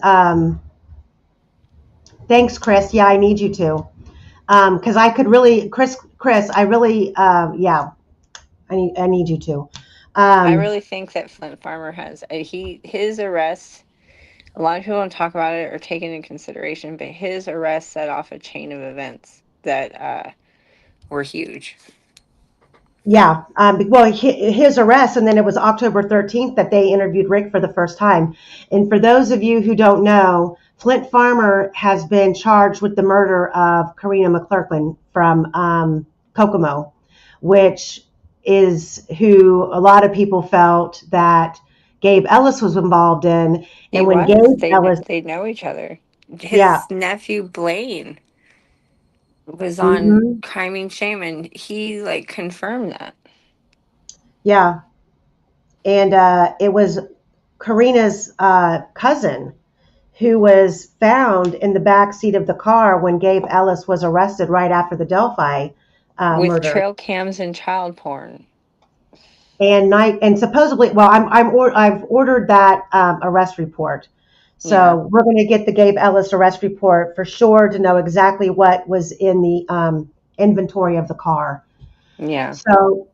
Thanks, Chris. Yeah, I need you to, because I could really, Chris, I really, yeah, I need you to. I Um, really think that Flint Farmer has his arrest. A lot of people don't talk about it or take it into consideration, but his arrest set off a chain of events that were huge. yeah, well, his arrest, and then it was October 13th that they interviewed Rick for the first time. And for those of you who don't know, Flint Farmer has been charged with the murder of Karina McClurkin from Kokomo, which is who a lot of people felt that Gabe Ellis was involved in. He And when was. Gabe Ellis, They know each other. yeah, His nephew Blaine was on hmm Crime Shame, and he like confirmed that. yeah, and it was Karina's cousin who was found in the back seat of the car when Gabe Ellis was arrested right after the Delphi With murder. trail cams and child porn. And supposedly, well, I've ordered that arrest report, Yeah. so we're going to get the Gabe Ellis arrest report for sure to know exactly what was in the inventory of the car. Yeah. So,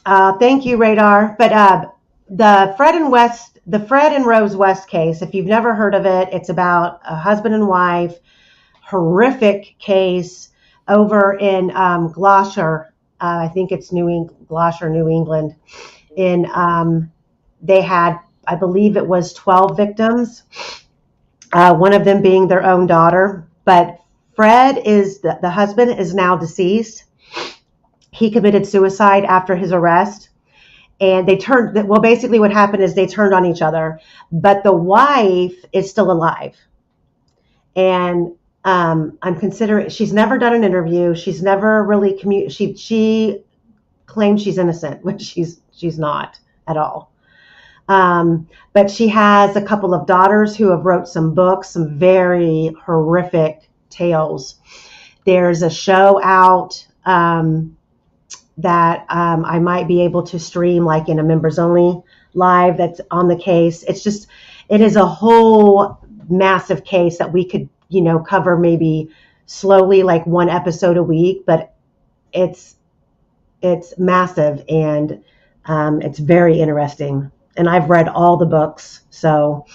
thank you, Radar. But the Fred and Rose West case, if you've never heard of it, it's about a husband and wife, horrific case over in Gloucester. I think it's Gloucester, New England. They had, I believe it was 12 victims, one of them being their own daughter. But Fred the husband is now deceased. He committed suicide after his arrest. And basically what happened is they turned on each other, but the wife is still alive. And I'm considering, she's never done an interview. She's never really she claims she's innocent, which she's not at all. But she has a couple of daughters who have wrote some books, some very horrific tales. There's a show out that I might be able to stream like in a members only live that's on the case. It is a whole massive case that we could, cover maybe slowly, like one episode a week, but it's massive. And It's very interesting. And I've read all the books, so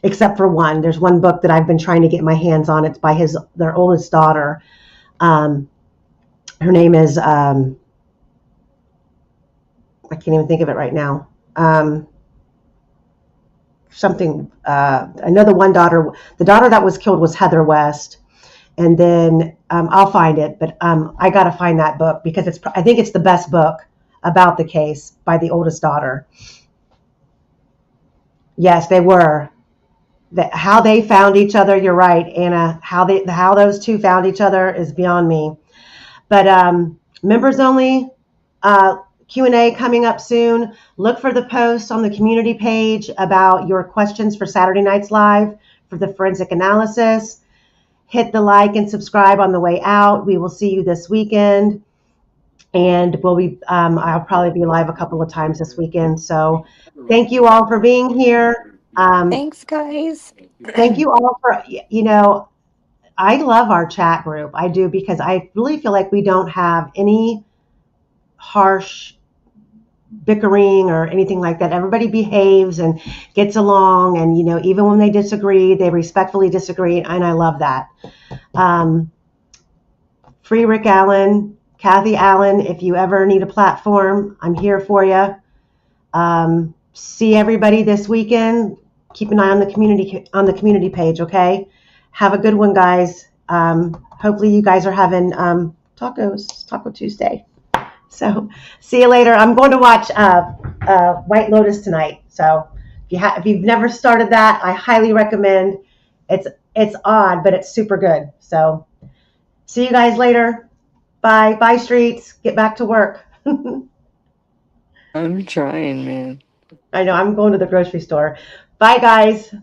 except for one. There's one book that I've been trying to get my hands on. It's by their oldest daughter. Her name is I can't even think of it right now. Something. I know the one daughter. The daughter that was killed was Heather West. And then I'll find it, but I got to find that book because I think it's the best book about the case by the oldest daughter. Yes, they were. How they found each other, you're right, Anna. How those two found each other is beyond me. But members only Q&A coming up soon. Look for the post on the community page about your questions for Saturday night's live for the forensic analysis. Hit the like and subscribe on the way out. We will see you this weekend. And I'll probably be live a couple of times this weekend. So thank you all for being here. Thanks, guys. Thank you all for, I love our chat group. I do, because I really feel like we don't have any harsh bickering or anything like that. Everybody behaves and gets along, and even when they disagree, they respectfully disagree, and I love that. Free Rick Allen, Kathy Allen. If you ever need a platform, I'm here for you. See everybody this weekend. Keep an eye on the community page. Okay, have a good one, guys. Hopefully you guys are having Taco Tuesday. So see you later. I'm going to watch White Lotus tonight. So if you've never started that, I highly recommend. It's odd, but it's super good. So see you guys later. Bye. Bye, streets. Get back to work. I'm trying, man. I know. I'm going to the grocery store. Bye, guys.